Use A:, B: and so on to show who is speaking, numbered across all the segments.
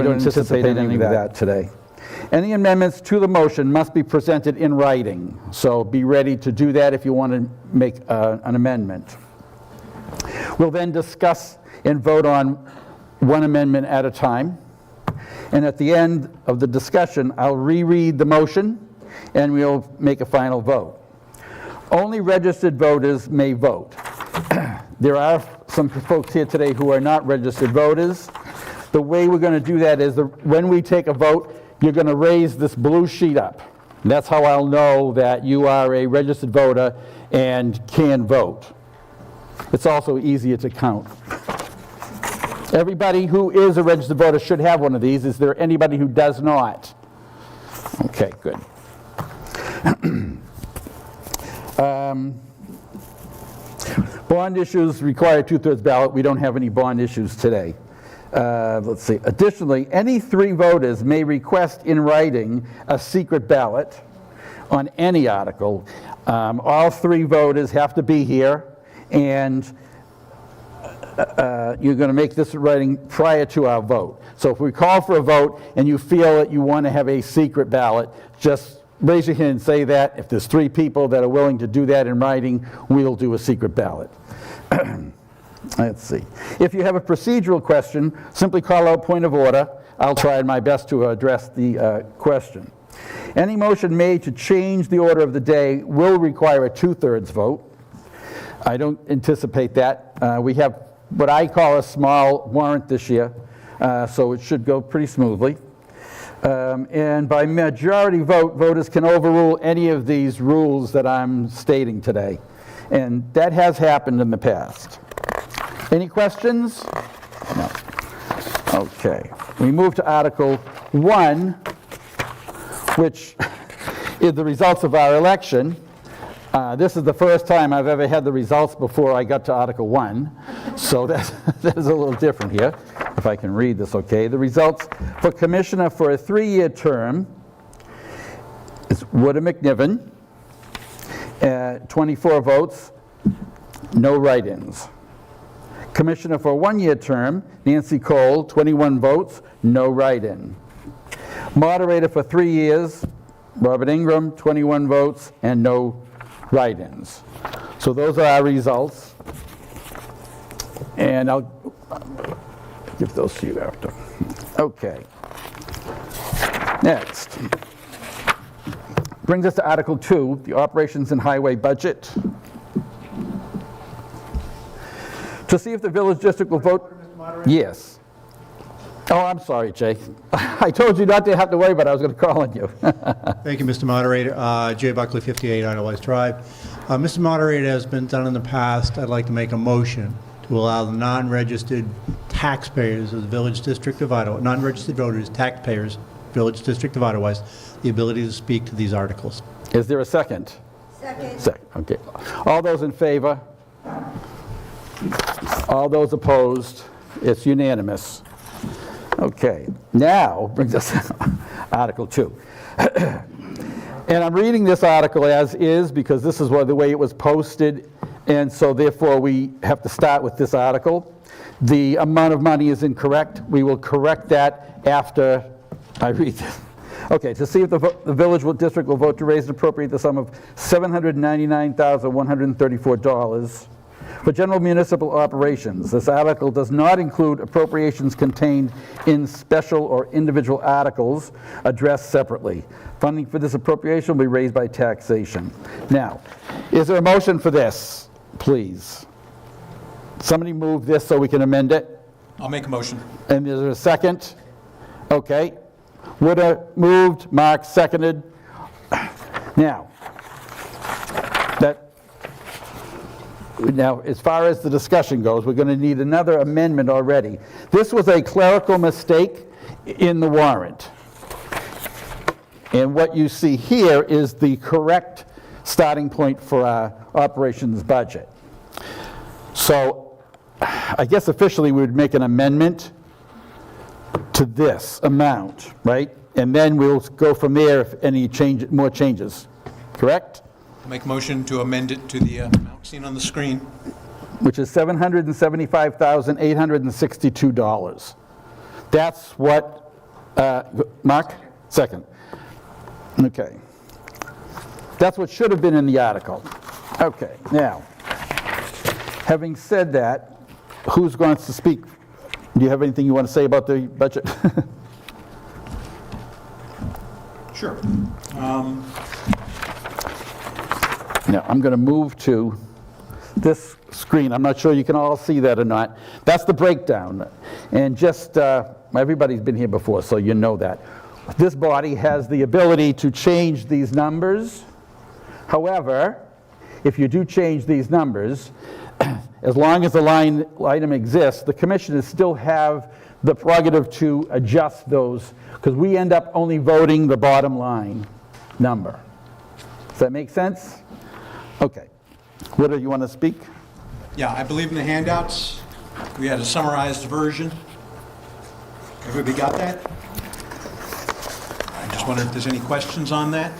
A: don't anticipate any of that today. Any amendments to the motion must be presented in writing, so be ready to do that if you want to make an amendment. We'll then discuss and vote on one amendment at a time, and at the end of the discussion, I'll reread the motion, and we'll make a final vote. Only registered voters may vote. There are some folks here today who are not registered voters. The way we're going to do that is when we take a vote, you're going to raise this blue sheet up. That's how I'll know that you are a registered voter and can vote. It's also easier to count. Everybody who is a registered voter should have one of these. Is there anybody who does not? Okay, good. Bond issues require a 2/3 ballot. We don't have any bond issues today. Let's see. Additionally, any 3 voters may request in writing a secret ballot on any article. All 3 voters have to be here, and you're going to make this writing prior to our vote. So if we call for a vote and you feel that you want to have a secret ballot, just raise your hand and say that. If there's 3 people that are willing to do that in writing, we'll do a secret ballot. Let's see. If you have a procedural question, simply call out point of order. I'll try my best to address the question. Any motion made to change the order of the day will require a 2/3 vote. I don't anticipate that. We have what I call a small warrant this year, so it should go pretty smoothly. And by majority vote, voters can overrule any of these rules that I'm stating today. And that has happened in the past. Any questions? No. Okay. We move to Article 1, which is the results of our election. This is the first time I've ever had the results before I got to Article 1. So that is a little different here, if I can read this okay. The results for Commissioner for a 3-year term is Wood McNiven, 24 votes, no write-ins. Commissioner for a 1-year term, Nancy Cole, 21 votes, no write-in. Moderator for 3 years, Robert Ingram, 21 votes, and no write-ins. So those are our results. And I'll give those to you after. Okay. Next. Brings us to Article 2, the Operations and Highway Budget. To see if the village district will vote. Yes. Oh, I'm sorry, Jay. I told you not to have to worry, but I was going to call on you.
B: Thank you, Mr. Moderator. Jay Buckley, 58 Idlewild Drive. Mr. Moderator, as been done in the past, I'd like to make a motion to allow the non-registered taxpayers of the Village District of Ottawa, non-registered voters, taxpayers, Village District of Ottawa, the ability to speak to these articles.
A: Is there a second?
C: Second.
A: Second, okay. All those in favor? All those opposed? It's unanimous. Okay, now brings us Article 2. And I'm reading this article as is because this is the way it was posted, and so therefore we have to start with this article. The amount of money is incorrect. We will correct that after I read this. Okay, to see if the village district will vote to raise and appropriate the sum of $799,134 for general municipal operations. This article does not include appropriations contained in special or individual articles addressed separately. Funding for this appropriation will be raised by taxation. Now, is there a motion for this, please? Somebody move this so we can amend it.
D: I'll make a motion.
A: And is there a second? Okay. Woulda moved, Mark seconded. Now, as far as the discussion goes, we're going to need another amendment already. This was a clerical mistake in the warrant. And what you see here is the correct starting point for our operations budget. So I guess officially we would make an amendment to this amount, right? And then we'll go from there if any more changes, correct?
D: I'll make a motion to amend it to the amount seen on the screen.
A: Which is $775,862. That's what Mark? Second. Okay. That's what should have been in the article. Okay, now, having said that, who's going to speak? Do you have anything you want to say about the budget?
D: Sure.
A: Now, I'm going to move to this screen. I'm not sure you can all see that or not. That's the breakdown. And just, everybody's been here before, so you know that. This body has the ability to change these numbers. However, if you do change these numbers, as long as the line item exists, the commissioners still have the prerogative to adjust those, because we end up only voting the bottom line number. Does that make sense? Okay. What do you want to speak?
D: Yeah, I believe in the handouts, we had a summarized version. Everybody got that? I just wonder if there's any questions on that?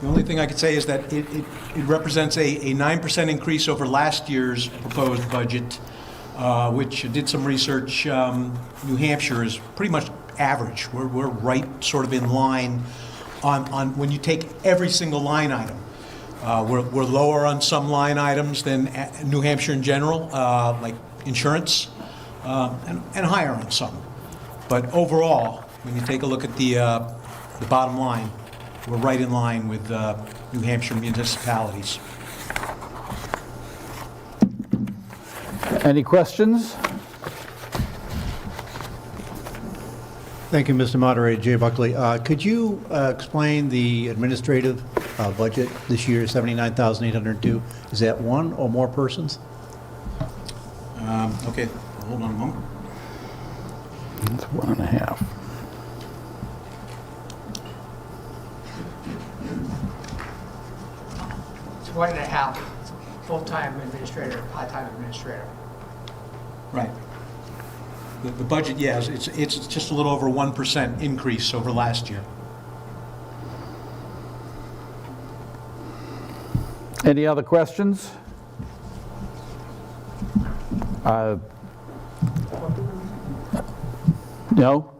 D: The only thing I could say is that it represents a 9% increase over last year's proposed budget, which I did some research. New Hampshire is pretty much average. We're right sort of in line on when you take every single line item. We're lower on some line items than New Hampshire in general, like insurance, and higher on some. But overall, when you take a look at the bottom line, we're right in line with New Hampshire municipalities.
A: Any questions?
B: Thank you, Mr. Moderator. Jay Buckley. Could you explain the administrative budget this year, $79,802? Is that one or more persons?
D: Okay, hold on a moment.
A: It's 1.5.
C: It's 1.5. It's a full-time administrator, part-time administrator.
D: Right. The budget, yes, it's just a little over 1% increase over last year.
A: Any other questions? No?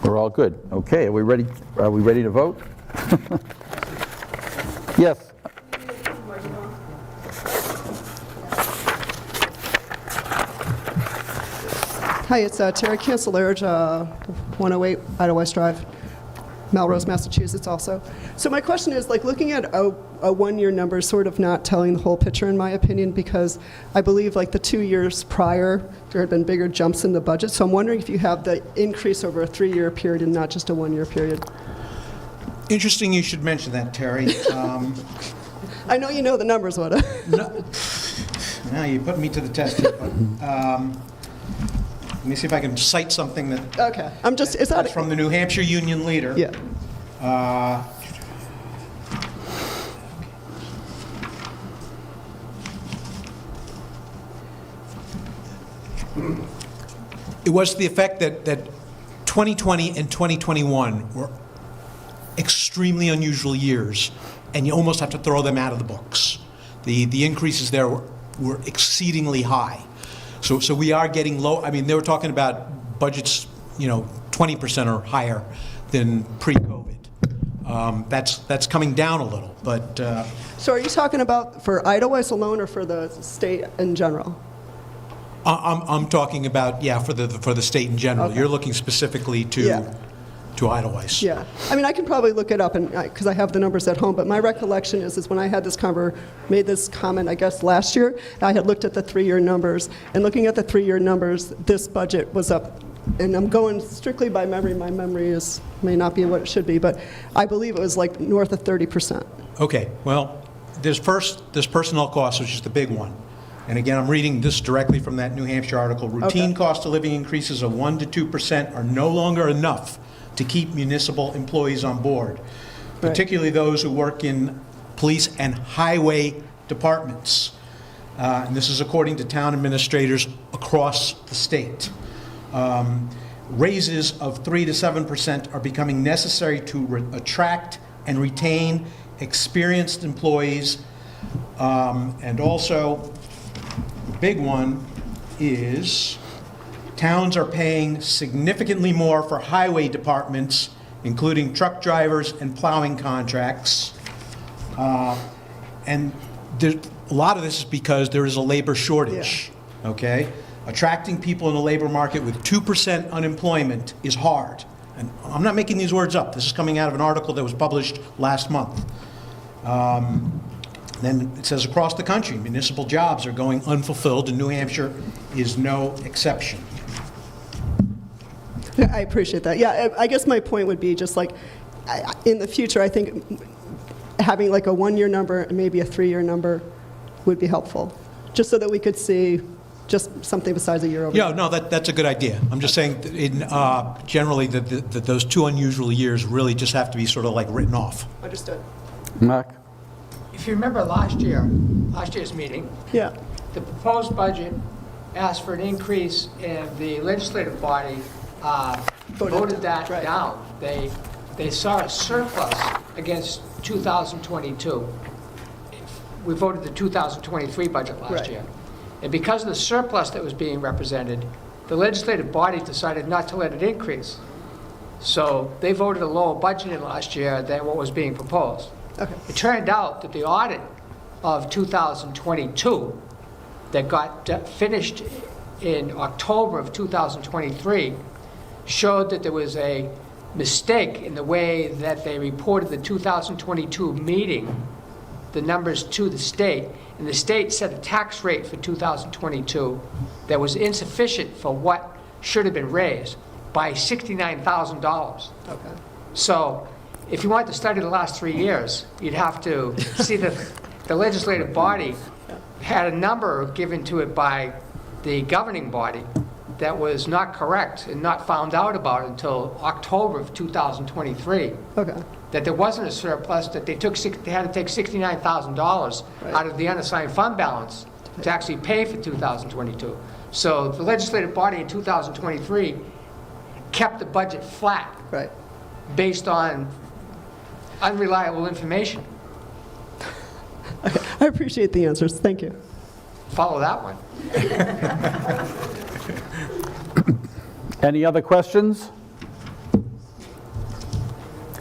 A: We're all good. Okay, are we ready to vote? Yes.
E: Hi, it's Terry Cancelarge, 108 Idlewild Drive, Melrose, Massachusetts also. So my question is, like, looking at a one-year number is sort of not telling the whole picture, in my opinion, because I believe, like, the 2 years prior, there had been bigger jumps in the budget. So I'm wondering if you have the increase over a 3-year period and not just a 1-year period.
D: Interesting you should mention that, Terry.
E: I know you know the numbers, what?
D: Now you put me to the test here, but let me see if I can cite something that
E: Okay, I'm just, is
D: that's
E: that?
D: from the New Hampshire Union Leader.
E: Yeah.
D: It was to the effect that 2020 and 2021 were extremely unusual years, and you almost have to throw them out of the books. The increases there were exceedingly high. So we are getting low. I mean, they were talking about budgets, 20% or higher than pre-COVID. That's coming down a little, but
E: So are you talking about for Idlewild alone or for the state in general?
D: I'm talking about, for the state in general.
E: Okay.
D: You're looking specifically to
E: Yeah.
D: Idlewild.
E: Yeah, I mean, I can probably look it up, and because I have the numbers at home, but my recollection is when I had this made this comment, I guess, last year, I had looked at the 3-year numbers, and looking at the 3-year numbers, this budget was up, and I'm going strictly by memory. My memory may not be what it should be, but I believe it was like north of 30%.
D: Okay, well, there's personnel costs, which is the big one. And again, I'm reading this directly from that New Hampshire article. Routine
E: Okay.
D: cost of living increases of 1 to 2% are no longer enough to keep municipal employees on board, particularly those who work in police and highway departments. And this is according to town administrators across the state. Raises of 3 to 7% are becoming necessary to attract and retain experienced employees. And also, the big one, is towns are paying significantly more for highway departments, including truck drivers and plowing contracts. And a lot of this is because there is a labor shortage, okay? Attracting people in the labor market with 2% unemployment is hard. And I'm not making these words up. This is coming out of an article that was published last month. Then it says across the country, municipal jobs are going unfulfilled, and New Hampshire is no exception.
E: Yeah, I appreciate that. Yeah, I guess my point would be just like, in the future, I think having like a 1-year number and maybe a 3-year number would be helpful, just so that we could see just something besides a year over.
D: Yeah, no, that's a good idea. I'm just saying, generally, that those 2 unusual years really just have to be sort of like written off.
E: Understood.
A: Mark?
C: If you remember last year's meeting,
E: Yeah.
C: the proposed budget asked for an increase, and the legislative body voted that
E: right.
C: down. They saw a surplus against 2022. We voted the 2023 budget last
E: Right.
C: year. And because of the surplus that was being represented, the legislative body decided not to let it increase. So they voted a lower budget in last year than what was being proposed.
E: Okay.
C: It turned out that the audit of 2022 that got finished in October of 2023 showed that there was a mistake in the way that they reported the 2022 meeting, the numbers to the state, and the state set a tax rate for 2022 that was insufficient for what should have been raised by $69,000.
E: Okay.
C: So if you wanted to study the last 3 years, you'd have to see that the legislative body had a number given to it by the governing body that was not correct and not found out about until October of 2023.
E: Okay.
C: That there wasn't a surplus, that they had to take $69,000
E: Right.
C: out of the unassigned fund balance to actually pay for 2022. So the legislative body in 2023 kept the budget flat
E: Right.
C: based on unreliable information.
E: I appreciate the answers. Thank you.
C: Follow that one.
A: Any other questions?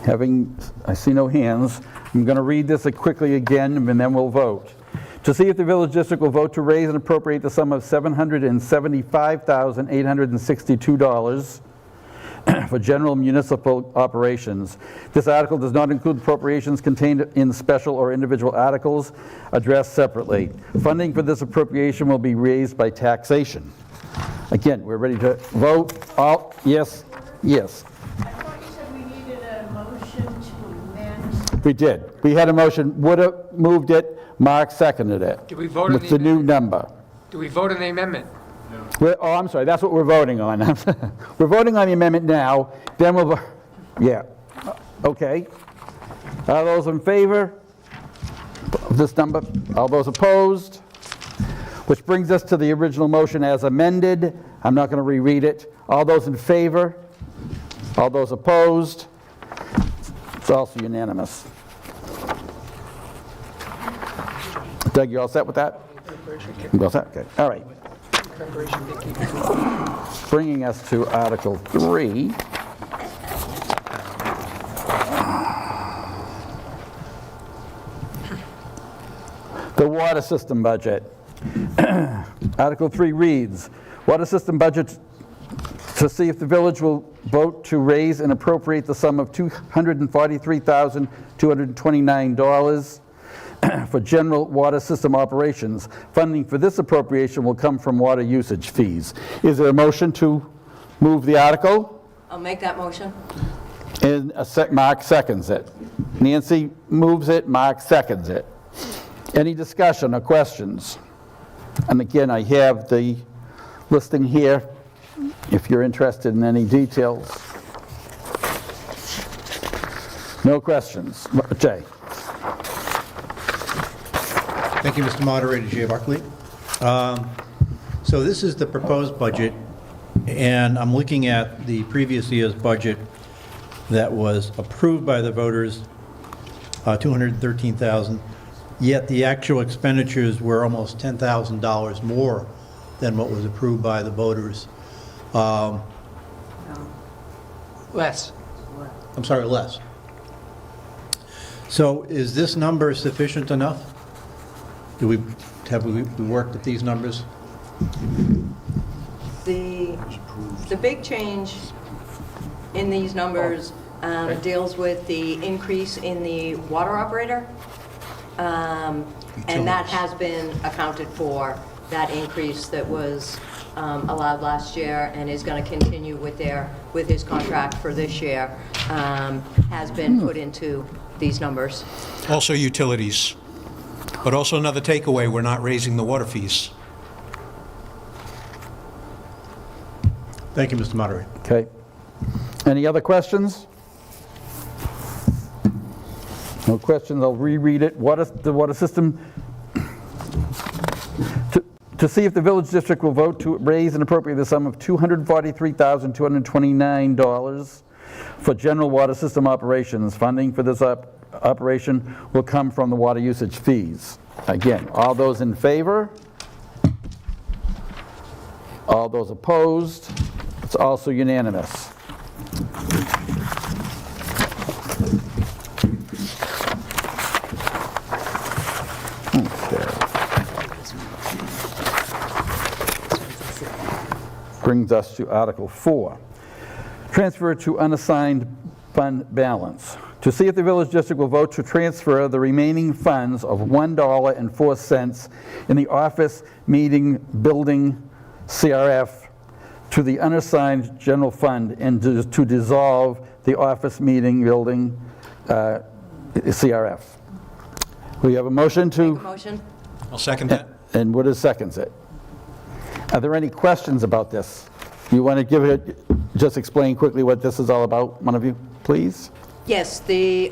A: I see no hands. I'm going to read this quickly again, and then we'll vote. To see if the village district will vote to raise and appropriate the sum of $775,862 for general municipal operations. This article does not include appropriations contained in special or individual articles addressed separately. Funding for this appropriation will be raised by taxation. Again, we're ready to vote. All, yes, yes.
F: I thought you said we needed a motion to amend.
A: We did. We had a motion. Woulda moved it. Mark seconded it.
C: Did we vote on
A: with the new number?
C: Do we vote on the amendment?
A: Oh, I'm sorry. That's what we're voting on. We're voting on the amendment now. Then we'll. Yeah. Okay. All those in favor of this number? All those opposed? Which brings us to the original motion as amended. I'm not going to reread it. All those in favor? All those opposed? It's also unanimous. Doug, you all set with that? You all set? Okay. All right. Bringing us to Article 3. The water system budget. Article 3 reads, water system budget to see if the village will vote to raise and appropriate the sum of $243,229 for general water system operations. Funding for this appropriation will come from water usage fees. Is there a motion to move the article?
G: I'll make that motion.
A: And Mark seconds it. Nancy moves it, Mark seconds it. Any discussion or questions? And again, I have the listing here if you're interested in any details. No questions. Jay?
B: Thank you, Mr. Moderator. Jay Buckley. So this is the proposed budget, and I'm looking at the previous year's budget that was approved by the voters, $213,000, yet the actual expenditures were almost $10,000 more than what was approved by the voters.
C: Less.
B: I'm sorry, less. So is this number sufficient enough? Have we worked at these numbers?
G: The big change in these numbers deals with the increase in the water operator. And that has been accounted for, that increase that was allowed last year and is going to continue with his contract for this year, has been put into these numbers.
D: Also utilities. But also another takeaway, we're not raising the water fees.
B: Thank you, Mr. Moderator.
A: Okay. Any other questions? No questions, I'll reread it. The water system, to see if the village district will vote to raise and appropriate the sum of $243,229 for general water system operations. Funding for this operation will come from the water usage fees. Again, all those in favor? All those opposed? It's also unanimous. Brings us to Article 4. Transfer to unassigned fund balance. To see if the village district will vote to transfer the remaining funds of $1.04 in the office meeting building CRF to the unassigned general fund and to dissolve the office meeting building CRF. We have a motion to...
G: Make a motion?
D: I'll second that.
A: And Wood seconds it. Are there any questions about this? You want to give it, just explain quickly what this is all about, one of you, please?
G: Yes, the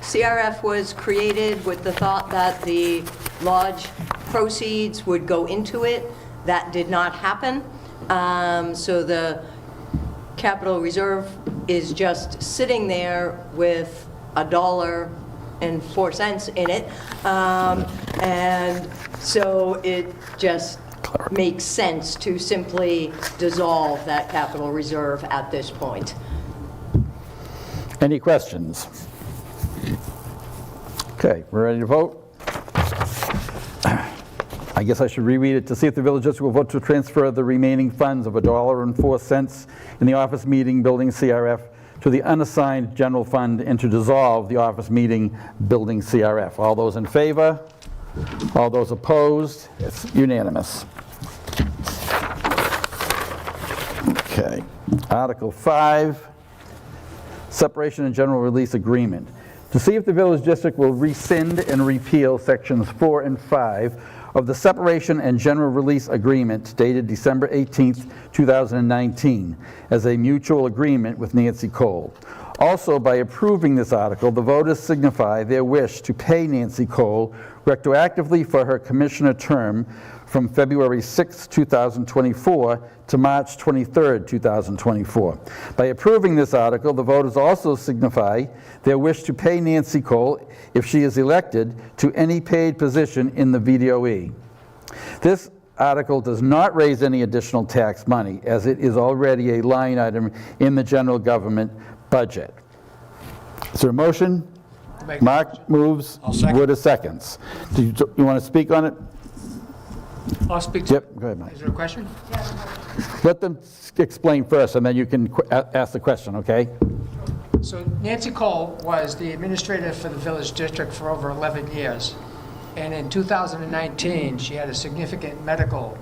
G: CRF was created with the thought that the lodge proceeds would go into it. That did not happen. So the capital reserve is just sitting there with $1.04 in it. And so it just makes sense to simply dissolve that capital reserve at this point.
A: Any questions? Okay, we're ready to vote? I guess I should reread it. To see if the village district will vote to transfer the remaining funds of $1.04 in the office meeting building CRF to the unassigned general fund and to dissolve the office meeting building CRF. All those in favor? All those opposed? It's unanimous. Okay. Article 5, separation and general release agreement. To see if the village district will rescind and repeal sections 4 and 5 of the separation and general release agreement dated December 18th, 2019, as a mutual agreement with Nancy Cole. Also, by approving this article, the voters signify their wish to pay Nancy Cole retroactively for her commissioner term from February 6, 2024 to March 23, 2024. By approving this article, the voters also signify their wish to pay Nancy Cole, if she is elected, to any paid position in the VDOE. This article does not raise any additional tax money, as it is already a line item in the general government budget. Is there a motion?
C: Make a
A: Mark moves,
D: I'll second.
A: Wood seconds. Do you want to speak on it?
C: I'll speak to it.
A: Yep, go ahead, Mike.
C: Is there a question?
A: Let them explain first, and then you can ask the question, okay?
C: So Nancy Cole was the administrator for the village district for over 11 years. And in 2019, she had a significant medical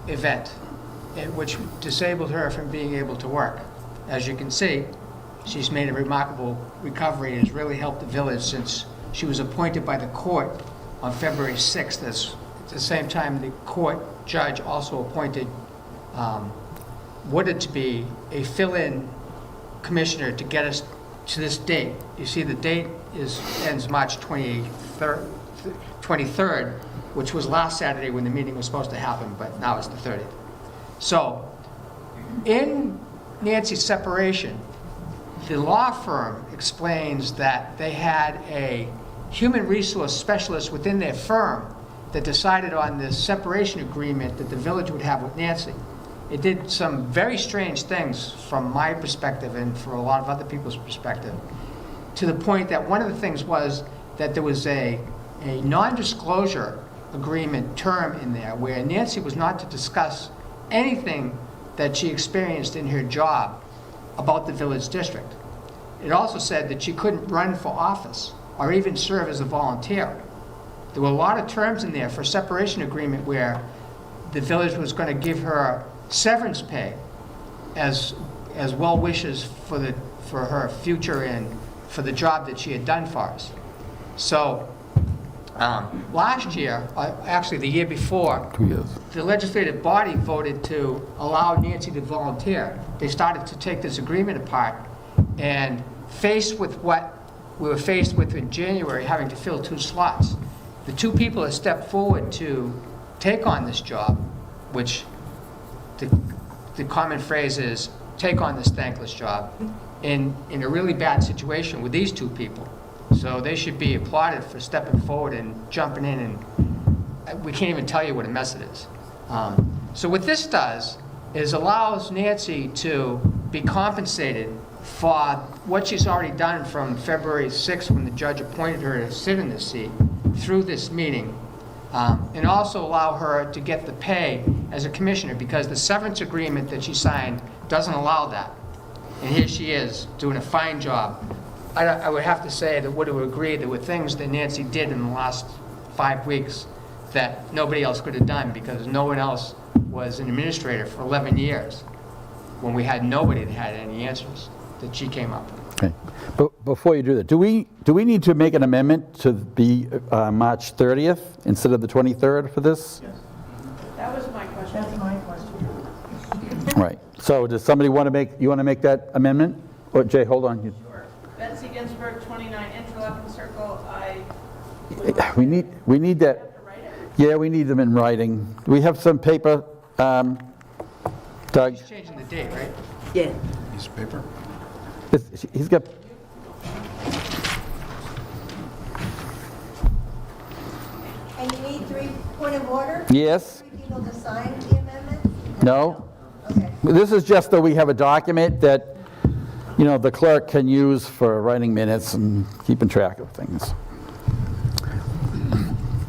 C: event, which disabled her from being able to work. As you can see, she's made a remarkable recovery and has really helped the village since she was appointed by the court on February 6th. At the same time, the court judge also appointed Woodard to be a fill-in commissioner to get us to this date. You see, the date ends March 23rd, which was last Saturday when the meeting was supposed to happen, but now it's the 30th. So, in Nancy's separation, the law firm explains that they had a human resource specialist within their firm that decided on this separation agreement that the village would have with Nancy. It did some very strange things from my perspective and for a lot of other people's perspective, to the point that one of the things was that there was a non-disclosure agreement term in there where Nancy was not to discuss anything that she experienced in her job about the village district. It also said that she couldn't run for office or even serve as a volunteer. There were a lot of terms in there for a separation agreement where the village was going to give her severance pay as well wishes for her future and for the job that she had done for us. So last year, actually the year before,
A: 2 years.
C: the legislative body voted to allow Nancy to volunteer. They started to take this agreement apart, and faced with what we were faced with in January, having to fill 2 slots, the 2 people that stepped forward to take on this job, which the common phrase is, take on this thankless job, in a really bad situation with these 2 people. So they should be applauded for stepping forward and jumping in, and we can't even tell you what a mess it is. So what this does is allows Nancy to be compensated for what she's already done from February 6th, when the judge appointed her to sit in this seat, through this meeting, and also allow her to get the pay as a commissioner, because the severance agreement that she signed doesn't allow that. And here she is, doing a fine job. I would have to say that would agree there were things that Nancy did in the last 5 weeks that nobody else could have done, because no one else was an administrator for 11 years when we had nobody that had any answers that she came up with.
A: Okay. But before you do that, do we need to make an amendment to be March 30th instead of the 23rd for this?
F: That was my question. That's my question.
A: Right. So does somebody want to make that amendment? Or Jay, hold on.
F: Betsy Ginsburg, 29 Interlochen Circle.
A: We need that.
F: have to write it.
A: Yeah, we need them in writing. We have some paper, Doug.
C: She's changing the date, right?
G: Yeah.
D: Piece of paper?
A: He's got,
H: And you need 3 point of order?
A: yes,
H: 3 people to sign the amendment?
A: no.
H: Okay.
A: This is just that we have a document that, the clerk can use for writing minutes and keeping track of things.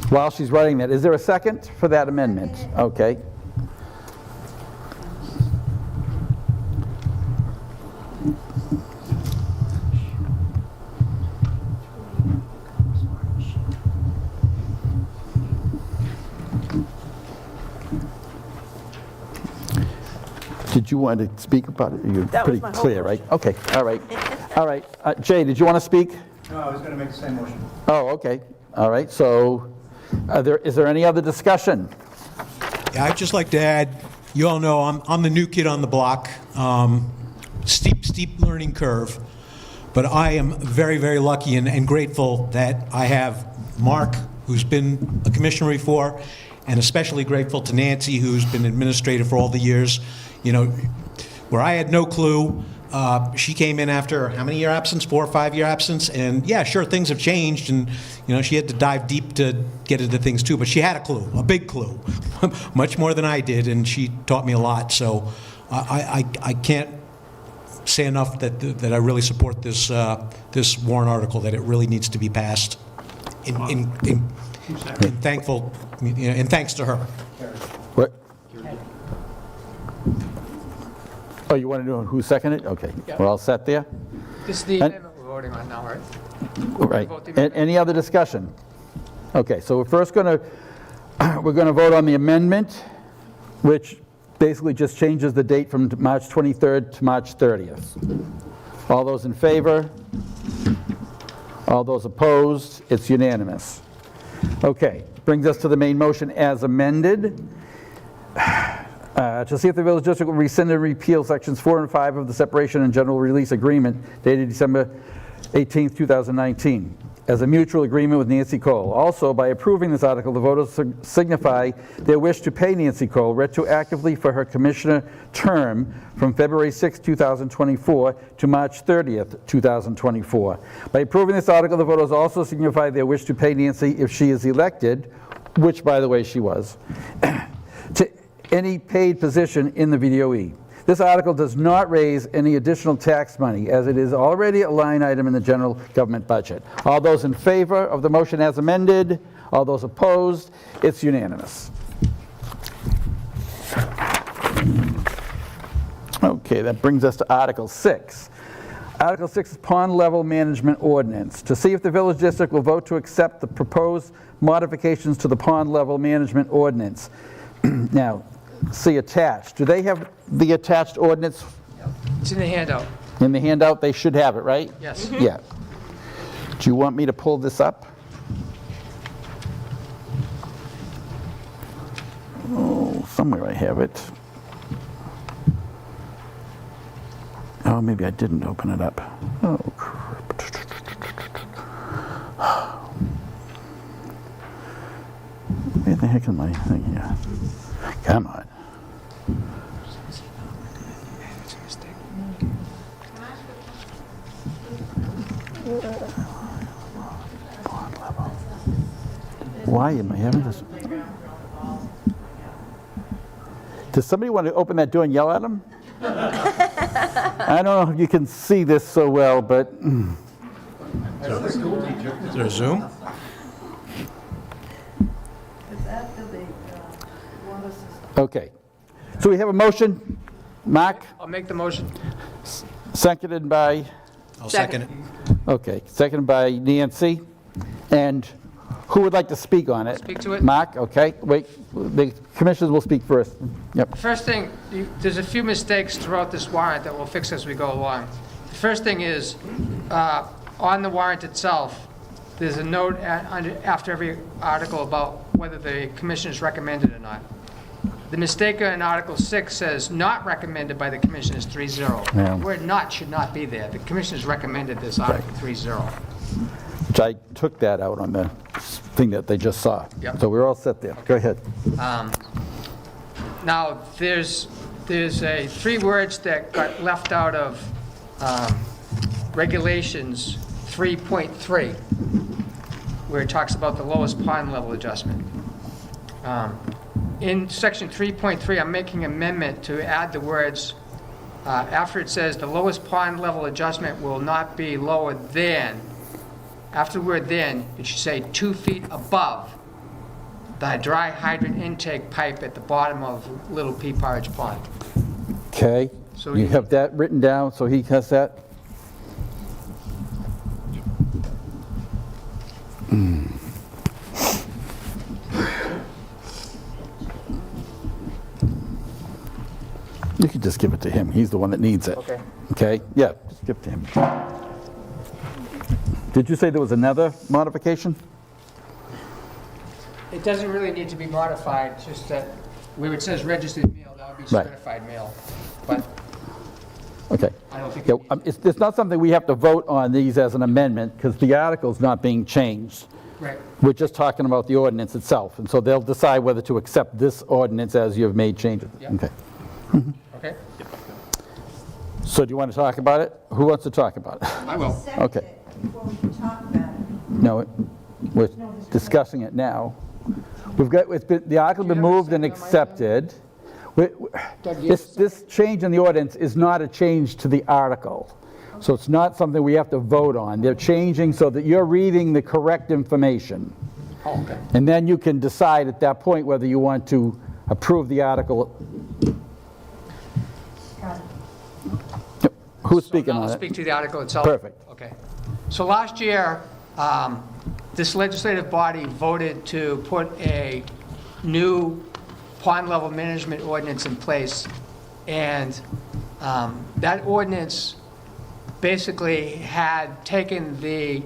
A: While she's writing that, is there a second for that amendment? Okay. Did you want to speak about it? You're
F: That was
A: pretty
F: my whole
A: clear, right? Okay, all right. All right. Jay, did you want to speak?
B: No, I was going to make the same motion.
A: Oh, okay. All right. So is there any other discussion?
D: Yeah, I'd just like to add, you all know I'm the new kid on the block, steep learning curve, but I am very, very lucky and grateful that I have Mark, who's been a commissioner before, and especially grateful to Nancy, who's been administrator for all the years. Where I had no clue, she came in after how many year absence, 4 or 5 year absence, and yeah, sure, things have changed, and she had to dive deep to get into things too, but she had a clue, a big clue, much more than I did, and she taught me a lot. So I can't say enough that I really support this this warrant article, that it really needs to be passed. And thankful, and thanks to her.
A: What? Oh, you want to know who seconded? Okay. We're all set there?
C: This is the
A: And-
C: amendment we're voting on now, right?
A: Right.
C: Vote the amendment.
A: Any other discussion? Okay, so we're first going to, we're going to vote on the amendment, which basically just changes the date from March 23rd to March 30th. All those in favor? All those opposed? It's unanimous. Okay, brings us to the main motion as amended. To see if the village district will rescind and repeal sections 4 and 5 of the separation and general release agreement dated December 18, 2019, as a mutual agreement with Nancy Cole. Also, by approving this article, the voters signify their wish to pay Nancy Cole retroactively for her commissioner term from February 6, 2024 to March 30th, 2024. By approving this article, the voters also signify their wish to pay Nancy if she is elected, which, by the way, she was, to any paid position in the VDOE. This article does not raise any additional tax money, as it is already a line item in the general government budget. All those in favor of the motion as amended? All those opposed? It's unanimous. Okay, that brings us to Article 6. Article 6 is Pond Level Management Ordinance. To see if the village district will vote to accept the proposed modifications to the Pond Level Management Ordinance. Now, see attached. Do they have the attached ordinance
C: It's in the handout.
A: in the handout? They should have it, right?
C: Yes.
A: Yeah. Do you want me to pull this up? Oh, somewhere I have it. Oh, maybe I didn't open it up. Oh, crap. Where the heck am I? Yeah. Come on. Why am I having this? Does somebody want to open that door and yell at them? I don't know if you can see this so well, but
D: Is there a Zoom?
A: okay. So we have a motion. Mark,
C: I'll make the motion.
A: seconded by,
D: I'll second it.
A: okay, seconded by Nancy. And who would like to speak on it?
C: Speak to it.
A: Mark, okay. Wait, the commissioners will speak first. Yep.
C: First thing, there's a few mistakes throughout this warrant that we'll fix as we go along. The first thing is, on the warrant itself, there's a note after every article about whether the commission is recommended or not. The mistake in Article 6 says not recommended by the commission is 3-0.
A: Yeah.
C: The word not should not be there. The commission has recommended this Article 3-0.
A: Which I took that out on the thing that they just saw.
C: Yep.
A: So we're all set there. Go ahead.
C: Now, there's three words that got left out of Regulations 3.3, where it talks about the lowest pond level adjustment. In Section 3.3, I'm making an amendment to add the words, after it says the lowest pond level adjustment will not be lower than, after the word then, it should say 2 feet above the dry hydrant intake pipe at the bottom of Little Pea Porridge Pond.
A: Okay.
C: So
A: You
C: you-
A: have that written down, so he has that? You could just give it to him. He's the one that needs it.
C: Okay.
A: Okay? Yeah, just give it to him. Did you say there was another modification?
C: It doesn't really need to be modified, it's just that where it says registered mail, that would be
A: Right.
C: certified mail. But
A: Okay.
C: I don't think
A: Yeah,
C: it needs.
A: it's not something we have to vote on these as an amendment, because the article's not being changed.
C: Right.
A: We're just talking about the ordinance itself, and so they'll decide whether to accept this ordinance as you have made changes.
C: Yeah.
A: Okay.
C: Okay?
A: So do you want to talk about it? Who wants to talk about it?
C: I will.
H: Second
A: Okay.
H: it before we can talk about it.
A: No, we're discussing it now. We've got, the article's been moved and accepted.
C: Doug, you have a
A: This change in the ordinance is not a change to the article. So it's not something we have to vote on. They're changing so that you're reading the correct information.
C: Oh, okay.
A: And then you can decide at that point whether you want to approve the article.
H: Got it.
A: Yep. Who's speaking
C: So now
A: on
C: I'll
A: it?
C: speak to the article itself?
A: Perfect.
C: Okay. So last year, this legislative body voted to put a new pond level management ordinance in place. And that ordinance basically had taken the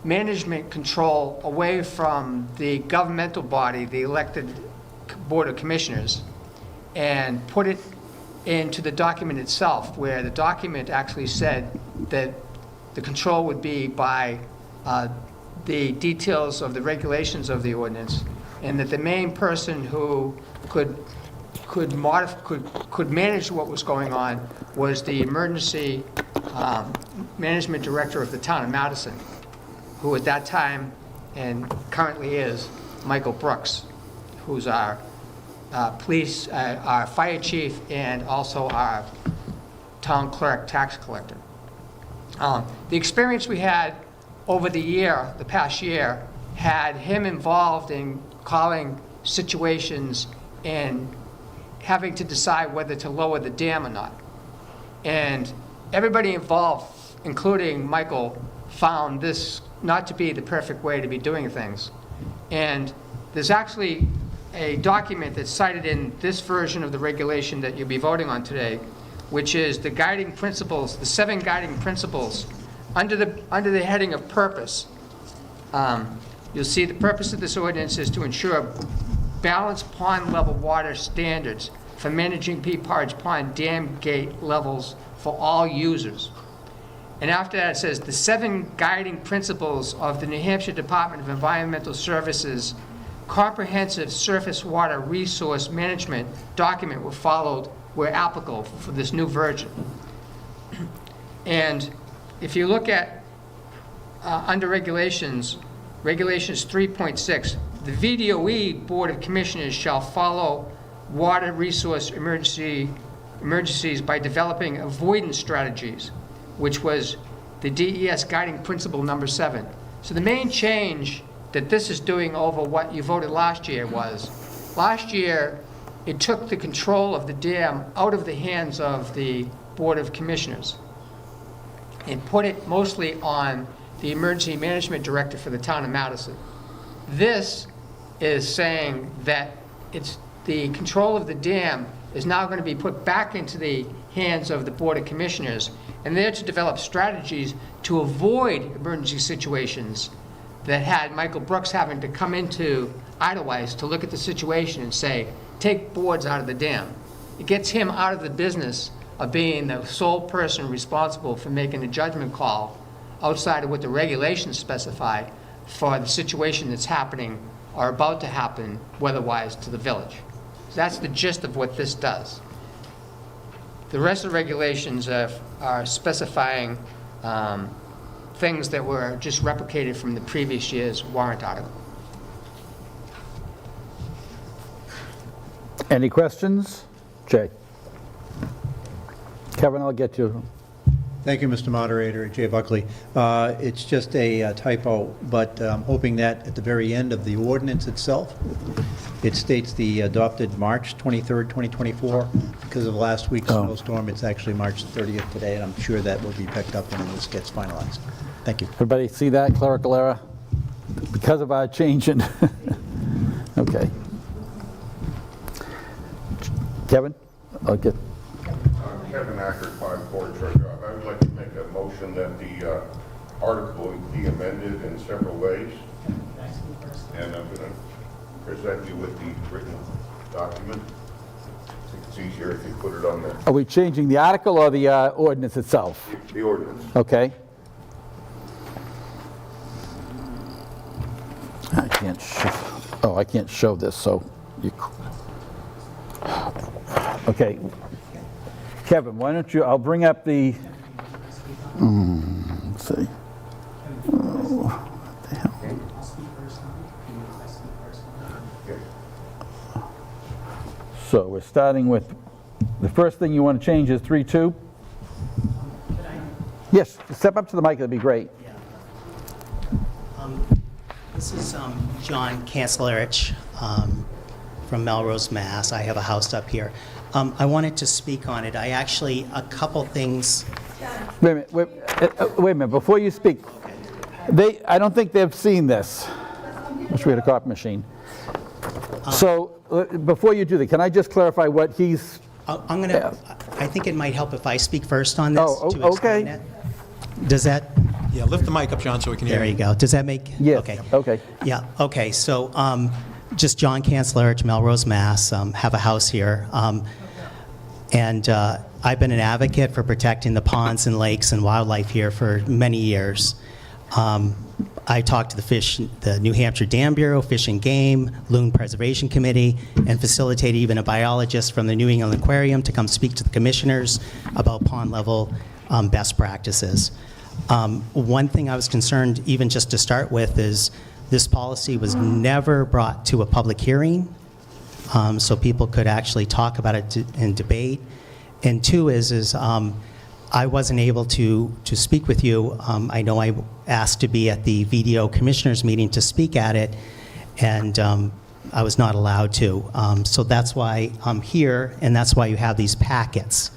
C: management control away from the governmental body, the elected Board of Commissioners, and put it into the document itself, where the document actually said that the control would be by the details of the regulations of the ordinance, and that the main person who could manage what was going on was the emergency management director of the town of Madison, who at that time and currently is Michael Brooks. who's our police, our fire chief, and also our town clerk, tax collector. The experience we had over the past year, had him involved in calling situations and having to decide whether to lower the dam or not. And everybody involved, including Michael, found this not to be the perfect way to be doing things. And there's actually a document that's cited in this version of the regulation that you'll be voting on today, which is the guiding principles, the 7 guiding principles, under the heading of purpose. You'll see the purpose of this ordinance is to ensure balanced pond level water standards for managing Peapodge Pond dam gate levels for all users. And after that, it says the 7 guiding principles of the New Hampshire Department of Environmental Services comprehensive surface water resource management document were followed where applicable for this new version. And if you look at under regulations 3.6, the VDOE Board of Commissioners shall follow water resource emergencies by developing avoidance strategies, which was the DES guiding principle number 7. So the main change that this is doing over what you voted last year was, last year it took the control of the dam out of the hands of the Board of Commissioners and put it mostly on the Emergency Management Director for the town of Madison. This is saying that it's the control of the dam is now going to be put back into the hands of the Board of Commissioners, and they're to develop strategies to avoid emergency situations that had Michael Brooks having to come into Idlewise to look at the situation and say, take boards out of the dam. It gets him out of the business of being the sole person responsible for making a judgment call outside of what the regulations specify for the situation that's happening or about to happen weather-wise to the village. So that's the gist of what this does. The rest of the regulations are specifying things that were just replicated from the previous year's warrant article.
A: Any questions? Jay? Kevin, I'll get you.
B: Thank you, Mr. Moderator. Jay Buckley. It's just a typo, but I'm hoping that at the very end of the ordinance itself, it states the adopted March 23rd, 2024. Because of last week's snowstorm, it's actually March 30th today, and I'm sure that will be picked up when this gets finalized. Thank you.
A: Everybody see that clerical error? Because of our change in... Okay. Kevin? I'll get...
I: Kevin Acker, 5-4 Treasurer. I would like to make a motion that the article be amended in several ways. And I'm going to present you with the written document. I think it's easier if you put it on there.
A: Are we changing the article or the ordinance itself?
I: The ordinance.
A: Okay. I can't show... Oh, I can't show this, so... you. Okay. Kevin, why don't you... I'll bring up the... let's see. Oh, what the hell? So we're starting with... The first thing you want to change is 3.2? Yes, step up to the mic, that'd be great.
J: This is John Kancelarich from Melrose, Mass. I have a house up here. I wanted to speak on it. I actually, a couple things.
A: Wait a minute, wait a minute, before you speak. I don't think they've seen this. Wish we had a copy machine. So, before you do that, can I just clarify what he's...
J: I'm going to, I think it might help if I speak first on this
A: Oh,
J: to explain
A: okay.
J: it. Does that...
D: Yeah, lift the mic up, John, so we can hear
J: There
D: you.
J: you go. Does that make...
A: Yes,
J: Okay.
A: okay.
J: Yeah, okay. So just John Kancelarich, Melrose, Mass. Have a house here. And I've been an advocate for protecting the ponds and lakes and wildlife here for many years. I talked to the New Hampshire Dam Bureau, Fish and Game, Loon Preservation Committee, and facilitated even a biologist from the New England Aquarium to come speak to the commissioners about pond level best practices. One thing I was concerned, even just to start with, is this policy was never brought to a public hearing so people could actually talk about it and debate. And two is I wasn't able to speak with you. I know I asked to be at the VDO Commissioners meeting to speak at it, and I was not allowed to. So that's why I'm here, and that's why you have these packets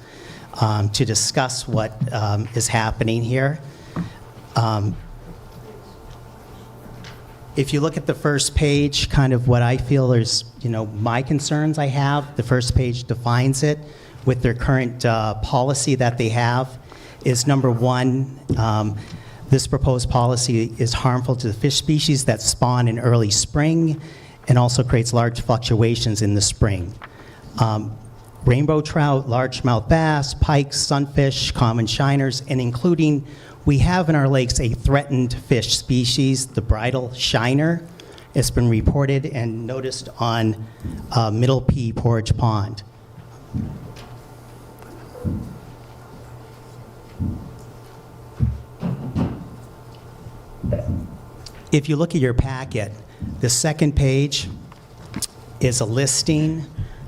J: to discuss what is happening here. If you look at the first page, kind of what I feel is, my concerns I have, the first page defines it with their current policy that they have, is number one, this proposed policy is harmful to the fish species that spawn in early spring and also creates large fluctuations in the spring. Rainbow trout, largemouth bass, pikes, sunfish, common shiners, and including, we have in our lakes a threatened fish species, the bridal shiner. It's been reported and noticed on Middle P Porridge Pond. If you look at your packet, the second page is a listing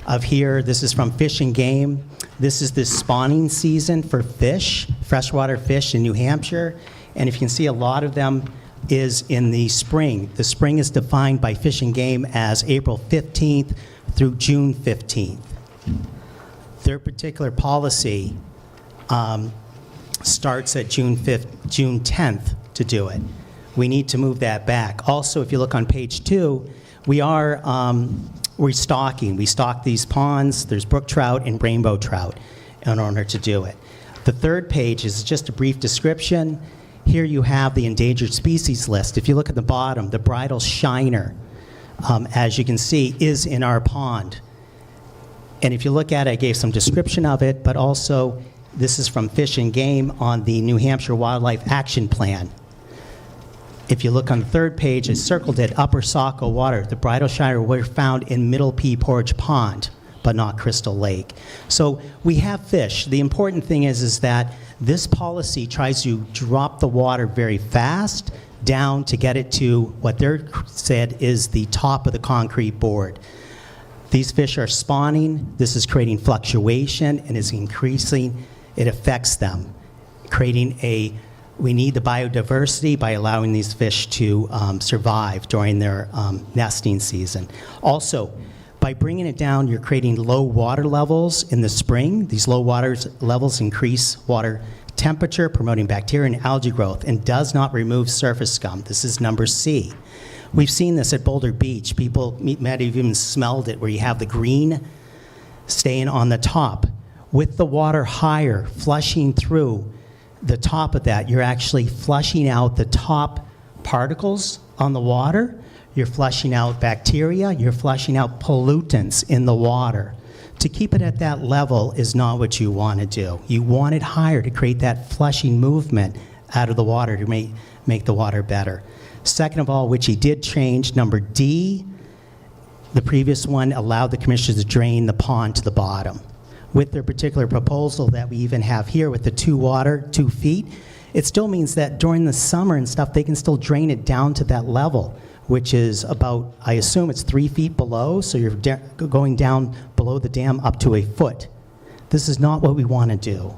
J: of here. This is from Fish and Game. This is the spawning season for fish, freshwater fish in New Hampshire. And if you can see, a lot of them is in the spring. The spring is defined by Fish and Game as April 15th through June 15th. Their particular policy starts at June 10th to do it. We need to move that back. Also, if you look on page 2, we are restocking. We stock these ponds. There's brook trout and rainbow trout in order to do it. The third page is just a brief description. Here you have the endangered species list. If you look at the bottom, the bridal shiner, as you can see, is in our pond. And if you look at it, I gave some description of it, but also this is from Fish and Game on the New Hampshire Wildlife Action Plan. If you look on the third page, I circled it, Upper Saco Water. The bridal shiner were found in Middle P Porridge Pond, but not Crystal Lake. So we have fish. The important thing is that this policy tries to drop the water very fast down to get it to what they're said is the top of the concrete board. These fish are spawning. This is creating fluctuation and is increasing. It affects them, creating we need the biodiversity by allowing these fish to survive during their nesting season. Also, by bringing it down, you're creating low water levels in the spring. These low water levels increase water temperature, promoting bacteria and algae growth, and does not remove surface scum. This is number C. We've seen this at Boulder Beach. People might have even smelled it, where you have the green staying on the top. With the water higher, flushing through the top of that, you're actually flushing out the top particles on the water. You're flushing out bacteria. You're flushing out pollutants in the water. To keep it at that level is not what you want to do. You want it higher to create that flushing movement out of the water to make the water better. Second of all, which he did change, number D, the previous one allowed the commissioners to drain the pond to the bottom. With their particular proposal that we even have here with the 2 feet, it still means that during the summer and stuff, they can still drain it down to that level, which is about, I assume it's 3 feet below, so you're going down below the dam up to a foot. This is not what we want to do.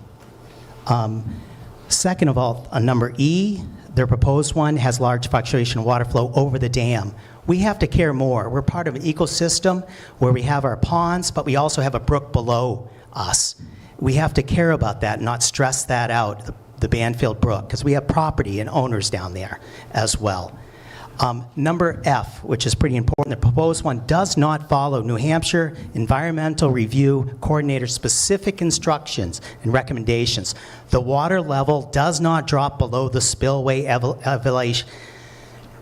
J: Second of all, number E, their proposed one has large fluctuation of water flow over the dam. We have to care more. We're part of an ecosystem where we have our ponds, but we also have a brook below us. We have to care about that, not stress that out, the Banfield Brook, because we have property and owners down there as well. Number F, which is pretty important, the proposed one does not follow New Hampshire Environmental Review Coordinator specific instructions and recommendations. The water level does not drop below the spillway elevation,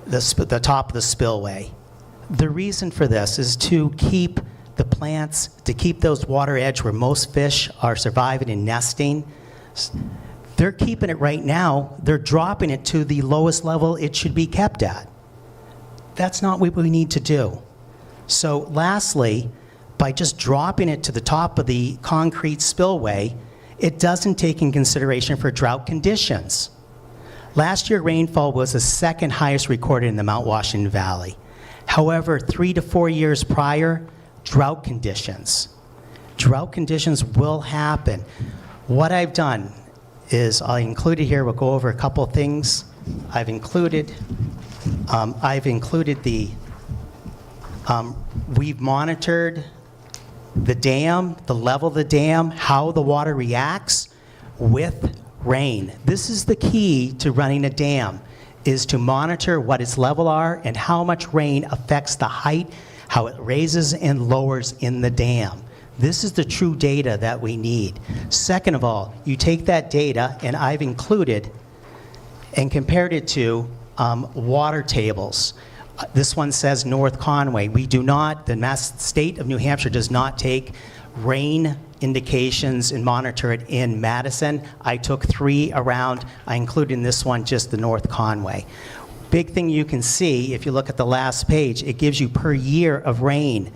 J: the top of the spillway. The reason for this is to keep the plants, to keep those water edge where most fish are surviving and nesting. They're keeping it right now. They're dropping it to the lowest level it should be kept at. That's not what we need to do. So lastly, by just dropping it to the top of the concrete spillway, it doesn't take in consideration for drought conditions. Last year, rainfall was the second highest recorded in the Mount Washington Valley. However, 3 to 4 years prior, drought conditions. Drought conditions will happen. What I've done is I included here, we'll go over a couple things. I've included we've monitored the dam, the level of the dam, how the water reacts with rain. This is the key to running a dam, is to monitor what its level are and how much rain affects the height, how it raises and lowers in the dam. This is the true data that we need. Second of all, you take that data, and I've included and compared it to water tables. This one says North Conway. We do not, the state of New Hampshire does not take rain indications and monitor it in Madison. I took 3 around. I included in this one just the North Conway. Big thing you can see, if you look at the last page, it gives you per year of rain.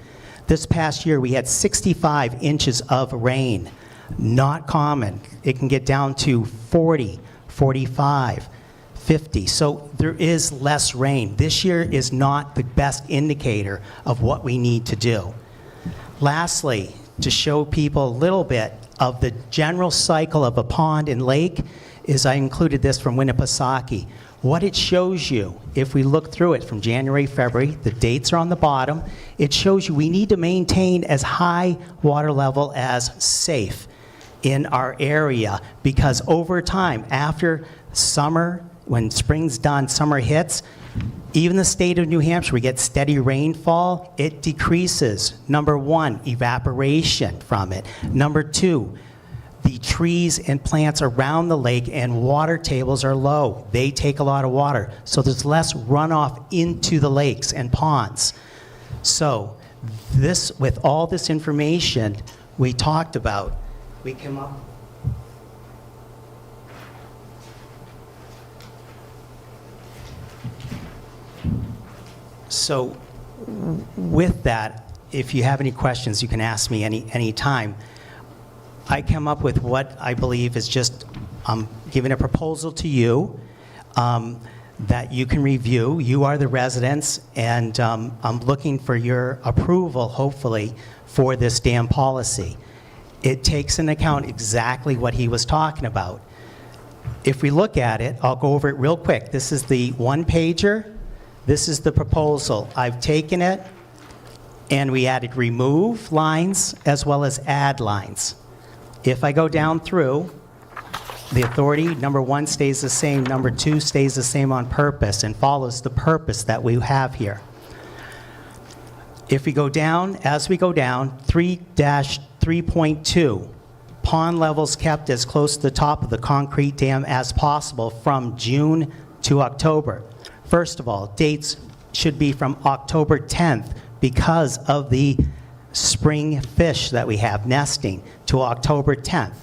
J: This past year, we had 65 inches of rain. Not common. It can get down to 40, 45, 50. So there is less rain. This year is not the best indicator of what we need to do. Lastly, to show people a little bit of the general cycle of a pond and lake, is I included this from Winnipesaukee. What it shows you, if we look through it from January, February, the dates are on the bottom, it shows you we need to maintain as high water level as safe in our area, because over time, after summer, when spring's done, summer hits, even the state of New Hampshire, we get steady rainfall, it decreases. Number 1, evaporation from it. Number 2, the trees and plants around the lake and water tables are low. They take a lot of water. So there's less runoff into the lakes and ponds. So this, with all this information we talked about, we came up. So with that, if you have any questions, you can ask me any time. I come up with what I believe is just giving a proposal to you that you can review. You are the residents, and I'm looking for your approval, hopefully, for this dam policy. It takes into account exactly what he was talking about. If we look at it, I'll go over it real quick. This is the one-pager. This is the proposal. I've taken it, and we added remove lines as well as add lines. If I go down through, the authority, number 1 stays the same, number 2 stays the same on purpose and follows the purpose that we have here. If we go down, as we go down, 3-3.2, pond levels kept as close to the top of the concrete dam as possible from June to October. First of all, dates should be from October 10th because of the spring fish that we have nesting to October 10th.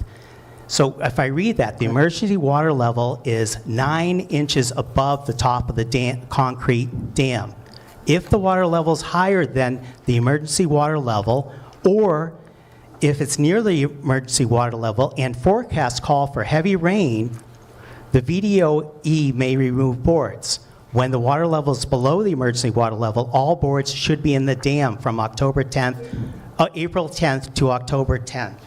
J: So if I read that, the emergency water level is 9 inches above the top of the concrete dam. If the water level is higher than the emergency water level, or if it's near the emergency water level and forecasts call for heavy rain, the VDOE may remove boards. When the water level is below the emergency water level, all boards should be in the dam from April 10th to October 10th.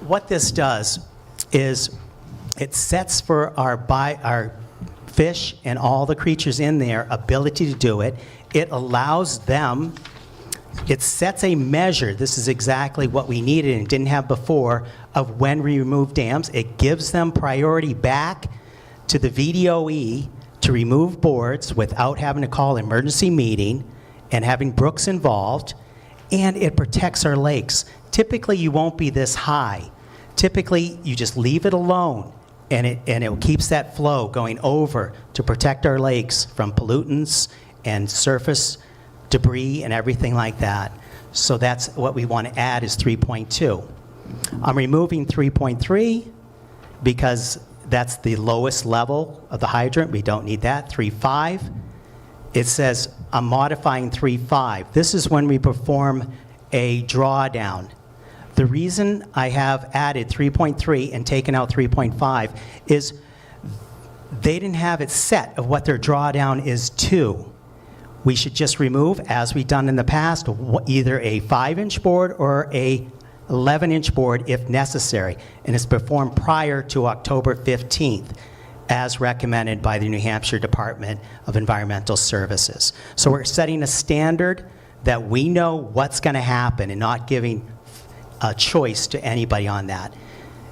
J: What this does is it sets for our fish and all the creatures in there ability to do it. It allows them, it sets a measure, this is exactly what we needed and didn't have before, of when we remove dams. It gives them priority back to the VDOE to remove boards without having to call an emergency meeting and having Brooks involved, and it protects our lakes. Typically, you won't be this high. Typically, you just leave it alone, and it keeps that flow going over to protect our lakes from pollutants and surface debris and everything like that. So that's what we want to add is 3.2. I'm removing 3.3 because that's the lowest level of the hydrant. We don't need that. 3.5. It says I'm modifying 3.5. This is when we perform a drawdown. The reason I have added 3.3 and taken out 3.5 is They didn't have it set of what their drawdown is to. We should just remove, as we've done in the past, either a 5-inch board or a 11-inch board if necessary, and it's performed prior to October 15th, as recommended by the New Hampshire Department of Environmental Services. So we're setting a standard that we know what's going to happen and not giving a choice to anybody on that.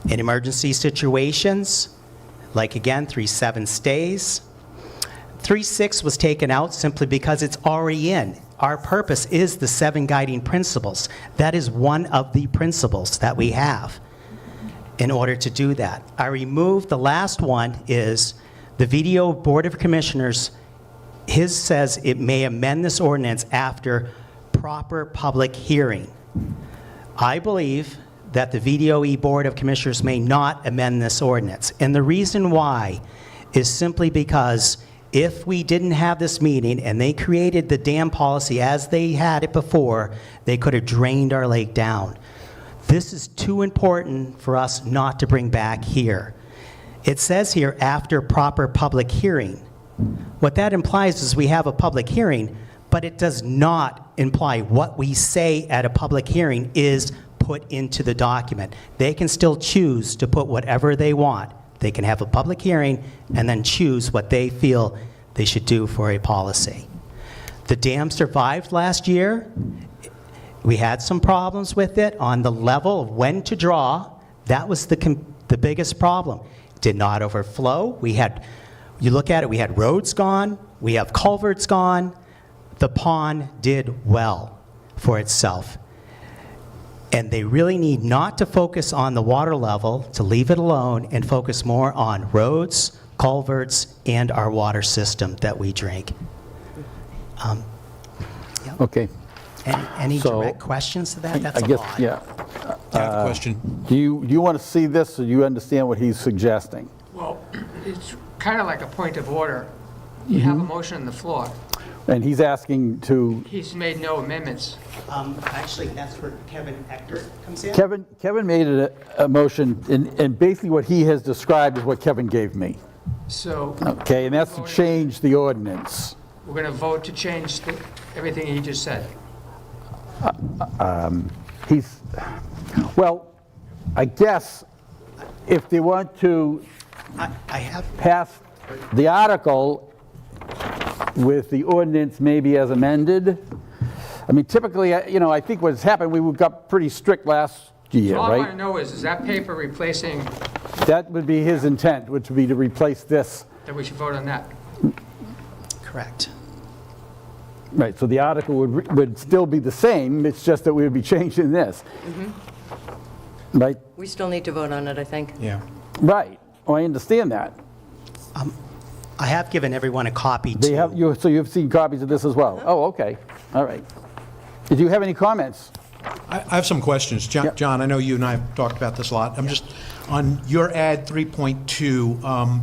J: In emergency situations, like again, 3.7 stays. 3.6 was taken out simply because it's already in. Our purpose is the 7 guiding principles. That is one of the principles that we have in order to do that. I removed the last one is the VDOE Board of Commissioners. His says it may amend this ordinance after proper public hearing. I believe that the VDOE Board of Commissioners may not amend this ordinance. And the reason why is simply because if we didn't have this meeting and they created the dam policy as they had it before, they could have drained our lake down. This is too important for us not to bring back here. It says here, after proper public hearing. What that implies is we have a public hearing, but it does not imply what we say at a public hearing is put into the document. They can still choose to put whatever they want. They can have a public hearing and then choose what they feel they should do for a policy. The dam survived last year. We had some problems with it on the level of when to draw. That was the biggest problem. It did not overflow. You look at it, we had roads gone, we have culverts gone. The pond did well for itself. And they really need not to focus on the water level, to leave it alone, and focus more on roads, culverts, and our water system that we drink.
A: Okay.
J: Any
A: So,
J: direct questions to that? That's
A: I
J: a
A: guess,
J: lot.
A: yeah.
D: I have a question.
A: Do you want to see this, or do you understand what he's suggesting?
C: Well, it's kind of like a point of order. You have a motion on the floor.
A: And he's asking to,
C: He's made no amendments.
J: Actually, that's where Kevin Eckert comes in.
A: Kevin made a motion, and basically what he has described is what Kevin gave me.
C: So
A: Okay, and that's to change the ordinance.
C: we're going to vote to change everything he just said.
A: Well, I guess if they want to
J: I have,
A: pass the article with the ordinance maybe as amended, I mean, typically, I think what's happened, we got pretty strict last year,
C: All I want to
A: right?
C: know is that paper replacing,
A: That would be his intent, which would be to replace this.
C: that we should vote on that?
J: correct.
A: Right, so the article would still be the same, it's just that we would be changing this. Right?
G: We still need to vote on it, I think.
D: Yeah.
A: Right, oh, I understand that.
J: I have given everyone a copy
A: They
J: too.
A: have, so you've seen copies of this as well? Oh, okay, all right. Did you have any comments?
D: I have some questions. John,
A: Yep.
D: John, I know you and I have talked about this a lot. I'm just, on your ad 3.2,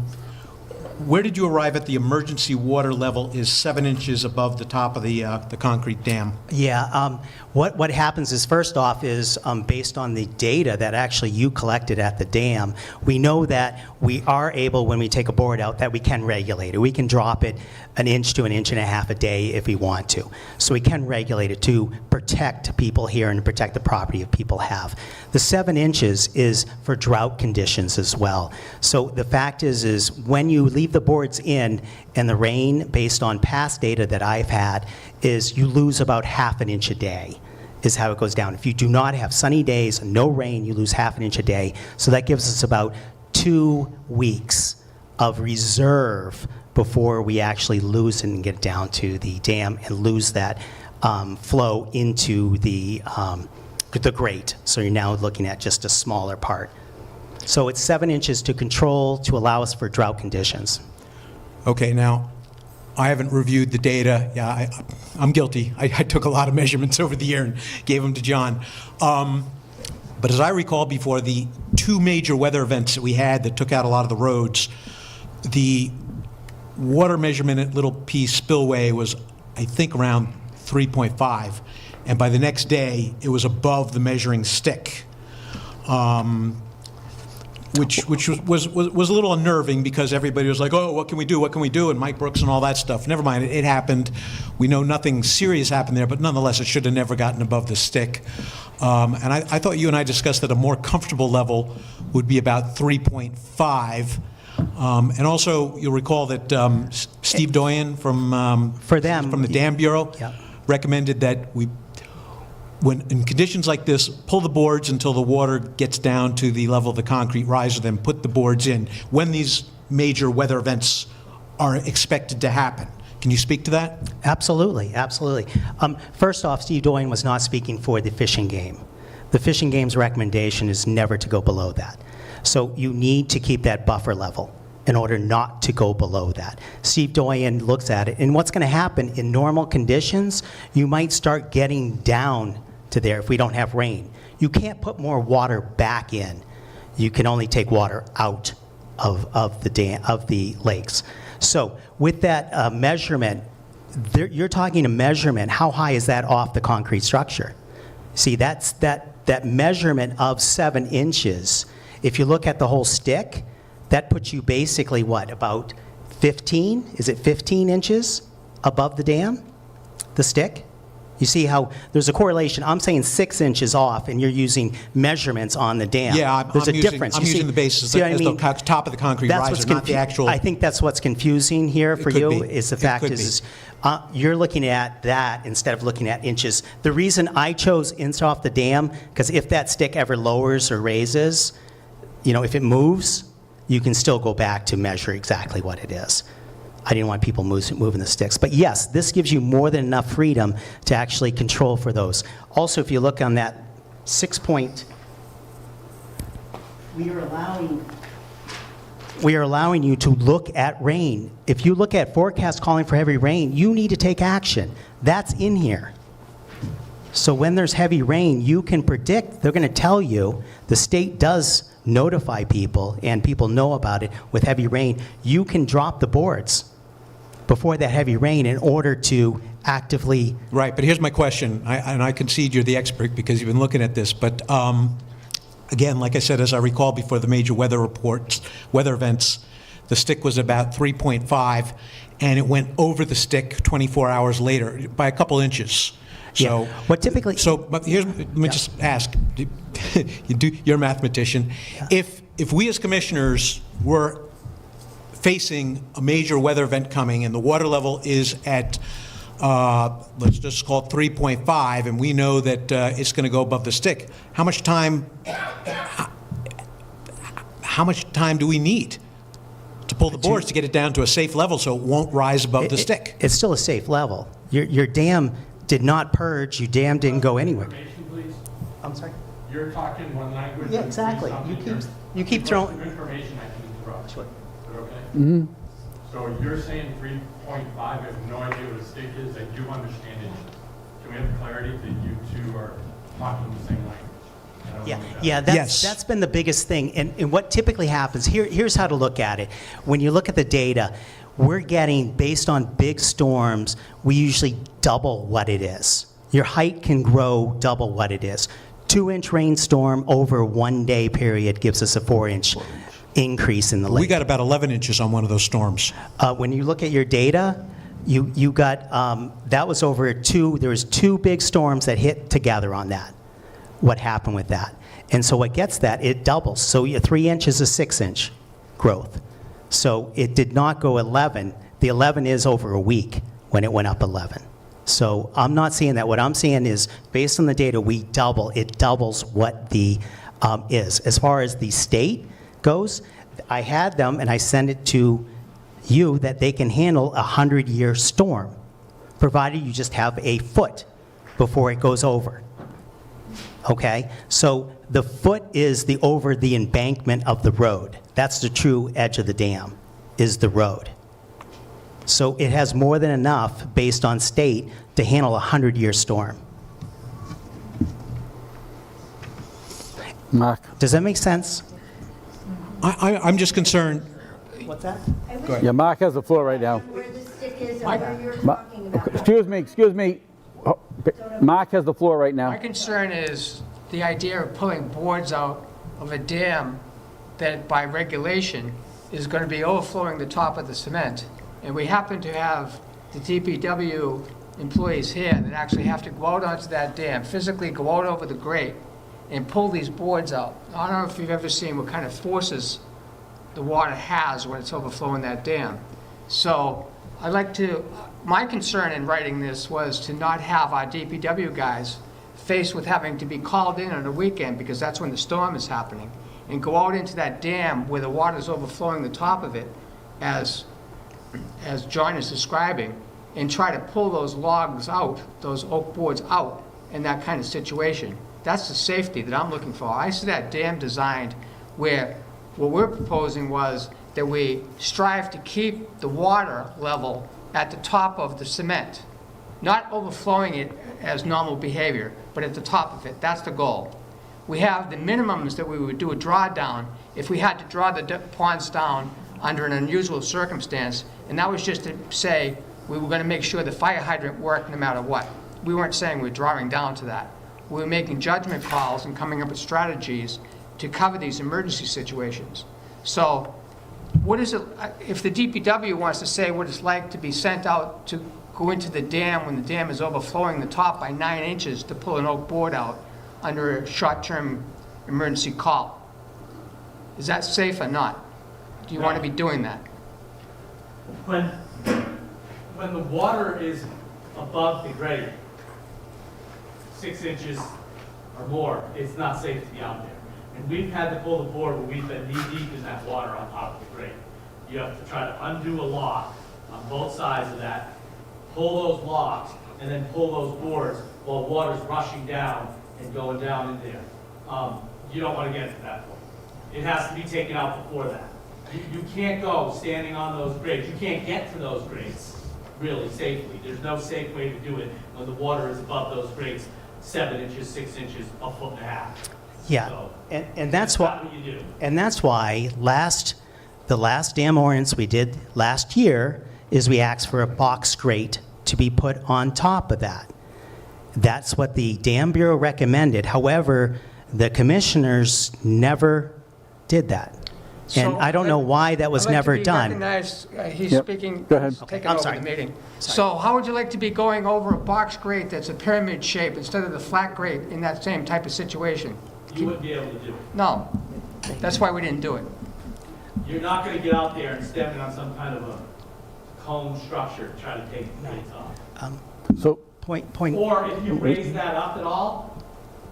D: where did you arrive at the emergency water level is 7 inches above the top of the concrete dam?
J: Yeah, what happens is, first off, is based on the data that actually you collected at the dam, we know that we are able, when we take a board out, that we can regulate it. We can drop it 1 inch to 1.5 inches a day if we want to. So we can regulate it to protect people here and protect the property that people have. The 7 inches is for drought conditions as well. So the fact is when you leave the boards in and the rain, based on past data that I've had, is you lose about 1/2 inch a day is how it goes down. If you do not have sunny days, no rain, you lose 1/2 inch a day. So that gives us about 2 weeks of reserve before we actually lose and get down to the dam and lose that flow into the grate. So you're now looking at just a smaller part. So it's 7 inches to control, to allow us for drought conditions.
D: Okay, now, I haven't reviewed the data. Yeah, I'm guilty. I took a lot of measurements over the year and gave them to John. But as I recall, before the 2 major weather events that we had that took out a lot of the roads, the water measurement at Little P Spillway was, I think, around 3.5. And by the next day, it was above the measuring stick. which was a little unnerving because everybody was like, oh, what can we do? What can we do? And Mike Brooks and all that stuff. Never mind, it happened. We know nothing serious happened there, but nonetheless, it should have never gotten above the stick. And I thought you and I discussed that a more comfortable level would be about 3.5. And also, you'll recall that Steve Doyen from the Dam Bureau
J: Yeah.
D: recommended that we, when in conditions like this, pull the boards until the water gets down to the level of the concrete riser, then put the boards in when these major weather events are expected to happen. Can you speak to that?
J: Absolutely, absolutely. First off, Steve Doyen was not speaking for the fishing game. The fishing game's recommendation is never to go below that. So you need to keep that buffer level in order not to go below that. Steve Doyen looks at it, and what's going to happen in normal conditions, you might start getting down to there if we don't have rain. You can't put more water back in. You can only take water out of the lakes. So with that measurement, you're talking a measurement. How high is that off the concrete structure? See, that's that measurement of 7 inches. If you look at the whole stick, that puts you basically what, about 15? Is it 15 inches above the dam, the stick? You see how there's a correlation. I'm saying 6 inches off, and you're using measurements on the dam.
D: Yeah,
J: There's a difference.
D: I'm
J: You see-
D: using the base as
J: see what I
D: the
J: mean?
D: top of the concrete
J: That's what's
D: riser, not the actual.
J: I think that's what's confusing here for
D: could
J: you,
D: be.
J: is the
D: It
J: fact
D: could
J: is you're looking at that instead of looking at inches. The reason I chose inch off the dam, because if that stick ever lowers or raises, if it moves, you can still go back to measure exactly what it is. I didn't want people moving the sticks. But yes, this gives you more than enough freedom to actually control for those. Also, if you look on that 6 point, we are allowing you to look at rain. If you look at forecast calling for heavy rain, you need to take action. That's in here. So when there's heavy rain, you can predict, they're going to tell you, the state does notify people, and people know about it with heavy rain. You can drop the boards before that heavy rain in order to actively...
D: Right, but here's my question, and I concede you're the expert because you've been looking at this, but again, like I said, as I recall before the major weather events, the stick was about 3.5, and it went over the stick 24 hours later by a couple inches. So,
J: Yeah. What typically...
D: but let me just ask, you're a mathematician.
J: Yeah.
D: If we as commissioners were facing a major weather event coming and the water level is at, let's just call it 3.5, and we know that it's going to go above the stick, how much time do we need to pull the boards to get it down to a safe level so it won't rise above the stick?
J: It's still a safe level. Your dam did not purge, your dam didn't go anywhere.
K: Information, please.
J: I'm sorry?
K: You're talking one language.
J: Yeah,
K: and
J: exactly.
K: something
J: You keep
K: If
J: throwing...
K: you want some information, I can interrupt.
J: Sure.
K: Is that okay? So you're saying 3.5, I have no idea what a stick is, I do understand it. Can we have clarity that you two are talking the same language? I don't know that.
J: Yeah, that's been the biggest thing. And what typically happens, here's how to look at it. When you look at the data, we're getting, based on big storms, we usually double what it is. Your height can grow double what it is. 2-inch rainstorm over a 1-day period gives us a 4-inch increase in the lake.
D: We got about 11 inches on one of those storms.
J: When you look at your data, you got, that was over there was 2 big storms that hit together on that. What happened with that? And so what gets that, it doubles. So your 3 inches is 6-inch growth. So it did not go 11. The 11 is over a week when it went up 11. So I'm not seeing that. What I'm seeing is, based on the data, it doubles what the is. As far as the state goes, I had them, and I sent it to you, that they can handle a 100-year storm, provided you just have a foot before it goes over. Okay? So the foot is over the embankment of the road. That's the true edge of the dam, is the road. So it has more than enough, based on state, to handle a 100-year storm.
A: Mark?
J: Does that make sense?
D: I'm just concerned.
J: What's that?
A: Yeah, Mark has the floor right now.
H: Where the stick is, or where you're
A: Ma-
H: talking about.
A: Excuse me. Oh, Mark has the floor right
C: My
A: now.
C: concern is the idea of pulling boards out of a dam that by regulation is going to be overflowing the top of the cement, and we happen to have the DPW employees here that actually have to go out onto that dam, physically go out over the grate and pull these boards out. I don't know if you've ever seen what kind of forces the water has when it's overflowing that dam. So my concern in writing this was to not have our DPW guys faced with having to be called in on a weekend, because that's when the storm is happening, and go out into that dam where the water is overflowing the top of it, as John is describing, and try to pull those logs out, those oak boards out in that kind of situation. That's the safety that I'm looking for. I see that dam designed where what we're proposing was that we strive to keep the water level at the top of the cement, not overflowing it as normal behavior, but at the top of it. That's the goal. We have the minimums that we would do a drawdown if we had to draw the ponds down under an unusual circumstance, and that was just to say we were going to make sure the fire hydrant worked no matter what. We weren't saying we were drawing down to that. We were making judgment calls and coming up with strategies to cover these emergency situations. So what is it, if the DPW wants to say what it's like to be sent out to go into the dam when the dam is overflowing the top by 9 inches to pull an oak board out under a short-term emergency call, is that safe or not? Do you want to be doing that?
L: When the water is above the grade, 6 inches or more, it's not safe to be out there. And we've had to pull the board when we've been knee-deep in that water on top of the grade. You have to try to undo a lock on both sides of that, pull those locks, and then pull those boards while water's rushing down and going down in there. You don't want to get to that point. It has to be taken out before that. You can't go standing on those grades. You can't get to those grades really safely. There's no safe way to do it when the water is above those grades, 7 inches, 6 inches, a foot and a half.
J: Yeah,
L: So,
J: and that's
L: not
J: what
L: what you do.
J: and that's why the last dam ordinance we did last year is we asked for a box grate to be put on top of that. That's what the Dam Bureau recommended. However, the commissioners never did that. And
C: So
J: I don't know why that was never done.
C: He's
A: Yep.
C: speaking,
A: Go ahead.
C: he's taking
J: I'm
C: over
J: sorry.
C: the meeting. So how would you like to be going over a box grate that's a pyramid shape instead of the flat grate in that same type of situation?
L: You wouldn't be able to do it.
C: No, that's why we didn't do it.
L: You're not going to get out there and stand on some kind of a cone structure to try to take the grades off.
A: So,
J: Point.
L: Or if you raise that up at all,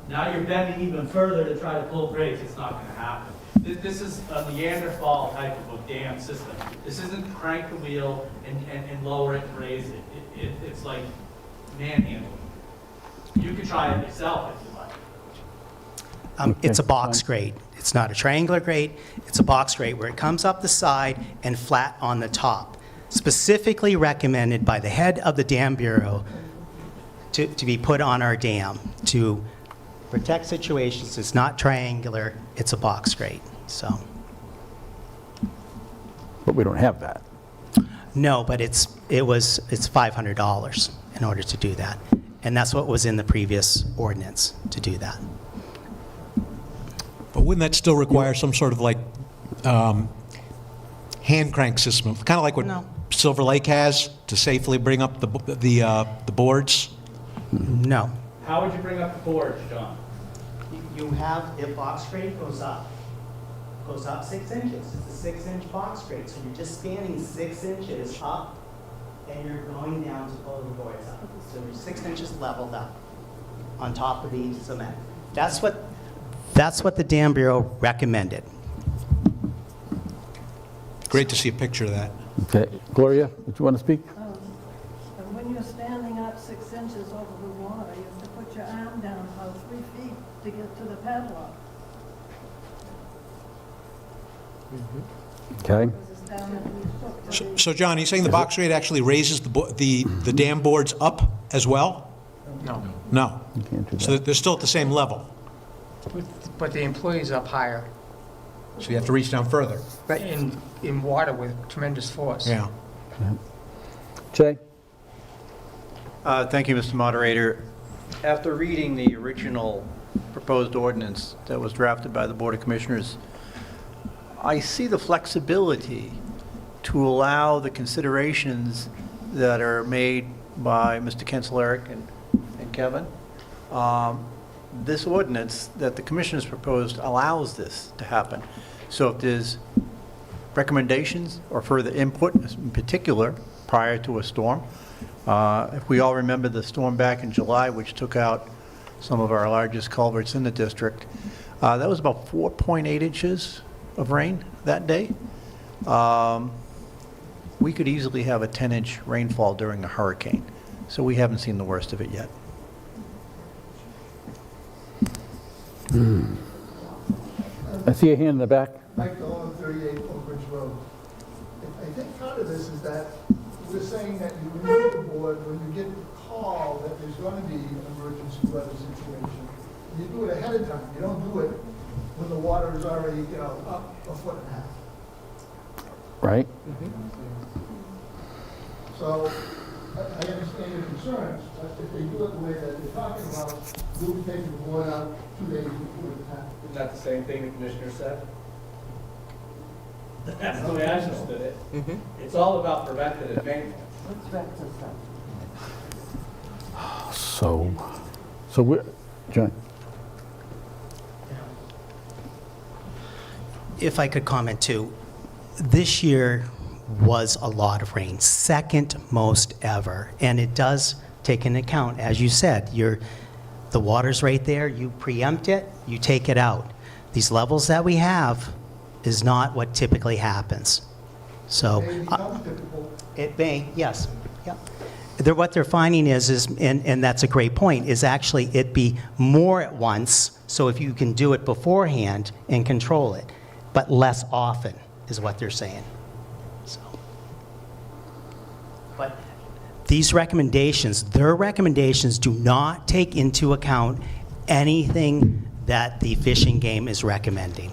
L: now you're bending even further to try to pull grades. It's not going to happen. This is a Neanderthal type of a dam system. This isn't crank the wheel and lower it and raise it. It's like manhandling. You can try it yourself if you like.
J: It's a box grate. It's not a triangular grate. It's a box grate where it comes up the side and flat on the top. Specifically recommended by the head of the Dam Bureau to be put on our dam to protect situations. It's not triangular. It's a box grate. So
A: but we don't have that.
J: no, but it's $500 in order to do that, and that's what was in the previous ordinance to do that.
D: But wouldn't that still require some sort of like hand crank system, kind of like what
J: No.
D: Silver Lake has to safely bring up the boards?
J: No.
L: How would you bring up the boards, John?
J: You have, the box grate goes up 6 inches. It's a 6-inch box grate, so you're just spanning 6 inches up, and you're going down to pull the boards up. So you're 6 inches leveled up on top of the cement. That's what the Dam Bureau recommended.
D: Great to see a picture of that.
A: Okay, Gloria, did you want to speak?
F: And when you're standing up 6 inches over the water, you have to put your arm down about 3 feet to get to the padlock.
A: Okay.
F: Because it's down at the hook to the...
D: So John, are you saying the box rate actually raises the dam boards up as well?
C: No.
D: No.
A: You can't do
D: So
A: that.
D: they're still at the same level?
C: But the employee's up higher
D: So you have to reach down further?
C: in water with tremendous force.
D: Yeah.
A: Jay?
B: Thank you, Mr. Moderator. After reading the original proposed ordinance that was drafted by the Board of Commissioners, I see the flexibility to allow the considerations that are made by Mr. Kenseleric and Kevin. This ordinance that the commission has proposed allows this to happen. So if there's recommendations or further input, in particular, prior to a storm, if we all remember the storm back in July, which took out some of our largest culverts in the district, that was about 4.8 inches of rain that day. We could easily have a 10-inch rainfall during a hurricane, so we haven't seen the worst of it yet.
A: I see a hand in the back.
M: Mike Dolan, 38 Oak Ridge Road. I think part of this is that we're saying that you remove the board when you get the call that there's going to be an emergency weather situation. You do it ahead of time. You don't do it when the water is already, up a foot and a half.
A: Right?
M: So I understand your concerns, but if they do it the way that they're talking about, we'll be taking the board out 2 days before the time.
L: Isn't that the same thing the commissioner said? That's the way I understood it. It's all about preventative maintenance.
A: So we're, John?
J: If I could comment too, this year was a lot of rain, second most ever, and it does take into account, as you said, the water's right there, you preempt it, you take it out. These levels that we have is not what typically happens. So
M: Maybe becomes typical.
J: it may, yes, yeah. What they're finding is and that's a great point, is actually it be more at once, so if you can do it beforehand and control it, but less often is what they're saying. So, but these recommendations, their recommendations do not take into account anything that the Fish and Game is recommending.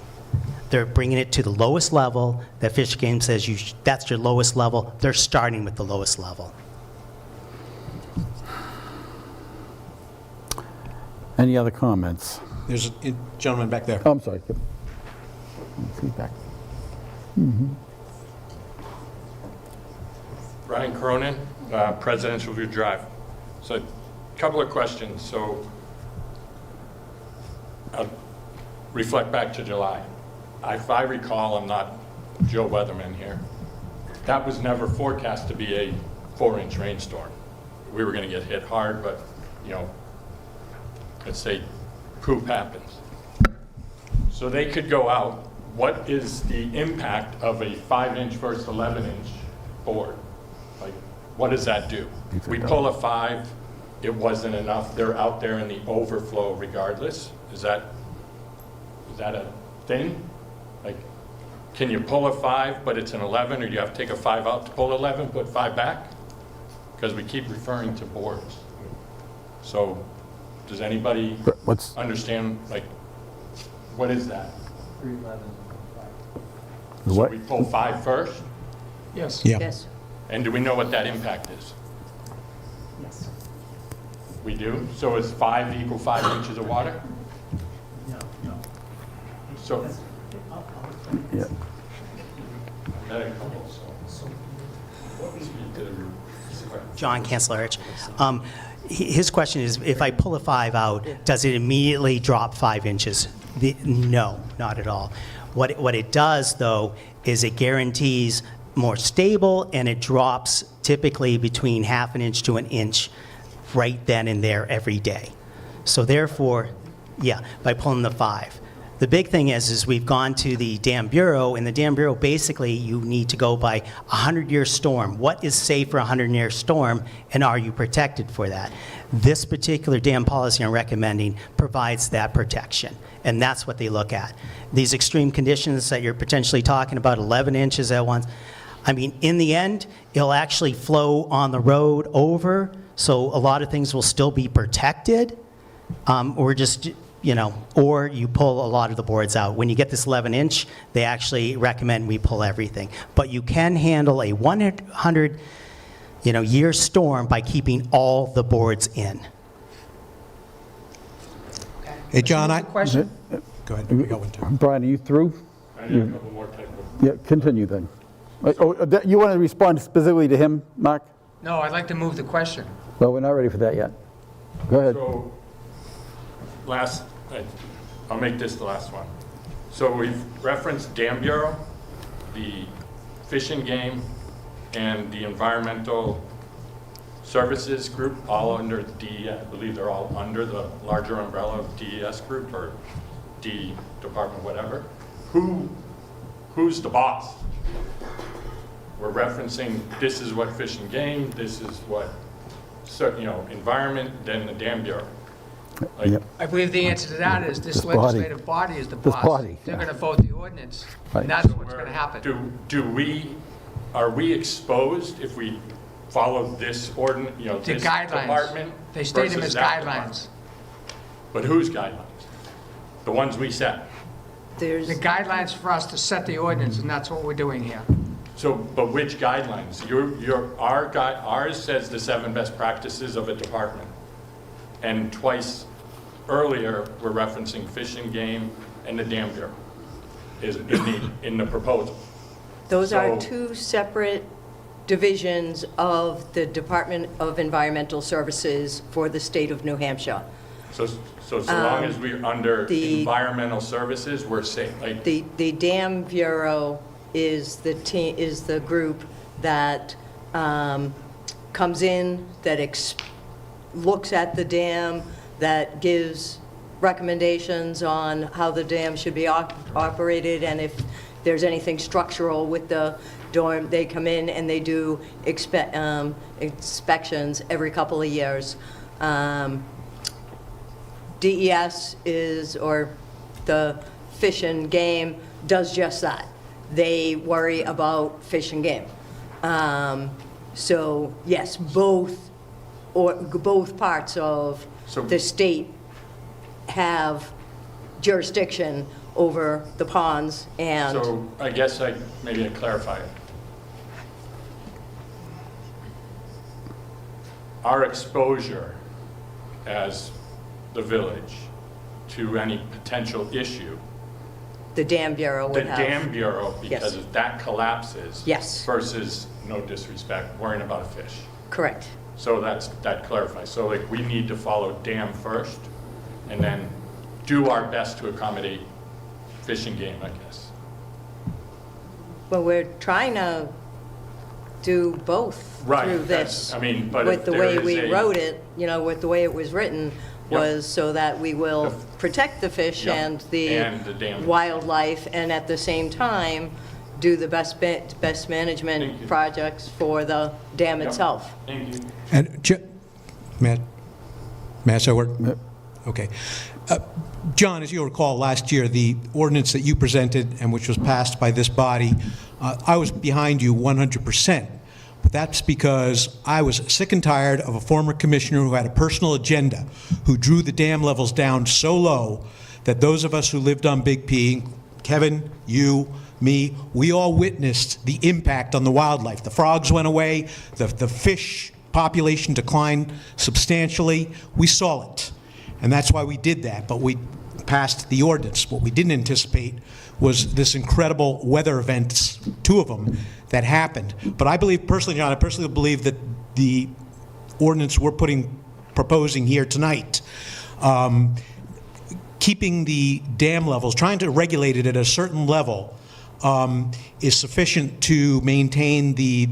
J: They're bringing it to the lowest level. The Fish and Game says that's your lowest level. They're starting with the lowest level.
A: Any other comments?
D: There's a gentleman back there.
A: Oh, I'm sorry. Feedback.
K: Ryan Cronin, Presidential View Drive. So, a couple of questions. So, I'll reflect back to July. If I recall, I'm not Joe Weatherman here. That was never forecast to be a 4-inch rainstorm. We were going to get hit hard, but, let's say poop happens. So they could go out. What is the impact of a 5-inch versus 11-inch board? Like, what does that do? We pull a 5, it wasn't enough. They're out there in the overflow regardless. Is that a thing? Like, can you pull a 5, but it's an 11, or do you have to take a 5 out to pull 11, put 5 back? Because we keep referring to boards. So, does anybody understand, like, what is that?
L: 311.
K: So
A: What?
K: we pull 5 first?
C: Yes.
D: Yeah.
G: Yes.
K: And do we know what that impact is?
J: Yes.
K: We do? So is 5 equal 5 inches of water?
J: No.
K: So,
A: Yeah.
K: that a couple, so.
J: John Kancelarich. His question is, if I pull a 5 out, does it immediately drop 5 inches? No, not at all. What it does, though, is it guarantees more stable, and it drops typically between half an inch to an inch right then and there every day. So therefore, yeah, by pulling the 5. The big thing is we've gone to the Dam Bureau, and the Dam Bureau, basically, you need to go by a 100-year storm. What is safe for a 100-year storm, and are you protected for that? This particular dam policy I'm recommending provides that protection, and that's what they look at. These extreme conditions that you're potentially talking about, 11 inches at once, I mean, in the end, it'll actually flow on the road over, so a lot of things will still be protected, or just... or you pull a lot of the boards out. When you get this 11-inch, they actually recommend we pull everything. But you can handle a 100, year storm by keeping all the boards in.
D: Hey, John,
C: Question?
D: Go ahead. We got one too.
A: Brian, are you through?
K: I I need a couple more type of.
A: Yeah, continue then. You want to respond specifically to him, Mark?
C: No, I'd like to move the question.
A: Well, we're not ready for that yet. Go ahead.
K: So, I'll make this the last one. So we've referenced Dam Bureau, the Fish and Game, and the Environmental Services Group, all under DES. I believe they're all under the larger umbrella of DES Group or D Department, whatever. Who's the boss? We're referencing this is what Fish and Game, this is what, environment, then the Dam Bureau. Like,
A: Yep.
C: I believe the answer to that is this
A: body.
C: legislative body is the
A: This
C: boss.
A: body,
C: They're
A: yeah.
C: going to vote the ordinance,
A: Right.
C: and that's what's going to happen.
K: Are we exposed if we follow this
C: The
K: this
C: guidelines.
K: department?
C: They state them
K: versus
C: as
K: that
C: guidelines.
K: department? But whose guidelines? The ones we set.
G: There's,
C: The guidelines for us to set the ordinance, and that's what we're doing here.
K: So, but which guidelines? Ours says the 7 best practices of a department. And twice earlier, we're referencing Fish and Game and the Dam Bureau is in the proposal.
G: those are
K: So-
G: 2 separate divisions of the Department of Environmental Services for the state of New Hampshire.
K: So long as we're under
G: the-
K: environmental services, we're safe. Like,
G: The Dam Bureau is the group that comes in, that looks at the dam, that gives recommendations on how the dam should be operated, and if there's anything structural with the dorm, they come in and they do inspections every couple of years. DES or the Fish and Game does just that. They worry about fish and game. So yes, both parts of the state have jurisdiction over the ponds and.
K: so I guess maybe I clarify it. Our exposure as the village to any potential issue,
G: The Dam Bureau
K: the
G: would have.
K: Dam Bureau, because
G: Yes.
K: if that collapses.
G: Yes.
K: Versus, no disrespect, worrying about a fish.
G: Correct.
K: So that clarifies. So like we need to follow dam first and then do our best to accommodate Fish and Game, I guess.
G: But we're trying to do both
K: Right,
G: through
K: that's-
G: this.
K: I mean, but
G: With
K: if
G: the
K: there
G: way
K: is
G: we
K: a-
G: wrote it, with the way it was written,
K: Yep.
G: was so that we will protect the fish
K: Yep.
G: and
K: And the dam.
G: wildlife, and at the same time, do the best
K: Thank
G: management
K: you.
G: projects for the dam
K: Yep.
G: itself.
K: Thank you.
D: And, Matt, so we're, okay. John, as you recall, last year, the ordinance that you presented and which was passed by this body, I was behind you 100%. But that's because I was sick and tired of a former commissioner who had a personal agenda, who drew the dam levels down so low that those of us who lived on Big P, Kevin, you, me, we all witnessed the impact on the wildlife. The frogs went away, the fish population declined substantially. We saw it. And that's why we did that, but we passed the ordinance. What we didn't anticipate was this incredible weather events, 2 of them, that happened. But I believe, personally, John, I personally believe that the ordinance we're proposing here tonight, keeping the dam levels, trying to regulate it at a certain level, is sufficient to maintain the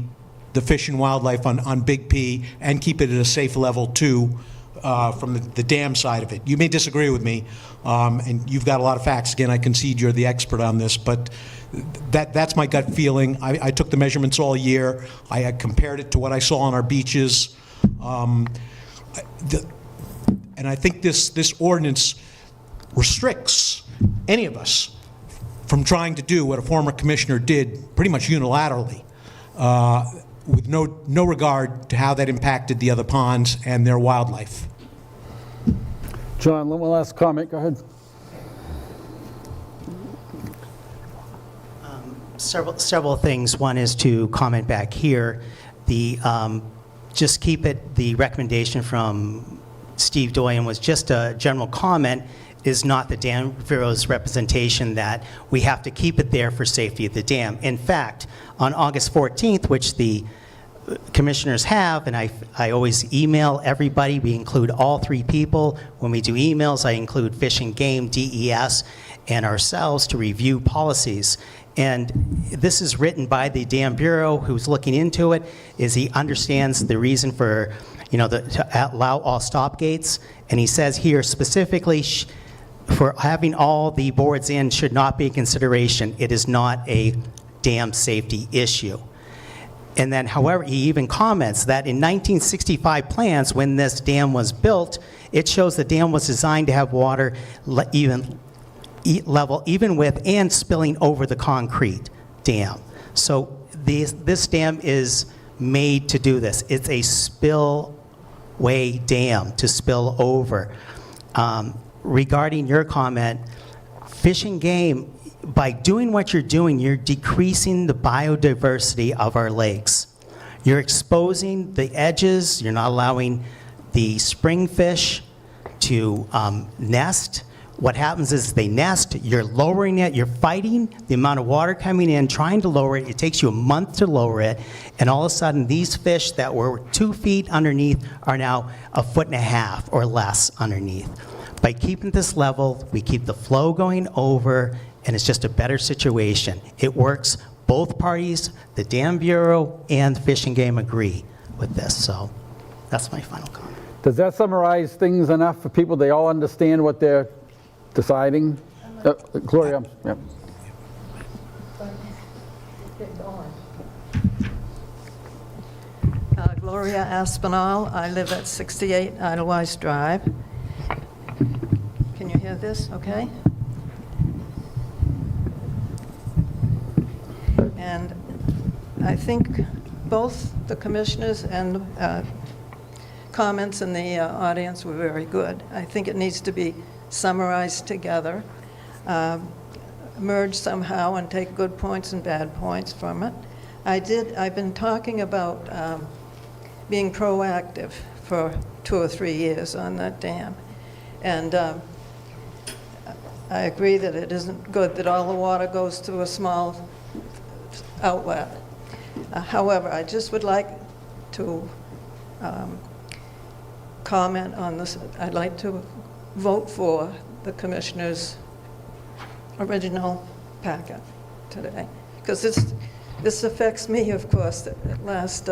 D: fish and wildlife on Big P and keep it at a safe level too, from the dam side of it. You may disagree with me, and you've got a lot of facts. Again, I concede you're the expert on this, but that's my gut feeling. I took the measurements all year. I compared it to what I saw on our beaches. And I think this ordinance restricts any of us from trying to do what a former commissioner did pretty much unilaterally, with no regard to how that impacted the other ponds and their wildlife.
A: John, one last comment, go ahead.
J: Several things. One is to comment back here. Just keep it, the recommendation from Steve Doyen was just a general comment, is not the Dam Bureau's representation that we have to keep it there for safety of the dam. In fact, on August 14th, which the commissioners have, and I always email everybody, we include all three people. When we do emails, I include Fish and Game, DES, and ourselves to review policies. And this is written by the Dam Bureau, who's looking into it, is he understands the reason for, to allow all stop gates. And he says here specifically, for having all the boards in should not be a consideration. It is not a dam safety issue. And then, however, he even comments that in 1965 plans, when this dam was built, it shows the dam was designed to have water level even with and spilling over the concrete dam. So this dam is made to do this. It's a spillway dam to spill over. Regarding your comment, Fish and Game, by doing what you're doing, you're decreasing the biodiversity of our lakes. You're exposing the edges. You're not allowing the spring fish to nest. What happens is they nest, you're lowering it, you're fighting the amount of water coming in, trying to lower it. It takes you a month to lower it, and all of a sudden these fish that were 2 feet underneath are now 1.5 feet or less underneath. By keeping this level, we keep the flow going over, and it's just a better situation. It works. Both parties, the Dam Bureau and Fish and Game, agree with this. So that's my final comment.
A: Does that summarize things enough for people? They all understand what they're deciding? Gloria? Yep.
F: Gloria Aspinall. I live at 68 Idlewild Drive. Can you hear this okay? And I think both the commissioners and comments in the audience were very good. I think it needs to be summarized together, merge somehow and take good points and bad points from it. I've been talking about being proactive for 2 or 3 years on that dam. And I agree that it isn't good that all the water goes to a small outlet. However, I just would like to comment on this. I'd like to vote for the commissioner's original packet today, because this affects me, of course. Last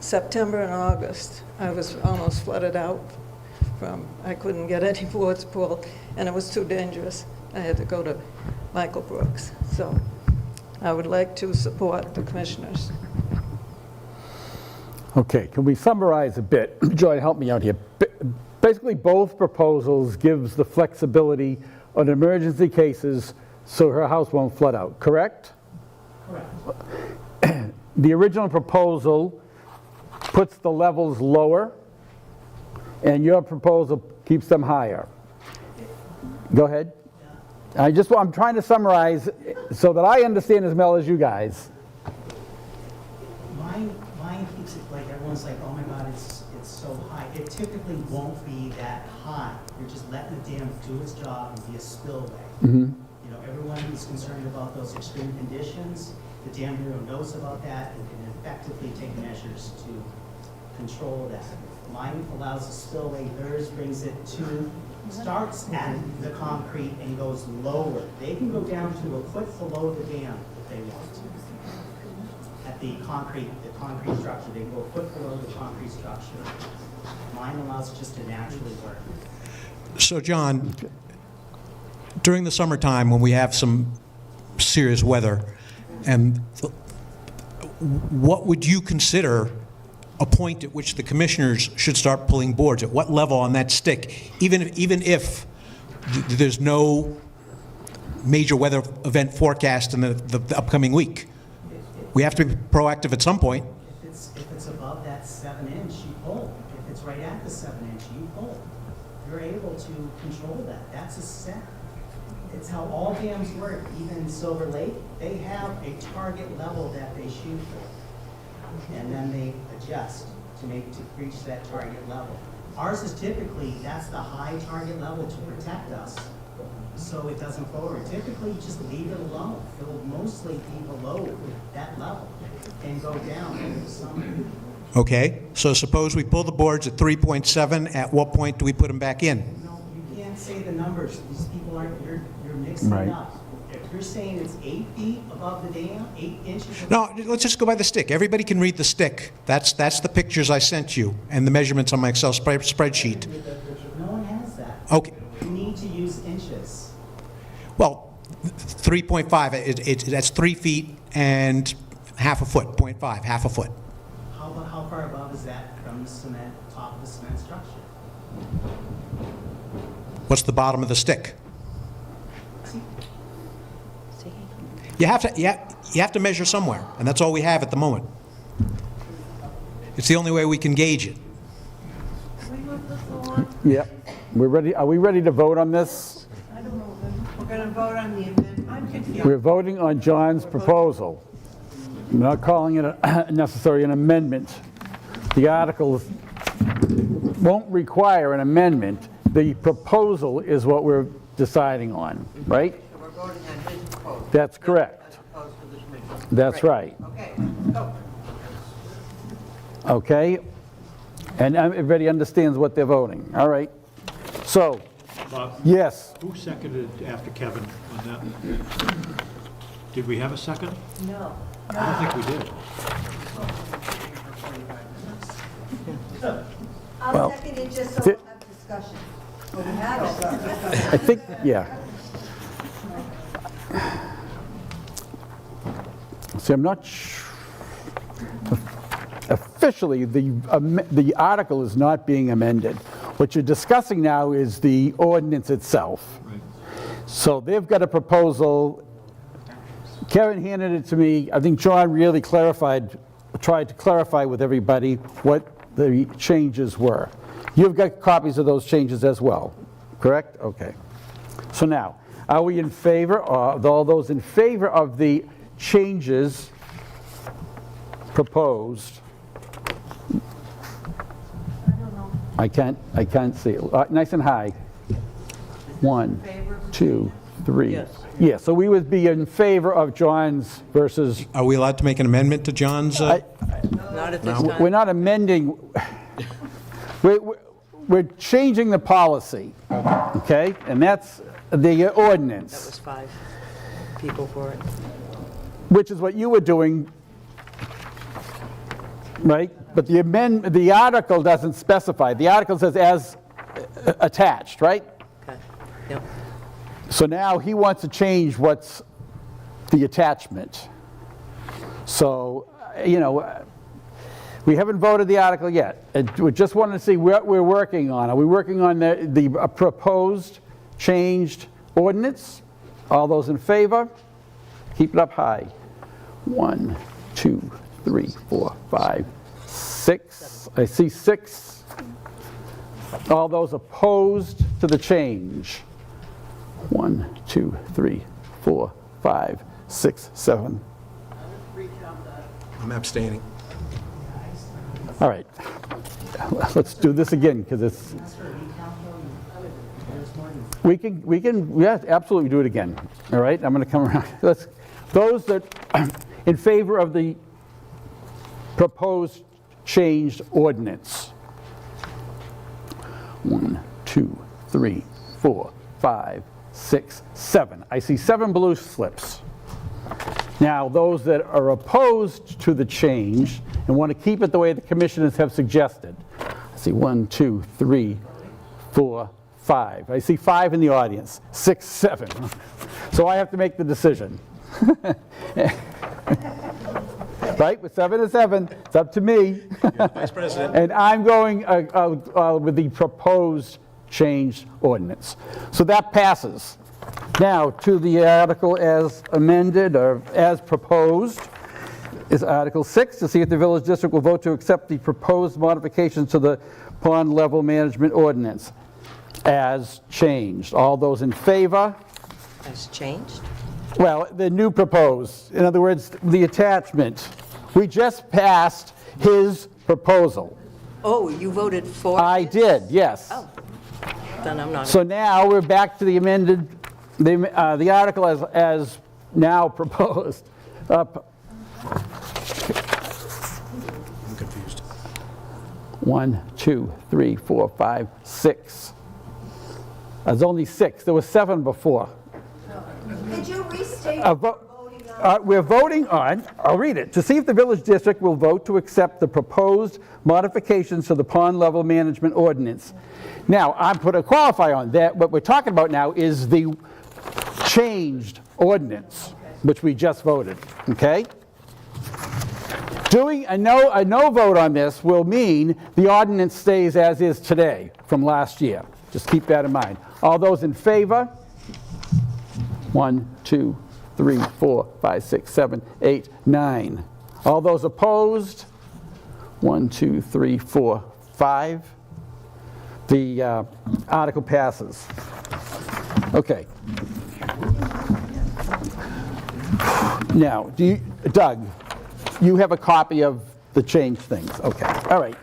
F: September and August, I was almost flooded out I couldn't get any boards pulled, and it was too dangerous. I had to go to Michael Brooks. So I would like to support the commissioners.
A: Okay, can we summarize a bit? Joy, help me out here. Basically, both proposals gives the flexibility on emergency cases so her house won't flood out, correct?
J: Correct.
A: The original proposal puts the levels lower, and your proposal keeps them higher. Go ahead. I'm trying to summarize so that I understand as well as you guys.
J: Mine keeps it like everyone's like, oh my God, it's so high. It typically won't be that high. You're just letting the dam do its job and be a spillway.
A: Mm-hmm.
J: Everyone who's concerned about those extreme conditions, the Dam Bureau knows about that and can effectively take measures to control that. Mine allows a spillway. Theirs brings it starts at the concrete and goes lower. They can go down to a foot below the dam if they want to. At the concrete structure, they can go a foot below the concrete structure. Mine allows it just to naturally work.
D: So, John, during the summertime when we have some serious weather, and what would you consider a point at which the commissioners should start pulling boards? At what level on that stick, even if there's no major weather event forecast in the upcoming week? We have to be proactive at some point.
J: If it's above that 7-inch, you pull. If it's right at the 7-inch, you pull. You're able to control that. That's a set. It's how all dams work. Even Silver Lake, they have a target level that they shoot for, and then they adjust to reach that target level. Ours is typically, that's the high target level to protect us, so it doesn't forward. Typically, just leave it alone. It will mostly be below that level and go down over the summer.
D: Okay, so suppose we pull the boards at 3.7, at what point do we put them back in?
J: No, you can't say the numbers. These people aren't, you're mixing
A: Right.
J: it up. If you're saying it's 8 feet above the dam, 8 inches above.
D: No, let's just go by the stick. Everybody can read the stick. That's the pictures I sent you and the measurements on my Excel spreadsheet.
J: No one has that.
D: Okay,
J: You need to use inches.
D: well, 3.5, that's 3 feet and half a foot, 0.5, half a foot.
J: How far above is that from the cement, top of the cement structure?
D: What's the bottom of the stick? You have to measure somewhere, and that's all we have at the moment. It's the only way we can gauge it.
A: Yep. We're ready, are we ready to vote on this?
H: I don't know, we're going to vote on the amendment. I'm confused.
A: We're voting on John's proposal. I'm not calling it necessarily an amendment. The article won't require an amendment. The proposal is what we're deciding on, right?
H: So we're voting on his proposal.
A: That's correct.
H: As opposed to the commission.
A: That's right.
H: Okay, go.
A: Okay? And everybody understands what they're voting. All right. So,
N: Bob,
A: yes.
N: who seconded after Kevin on that? Did we have a second?
H: No.
N: I don't think we did.
H: I'll
A: Well,
H: second it just so we'll have discussion. Well, we had all that.
A: I think, yeah. See, I'm not officially, the article is not being amended. What you're discussing now is the ordinance itself.
N: Right.
A: So they've got a proposal. Karen handed it to me. I think John really tried to clarify with everybody what the changes were. You've got copies of those changes as well, correct? Okay. So now, are we in favor, of all those in favor of the changes proposed? I can't see it. Nice and high. 1, 2, 3. Yeah, so we would be in favor of John's versus,
D: Are we allowed to make an amendment to John's?
G: Not at this time.
A: we're not amending, we're changing the policy, okay? And that's the ordinance.
G: That was 5 people for it.
A: Which is what you were doing, right? But the article doesn't specify. The article says as attached, right?
G: Okay, yep.
A: So now he wants to change what's the attachment. So, we haven't voted the article yet. We just wanted to see what we're working on. Are we working on the proposed changed ordinance? All those in favor? Keep it up high. 1, 2, 3, 4, 5, 6. I see 6. All those opposed to the change? 1, 2, 3, 4, 5, 6, 7.
D: I'm abstaining.
A: All right. Let's do this again because it's. We can, yeah, absolutely do it again. All right, I'm going to come around. Those that in favor of the proposed changed ordinance. 1, 2, 3, 4, 5, 6, 7. I see 7 blue slips. Now, those that are opposed to the change and want to keep it the way the commissioners have suggested. I see 1, 2, 3, 4, 5. I see 5 in the audience. 6, 7. So I have to make the decision. Right? With 7 to 7, it's up to me.
D: Vice President.
A: And I'm going with the proposed changed ordinance. So that passes. Now, to the article as amended or as proposed is Article 6, to see if the village district will vote to accept the proposed modifications to the pond level management ordinance as changed. All those in favor?
G: Has changed?
A: Well, the new proposed, in other words, the attachment. We just passed his proposal.
G: Oh, you voted for
A: I
G: this?
A: did, yes.
G: Oh, then I'm not.
A: So now we're back to the amended, the article as now proposed.
D: I'm confused.
A: 1, 2, 3, 4, 5, 6. There's only 6. There were 7 before.
H: Could you restate
A: Uh,
H: what
A: vo-
H: you're voting on?
A: We're voting on, I'll read it, to see if the village district will vote to accept the proposed modifications to the pond level management ordinance. Now, I'm put a qualifier on that. What we're talking about now is the changed ordinance, which we just voted, okay? Doing a no vote on this will mean the ordinance stays as is today from last year. Just keep that in mind. All those in favor? 1, 2, 3, 4, 5, 6, 7, 8, 9. All those opposed? 1, 2, 3, 4, 5. The article passes. Okay. Now, Doug, you have a copy of the changed things. Okay, all right.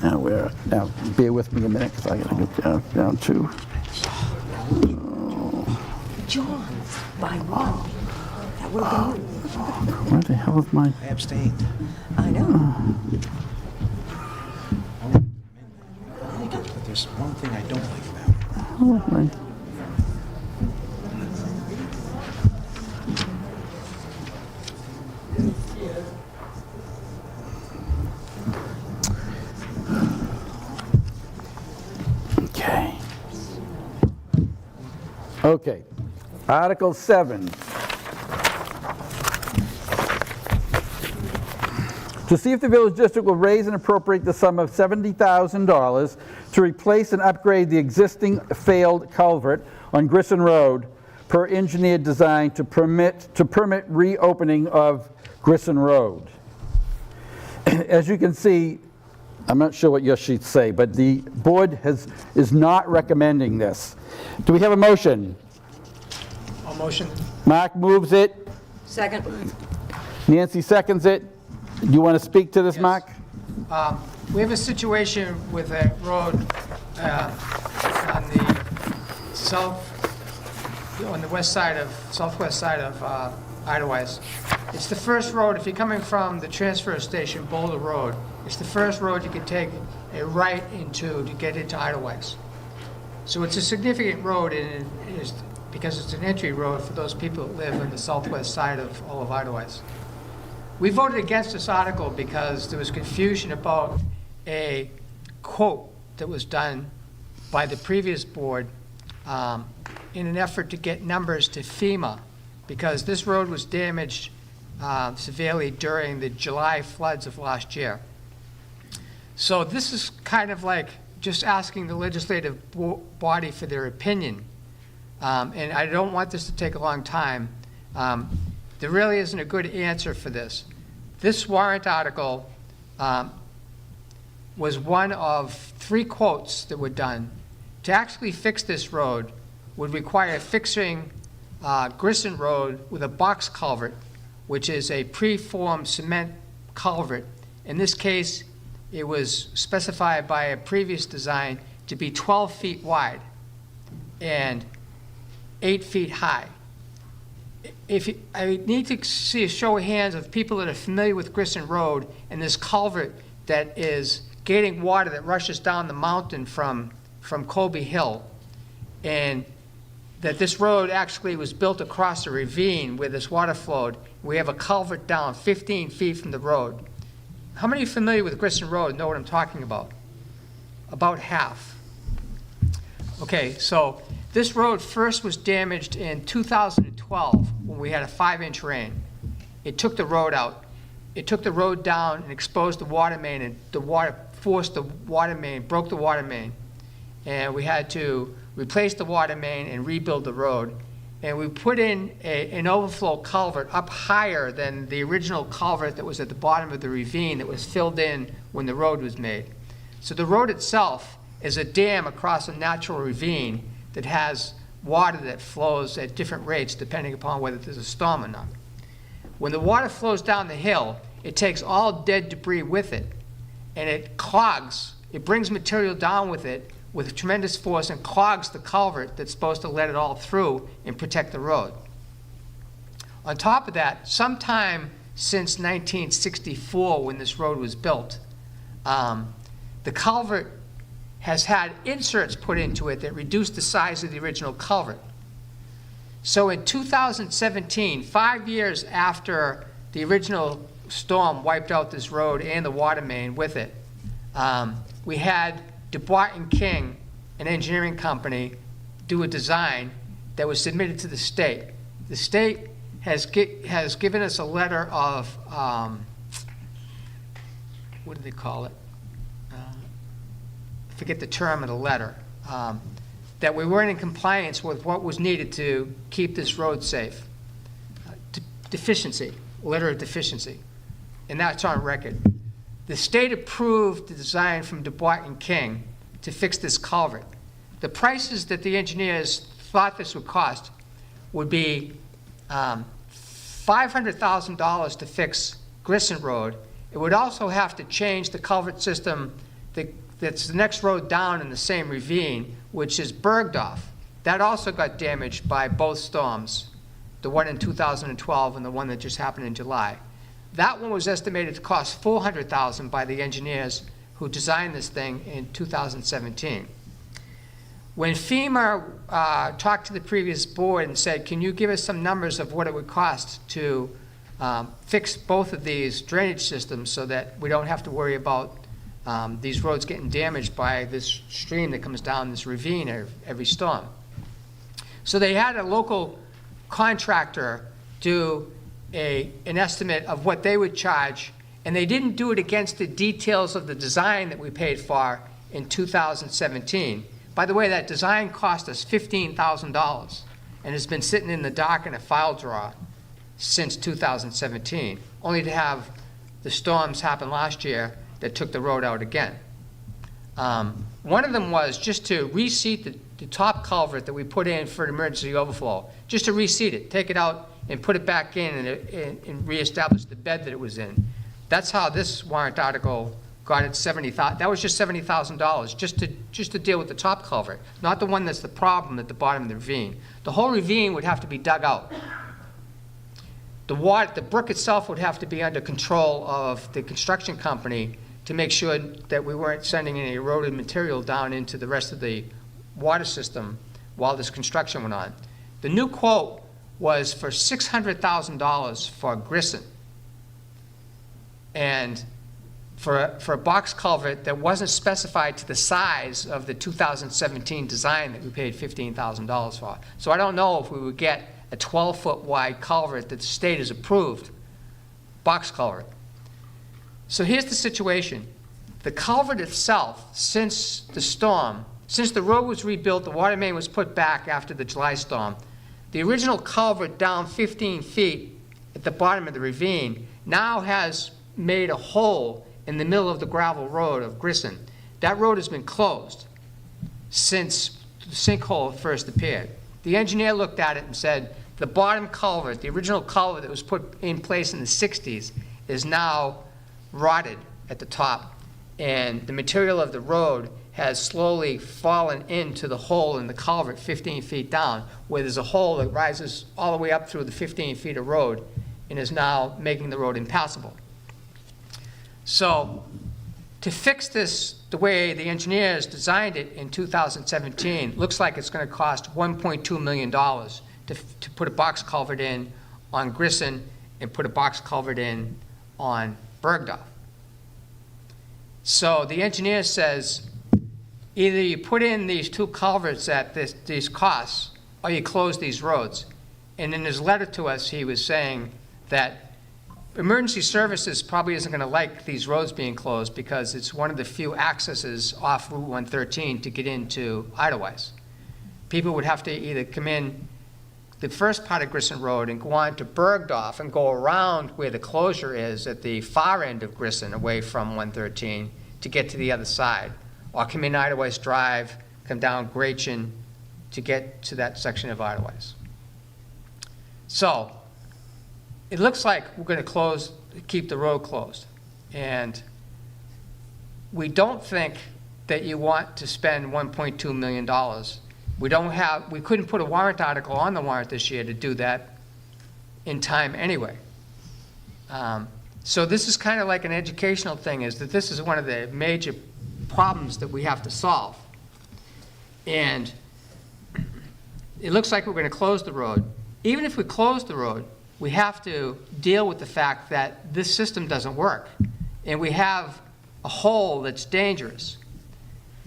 A: Now bear with me a minute because I got to get down to.
G: John, by one. That would have been you.
A: Where the hell is mine?
D: I abstained.
G: I know.
D: But there's one thing I don't like about it.
A: Okay. Okay. Article 7. To see if the village district will raise and appropriate the sum of $70,000 to replace and upgrade the existing failed culvert on Grissom Road per engineered design to permit reopening of Grissom Road. As you can see, I'm not sure what your sheets say, but the board is not recommending this. Do we have a motion?
C: I'll motion.
A: Mark moves it.
G: Second.
A: Nancy seconds it. Do you want to speak to this,
C: Yes.
A: Mark?
C: We have a situation with a road on the southwest side of Idlewise. It's the first road, if you're coming from the transfer station, Boulder Road, it's the first road you can take a right into to get into Idlewise. So it's a significant road, and it is because it's an entry road for those people that live on the southwest side of all of Idlewise. We voted against this article because there was confusion about a quote that was done by the previous board in an effort to get numbers to FEMA, because this road was damaged severely during the July floods of last year. So this is kind of like just asking the legislative body for their opinion. And I don't want this to take a long time. There really isn't a good answer for this. This warrant article was one of 3 quotes that were done. To actually fix this road would require fixing Grissom Road with a box culvert, which is a preformed cement culvert. In this case, it was specified by a previous design to be 12 feet wide and 8 feet high. I need to see a show of hands of people that are familiar with Grissom Road and this culvert that is gating water that rushes down the mountain from Colby Hill, and that this road actually was built across a ravine where this water flowed. We have a culvert down 15 feet from the road. How many are familiar with Grissom Road know what I'm talking about? About half. Okay, so this road first was damaged in 2012 when we had a 5-inch rain. It took the road out. It took the road down and exposed the water main, and the water forced the water main, broke the water main. And we had to replace the water main and rebuild the road. And we put in an overflow culvert up higher than the original culvert that was at the bottom of the ravine that was filled in when the road was made. So the road itself is a dam across a natural ravine that has water that flows at different rates depending upon whether there's a storm or not. When the water flows down the hill, it takes all dead debris with it, and it clogs, it brings material down with it with tremendous force and clogs the culvert that's supposed to let it all through and protect the road. On top of that, sometime since 1964, when this road was built, the culvert has had inserts put into it that reduced the size of the original culvert. So in 2017, 5 years after the original storm wiped out this road and the water main with it, we had DuBois and King, an engineering company, do a design that was submitted to the state. The state has given us a letter of, what do they call it? I forget the term of the letter, that we weren't in compliance with what was needed to keep this road safe. Deficiency, letter of deficiency, and that's on record. The state approved the design from DuBois and King to fix this culvert. The prices that the engineers thought this would cost would be $500,000 to fix Grissom Road. It would also have to change the culvert system that's the next road down in the same ravine, which is Bergdorf. That also got damaged by both storms, the one in 2012 and the one that just happened in July. That one was estimated to cost $400,000 by the engineers who designed this thing in 2017. When FEMA talked to the previous board and said, can you give us some numbers of what it would cost to fix both of these drainage systems so that we don't have to worry about these roads getting damaged by this stream that comes down this ravine every storm. So they had a local contractor do an estimate of what they would charge, and they didn't do it against the details of the design that we paid for in 2017. By the way, that design cost us $15,000 and has been sitting in the dock in a file drawer since 2017, only to have the storms happen last year that took the road out again. One of them was just to reseat the top culvert that we put in for emergency overflow, just to reseat it, take it out and put it back in and reestablish the bed that it was in. That's how this warrant article got its $70,000. That was just $70,000 just to deal with the top culvert, not the one that's the problem at the bottom of the ravine. The whole ravine would have to be dug out. The brook itself would have to be under control of the construction company to make sure that we weren't sending any eroded material down into the rest of the water system while this construction went on. The new quote was for $600,000 for Grissom, and for a box culvert that wasn't specified to the size of the 2017 design that we paid $15,000 for. So I don't know if we would get a 12-foot wide culvert that the state has approved, box culvert. So here's the situation. The culvert itself, since the storm, since the road was rebuilt, the water main was put back after the July storm, the original culvert down 15 feet at the bottom of the ravine now has made a hole in the middle of the gravel road of Grissom. That road has been closed since the sinkhole first appeared. The engineer looked at it and said, the bottom culvert, the original culvert that was put in place in the 60s, is now rotted at the top, and the material of the road has slowly fallen into the hole in the culvert 15 feet down, where there's a hole that rises all the way up through the 15 feet of road and is now making the road impassable. So to fix this the way the engineers designed it in 2017, looks like it's going to cost $1.2 million to put a box culvert in on Grissom and put a box culvert in on Bergdorf. So the engineer says, either you put in these two culverts at these costs, or you close these roads. And in his letter to us, he was saying that emergency services probably isn't going to like these roads being closed because it's one of the few accesses off Route 113 to get into Edelweiss. People would have to either come in the first part of Grissom Road and go on to Bergdorf and go around where the closure is at the far end of Grissom, away from 113, to get to the other side. Or come in Edelweiss Drive, come down Gretchen to get to that section of Edelweiss. So it looks like we're going to close keep the road closed. And we don't think that you want to spend $1.2 million. We couldn't put a warrant article on the warrant this year to do that in time anyway. So this is kind of like an educational thing, is that this is one of the major problems that we have to solve. And it looks like we're going to close the road. Even if we close the road, we have to deal with the fact that this system doesn't work. And we have a hole that's dangerous.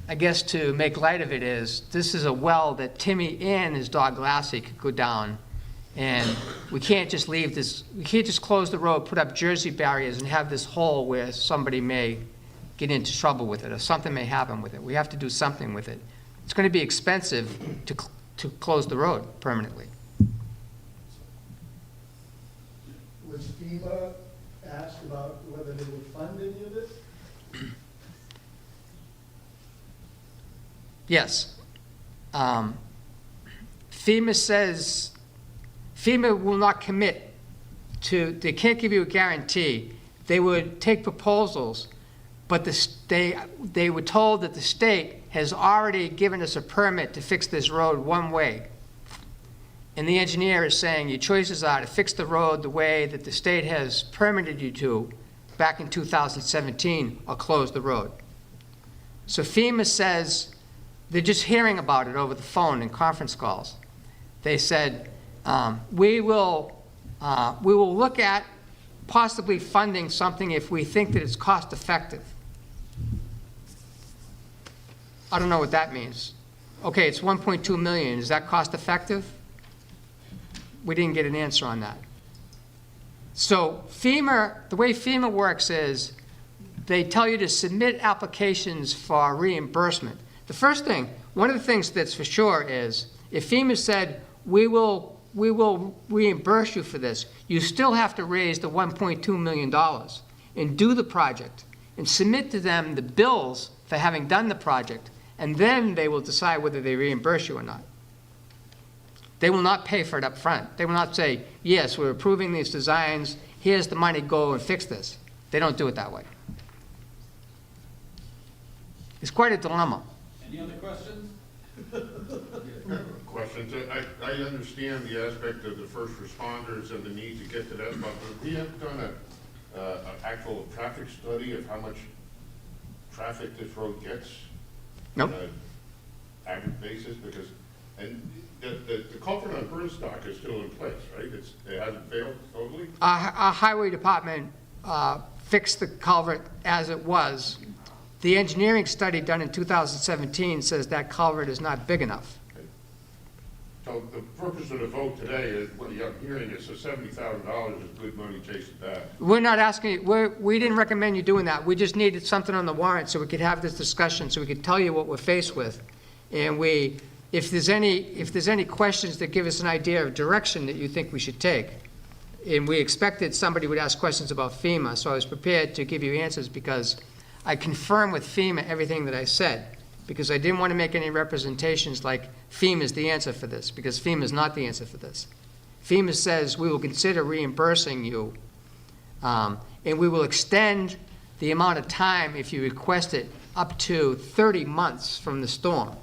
C: I guess to make light of it is, this is a well that Timmy and his dog Lassie could go down. And we can't just leave this, we can't just close the road, put up Jersey barriers and have this hole where somebody may get into trouble with it or something may happen with it. We have to do something with it. It's going to be expensive to close the road permanently.
M: Was FEMA asked about whether they would fund any of this?
C: Yes. FEMA says, FEMA will not commit to, they can't give you a guarantee. They would take proposals, but they were told that the state has already given us a permit to fix this road one way. And the engineer is saying your choices are to fix the road the way that the state has permitted you to back in 2017 or close the road. So FEMA says, they're just hearing about it over the phone in conference calls. They said, we will look at possibly funding something if we think that it's cost effective. I don't know what that means. Okay, it's 1.2 million. Is that cost effective? We didn't get an answer on that. So FEMA, the way FEMA works is they tell you to submit applications for reimbursement. The first thing, one of the things that's for sure is if FEMA said, we will reimburse you for this, you still have to raise the $1.2 million and do the project and submit to them the bills for having done the project, and then they will decide whether they reimburse you or not. They will not pay for it up front. They will not say, yes, we're approving these designs, here's the money, go and fix this. They don't do it that way. It's quite a dilemma.
L: Any other questions?
I: Questions? I understand the aspect of the first responders and the need to get to that, but we have done an actual traffic study of how much traffic this road gets?
C: Nope.
I: On an average basis, because, and the culvert on Burnstock is still in place, right? It hasn't failed totally?
C: Our highway department fixed the culvert as it was. The engineering study done in 2017 says that culvert is not big enough.
I: So the purpose of the vote today is, what I'm hearing is, so $70,000 is good money chasing that.
C: We're not asking, we didn't recommend you doing that. We just needed something on the warrant so we could have this discussion, so we could tell you what we're faced with. And if there's any questions that give us an idea of direction that you think we should take, and we expected somebody would ask questions about FEMA, so I was prepared to give you answers because I confirm with FEMA everything that I said, because I didn't want to make any representations like FEMA is the answer for this, because FEMA is not the answer for this. FEMA says we will consider reimbursing you, and we will extend the amount of time, if you request it, up to 30 months from the storm.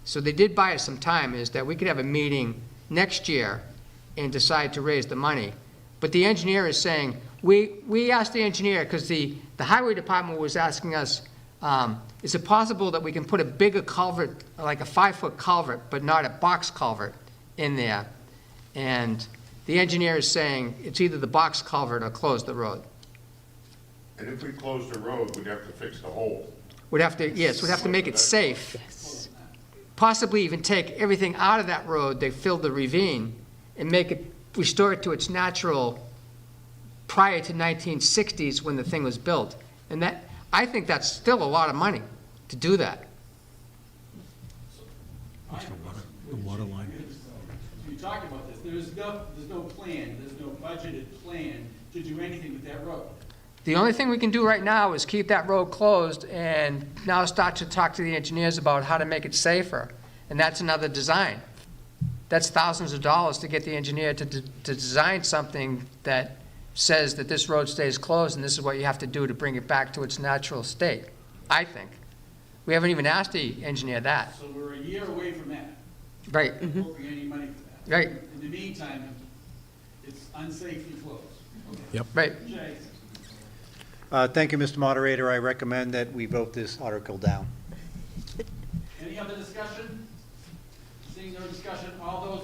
C: So they did buy us some time, is that we could have a meeting next year and decide to raise the money. But the engineer is saying, we asked the engineer, because the highway department was asking us, is it possible that we can put a bigger culvert, like a 5-foot culvert, but not a box culvert in there? And the engineer is saying it's either the box culvert or close the road.
I: And if we close the road, we'd have to fix the hole.
C: We'd have to, yes, we'd have to make it safe. Yes. Possibly even take everything out of that road, they filled the ravine, and make it, restore it to its natural prior to 1960s when the thing was built. And that, I think that's still a lot of money to do that.
N: The water line.
L: You talked about this, there's no plan, there's no budgeted plan to do anything with that road.
C: The only thing we can do right now is keep that road closed and now start to talk to the engineers about how to make it safer. And that's another design. That's thousands of dollars to get the engineer to design something that says that this road stays closed and this is what you have to do to bring it back to its natural state, I think. We haven't even asked the engineer that.
L: So we're a year away from that,
C: Right,
L: appropriating money for that.
C: right,
L: In the meantime, it's unsafely closed.
C: right.
L: Jay?
B: Thank you, Mr. Moderator. I recommend that we vote this article down.
L: Any other discussion? Seeing no discussion, all those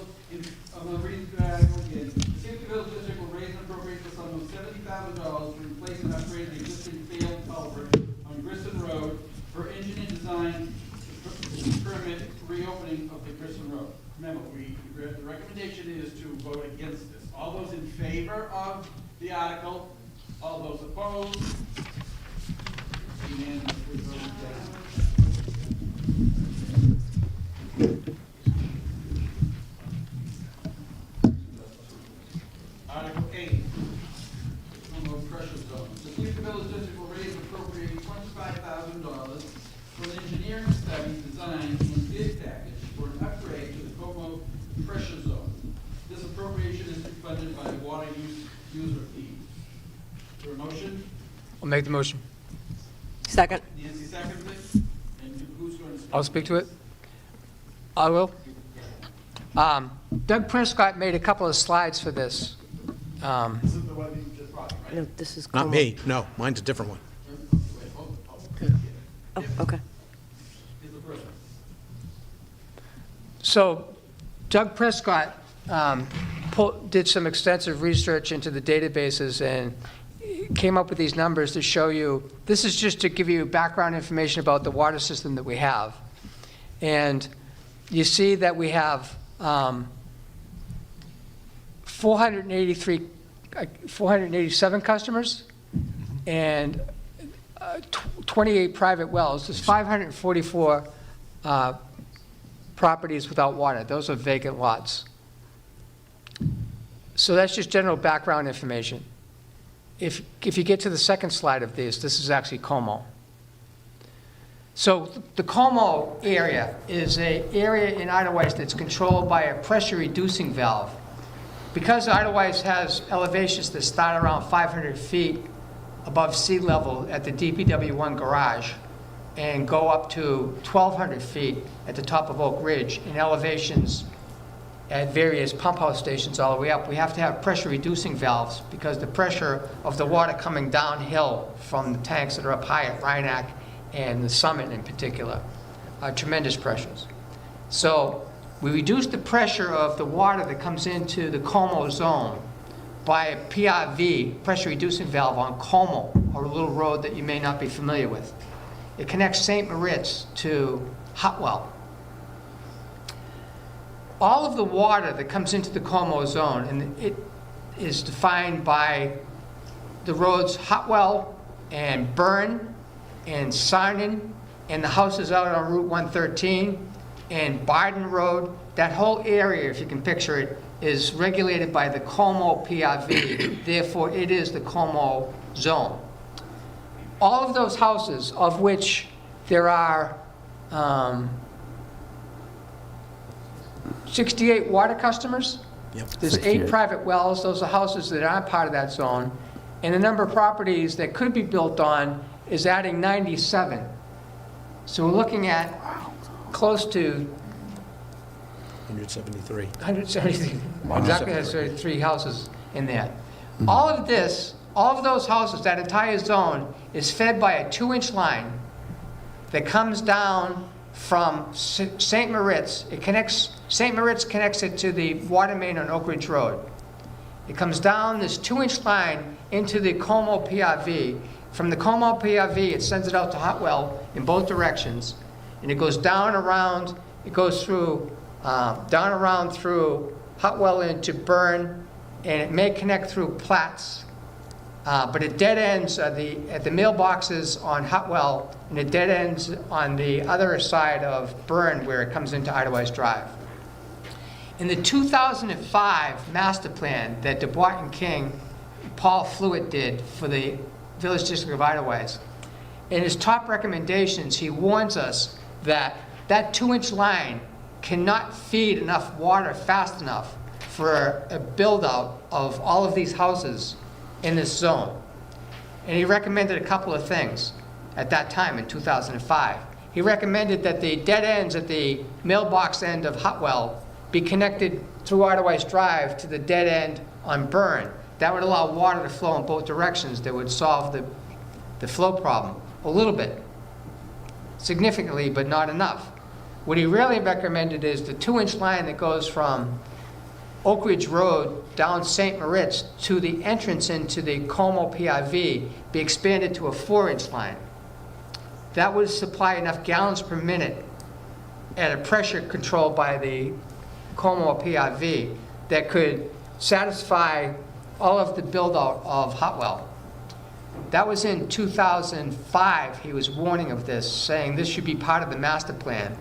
L: I'm going to read again. The Safety Village District will raise and appropriate the sum of $70,000 to replace and upgrade the existing failed culvert on Grissom Road for engineer design to permit reopening of the Grissom Road. Remember, the recommendation is to vote against this. All those in favor of the article, all those opposed, unanimously voted down. Article 8, no pressure zone. The Safety Village District will raise and appropriate $25,000 for an engineering study, design, and bid package for an upgrade to the Como pressure zone. This appropriation is funded by the water user fee. Is there a motion?
C: I'll make the motion.
G: Second.
L: Nancy seconds it. And who's going to speak?
C: I'll speak to it. I will. Doug Prescott made a couple of slides for this.
L: This is the one you just brought, right?
G: No, this is
D: Not me, no, mine's a different one.
G: Oh, okay.
L: Here's the first one.
C: So Doug Prescott did some extensive research into the databases and came up with these numbers to show you, this is just to give you background information about the water system that we have. And you see that we have 487 customers and 28 private wells. There's 544 properties without water. Those are vacant lots. So that's just general background information. If you get to the second slide of this is actually Como. So the Como area is an area in Idlewice that's controlled by a pressure reducing valve. Because Idlewice has elevations that start around 500 feet above sea level at the DPW1 garage and go up to 1,200 feet at the top of Oak Ridge in elevations at various pump house stations all the way up, we have to have pressure reducing valves because the pressure of the water coming downhill from the tanks that are up high at Rhineac and the Summit in particular are tremendous pressures. So we reduce the pressure of the water that comes into the Como zone by a PRV, pressure reducing valve on Como, or a little road that you may not be familiar with. It connects St. Moritz to Hotwell. All of the water that comes into the Como zone, and it is defined by the roads Hotwell and Burn and Sarnon and the houses out on Route 113 and Barden Road, that whole area, if you can picture it, is regulated by the Como PRV. Therefore, it is the Como zone. All of those houses, of which there are 68 water customers.
D: Yep.
C: There's
A: 68.
C: 8 private wells. Those are houses that aren't part of that zone. And the number of properties that could be built on is adding 97. So we're looking at close to
D: 173.
C: 173, exactly 173 houses in there. All of this, all of those houses, that entire zone is fed by a 2-inch line that comes down from St. Moritz. St. Moritz connects it to the water main on Oak Ridge Road. It comes down this 2-inch line into the Como PRV. From the Como PRV, it sends it out to Hotwell in both directions, and it goes down around, it goes through, down around through Hotwell into Burn, and it may connect through Platts. But it dead ends at the mailboxes on Hotwell, and it dead ends on the other side of Burn where it comes into Idlewice Drive. In the 2005 master plan that DuBois and King, Paul Flewitt did for the Village District of Idlewice, in his top recommendations, he warns us that that 2-inch line cannot feed enough water fast enough for a build-out of all of these houses in this zone. And he recommended a couple of things at that time in 2005. He recommended that the dead ends at the mailbox end of Hutwell be connected through Otherwise Drive to the dead end on Burn. That would allow water to flow in both directions. That would solve the flow problem a little bit, significantly, but not enough. What he really recommended is the 2-inch line that goes from Oak Ridge Road down St. Moritz to the entrance into the Como PIV be expanded to a 4-inch line. That would supply enough gallons per minute at a pressure controlled by the Como PIV that could satisfy all of the build-out of Hutwell. That was in 2005. He was warning of this, saying this should be part of the master plan.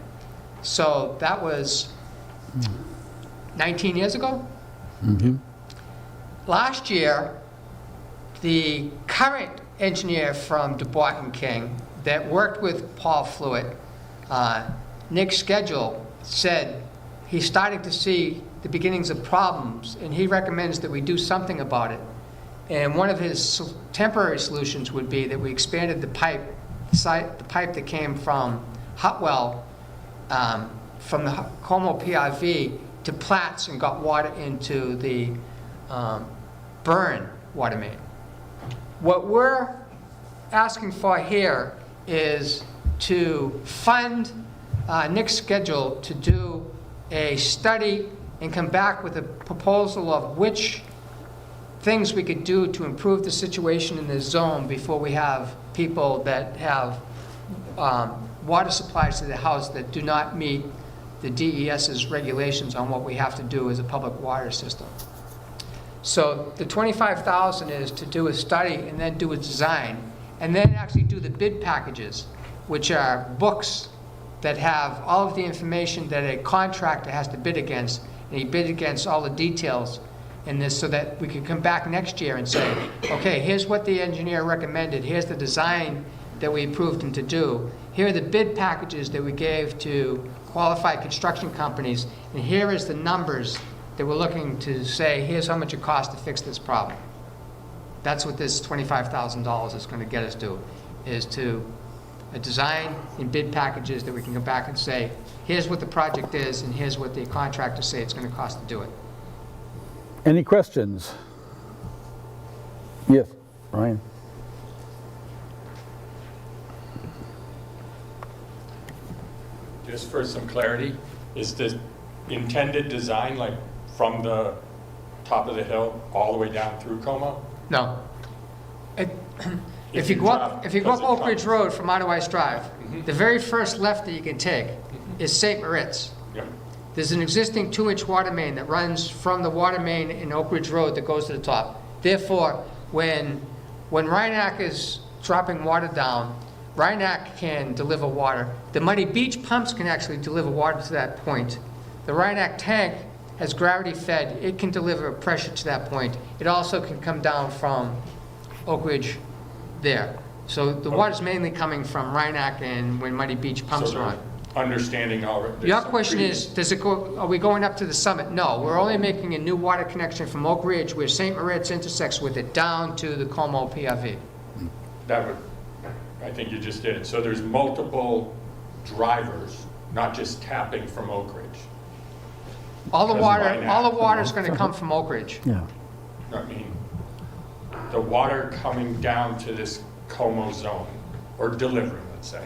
C: So that was 19 years ago? Last year, the current engineer from DuBois and King that worked with Paul Fluitt, Nick Schedule, said he's starting to see the beginnings of problems, and he recommends that we do something about it. And one of his temporary solutions would be that we expanded the pipe that came from Hutwell, from the Como PIV to Platts and got water into the Burn water main. What we're asking for here is to fund Nick's schedule to do a study and come back with a proposal of which things we could do to improve the situation in this zone before we have people that have water supplies to the house that do not meet the DES's regulations on what we have to do as a public water system. So the $25,000 is to do a study and then do a design, and then actually do the bid packages, which are books that have all of the information that a contractor has to bid against, and he bid against all the details in this so that we can come back next year and say, okay, here's what the engineer recommended, here's the design that we approved him to do, here are the bid packages that we gave to qualified construction companies, and here is the numbers that we're looking to say, here's how much it costs to fix this problem. That's what this $25,000 is going to get us to, is to a design and bid packages that we can come back and say, here's what the project is, and here's what the contractors say it's going to cost to do it.
A: Any questions? Yes, Ryan?
K: Just for some clarity, is the intended design like from the top of the hill all the way down through Como?
C: No. If you go up Oak Ridge Road from Otherwise Drive, the very first left that you can take is St. Moritz.
K: Yep.
C: There's an existing 2-inch water main that runs from the water main in Oak Ridge Road that goes to the top. Therefore, when Rhineac is dropping water down, Rhineac can deliver water. The Muddy Beach pumps can actually deliver water to that point. The Rhineac tank has gravity fed. It can deliver pressure to that point. It also can come down from Oak Ridge there. So the water's mainly coming from Rhineac and when Muddy Beach pumps are on.
K: Understanding already.
C: Your question is, are we going up to the summit? No, we're only making a new water connection from Oak Ridge where St. Moritz intersects with it down to the Como PIV.
K: That would, I think you just did it. So there's multiple drivers, not just tapping from Oak Ridge.
C: All the
K: Because
C: water is going to come from Oak Ridge.
A: Yeah.
K: I mean, the water coming down to this Como zone, or delivering, let's say,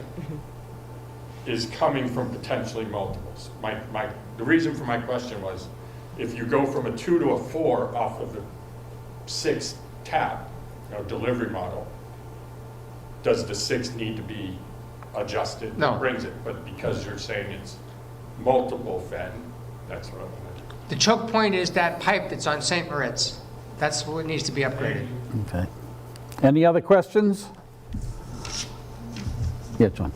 K: is coming from potentially multiples. The reason for my question was, if you go from a 2 to a 4 off of the 6 tap, delivery model, does the 6 need to be adjusted?
C: No.
K: It brings it, but because you're saying it's multiple fed, that's what I wanted to.
C: The choke point is that pipe that's on St. Moritz. That's what needs to be upgraded.
A: Okay. Any other questions? Yeah, John.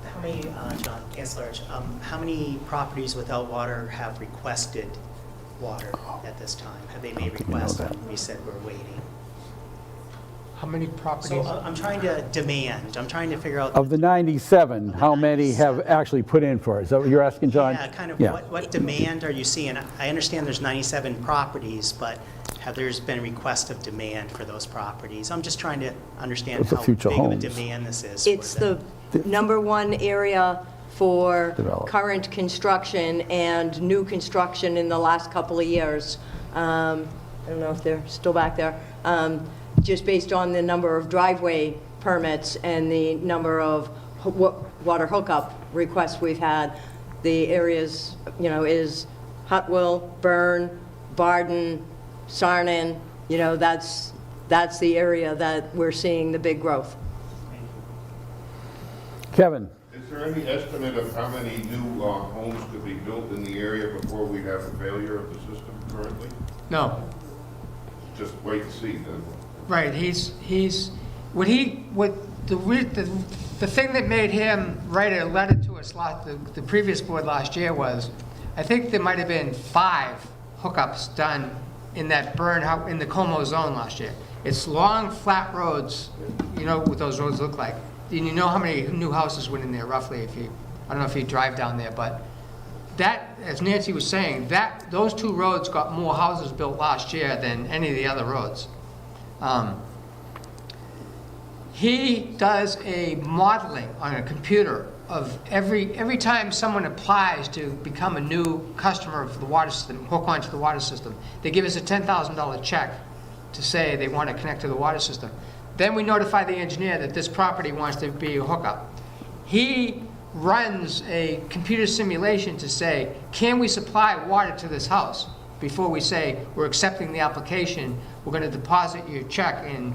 J: How many, John Kanzler, how many properties without water have requested water at this time? Have they made requests and we said we're waiting?
C: How many properties?
J: So I'm trying to demand, I'm trying to figure out.
A: Of the 97, how many have actually put in for it? Is that what you're asking, John?
J: Yeah, kind of
A: Yeah.
J: what demand are you seeing? I understand there's 97 properties, but have there's been request of demand for those properties? I'm just trying to understand
A: Those are
J: how
A: future
J: big of a
A: homes.
J: demand this is. for
G: It's the number one area for
A: Develop.
G: current construction and new construction in the last couple of years. I don't know if they're still back there. Just based on the number of driveway permits and the number of water hookup requests we've had, the areas, is Hutwell, Byrne, Barden, Sarnan, that's the area that we're seeing the big growth.
A: Kevin?
I: Is there any estimate of how many new homes could be built in the area before we have a failure of the system currently?
C: No.
I: Just wait and see then.
C: Right, the thing that made him write a letter to us the previous board last year was, I think there might have been 5 hookups done in that in the Como zone last year. It's long, flat roads, you know what those roads look like. And you know how many new houses went in there roughly I don't know if you drive down there, but that, as Nancy was saying, those 2 roads got more houses built last year than any of the other roads. He does a modeling on a computer of every time someone applies to become a new customer of the water system, hook onto the water system, they give us a $10,000 check to say they want to connect to the water system. Then we notify the engineer that this property wants to be a hookup. He runs a computer simulation to say, can we supply water to this house? Before we say, we're accepting the application, we're going to deposit your check, and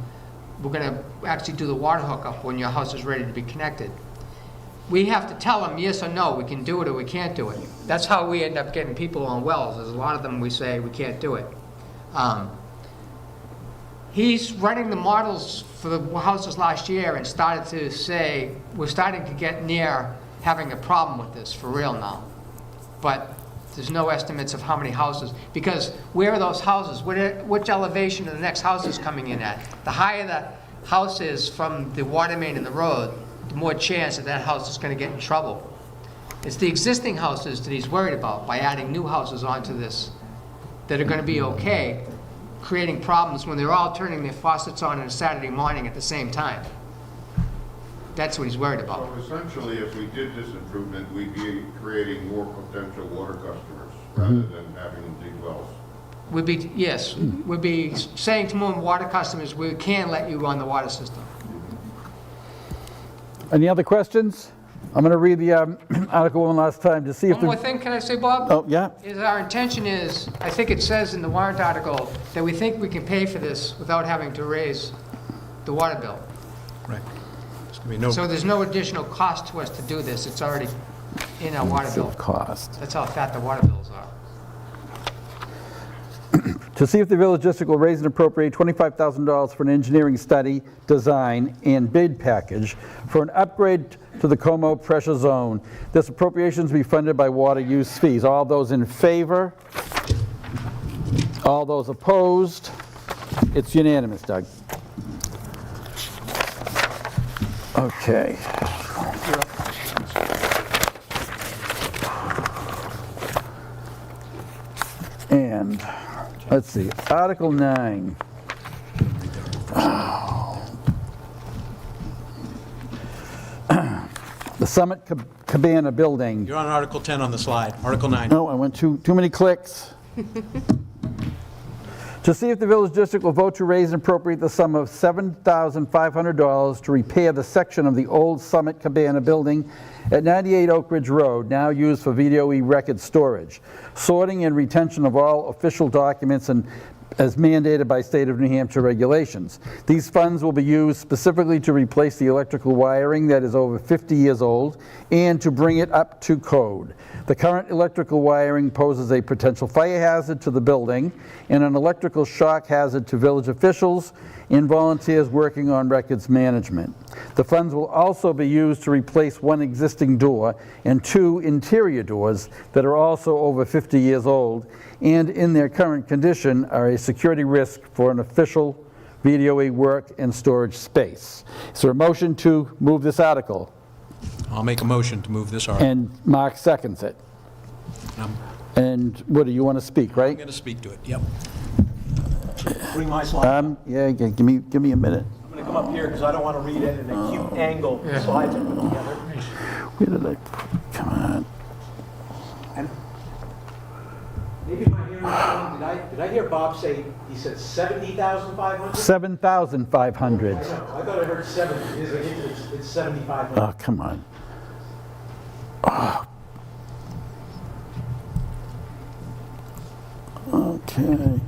C: we're going to actually do the water hookup when your house is ready to be connected. We have to tell them yes or no, we can do it or we can't do it. That's how we end up getting people on wells. There's a lot of them we say we can't do it. He's running the models for the houses last year and started to say, we're starting to get near having a problem with this for real now. But there's no estimates of how many houses, because where are those houses? Which elevation are the next houses coming in at? The higher the house is from the water main and the road, the more chance that house is going to get in trouble. It's the existing houses that he's worried about by adding new houses onto this that are going to be okay, creating problems when they're all turning their faucets on a Saturday morning at the same time. That's what he's worried about.
I: So essentially, if we did this improvement, we'd be creating more potential water customers rather than having them dig wells.
C: We'd be saying to more water customers, we can let you on the water system.
A: Any other questions? I'm going to read the article one last time to see if
C: One more thing, can I say, Bob?
A: Oh, yeah?
C: Our intention is, I think it says in the warrant article, that we think we can pay for this without having to raise the water bill.
D: Right. There's going to be no...
C: So there's no additional cost to us to do this. It's already in our water bill.
A: Cost.
C: That's how fat the water bills are.
A: To see if the village district will raise and appropriate $25,000 for an engineering study, design, and bid package for an upgrade to the Como pressure zone. This appropriation is to be funded by water use fees. All those in favor? All those opposed? It's unanimous, Doug. Okay. And let's see, Article 9. The Summit Cabana Building.
D: You're on Article 10 on the slide. Article 9.
A: No, I went too many clicks. To see if the village district will vote to raise and appropriate the sum of $7,500 to repair the section of the old Summit Cabana Building at 98 Oak Ridge Road, now used for VDOE record storage, sorting and retention of all official documents and as mandated by state of New Hampshire regulations. These funds will be used specifically to replace the electrical wiring that is over 50 years old and to bring it up to code. The current electrical wiring poses a potential fire hazard to the building and an electrical shock hazard to village officials and volunteers working on records management. The funds will also be used to replace one existing door and 2 interior doors that are also over 50 years old and in their current condition are a security risk for an official VDOE work and storage space. Is there a motion to move this article?
D: I'll make a motion to move this article.
A: And Mark seconds it. And what do you want to speak, right?
D: I'm going to speak to it, yep. bring my slide?
A: Yeah, give me a minute.
D: I'm going to come up here because I don't want to read it at an acute angle. The slides are put together.
A: Where did I, come on.
D: And maybe my hearing is wrong. Did I hear Bob say, he said 70,500?
A: 7,500.
D: I thought I heard 70. It's 7,500.
A: Oh, come on. Oh. Okay.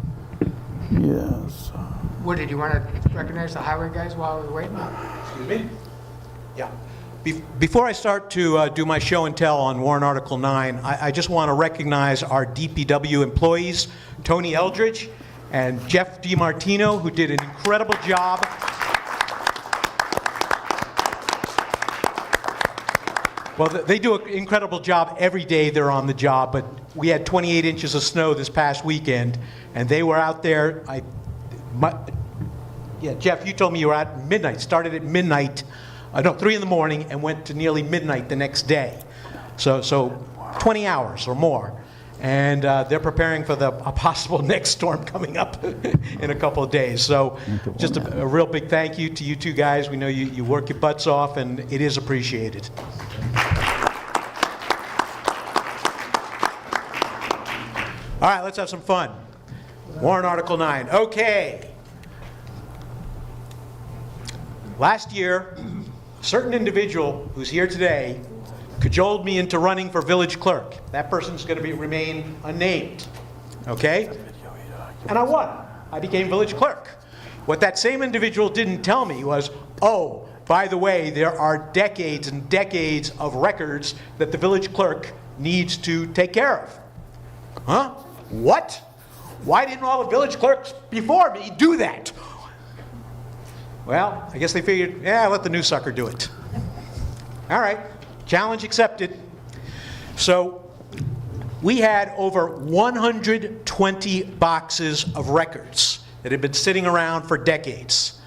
A: Yes.
C: Woody, do you want to recognize the highway guys while we're waiting?
D: Excuse me? Yeah. Before I start to do my show and tell on Warrant Article 9, I just want to recognize our DPW employees, Tony Eldridge and Jeff DiMartino, who did an incredible job. Well, they do an incredible job every day they're on the job, but we had 28 inches of snow this past weekend, and they were out there. Jeff, you told me you were at midnight, started at midnight, 3 in the morning, and went to nearly midnight the next day. So 20 hours or more. And they're preparing for a possible next storm coming up in a couple of days. So just a real big thank you to you two guys. We know you work your butts off, and it is appreciated. All right, let's have some fun. Warrant Article 9. Okay. Last year, a certain individual who's here today cajoled me into running for village clerk. That person's going to remain unnamed. Okay? And I won. I became village clerk. What that same individual didn't tell me was, oh, by the way, there are decades and decades of records that the village clerk needs to take care of. Huh? What? Why didn't all the village clerks before me do that? Well, I guess they figured, let the new sucker do it. All right, challenge accepted. So we had over 120 boxes of records that had been sitting around for decades.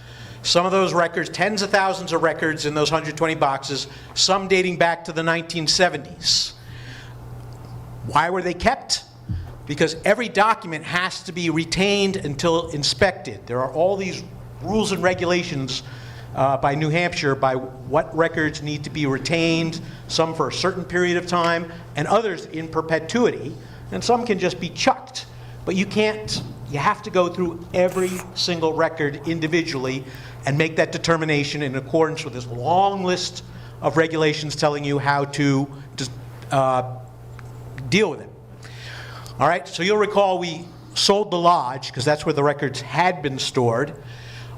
D: Some of those records, tens of thousands of records in those 120 boxes, some dating back to the 1970s. Why were they kept? Because every document has to be retained until inspected. There are all these rules and regulations by New Hampshire by what records need to be retained, some for a certain period of time, and others in perpetuity, and some can just be chucked. But you can't, you have to go through every single record individually and make that determination in accordance with this long list of regulations telling you how to deal with it. All right, so you'll recall we sold the lodge, because that's where the records had been stored,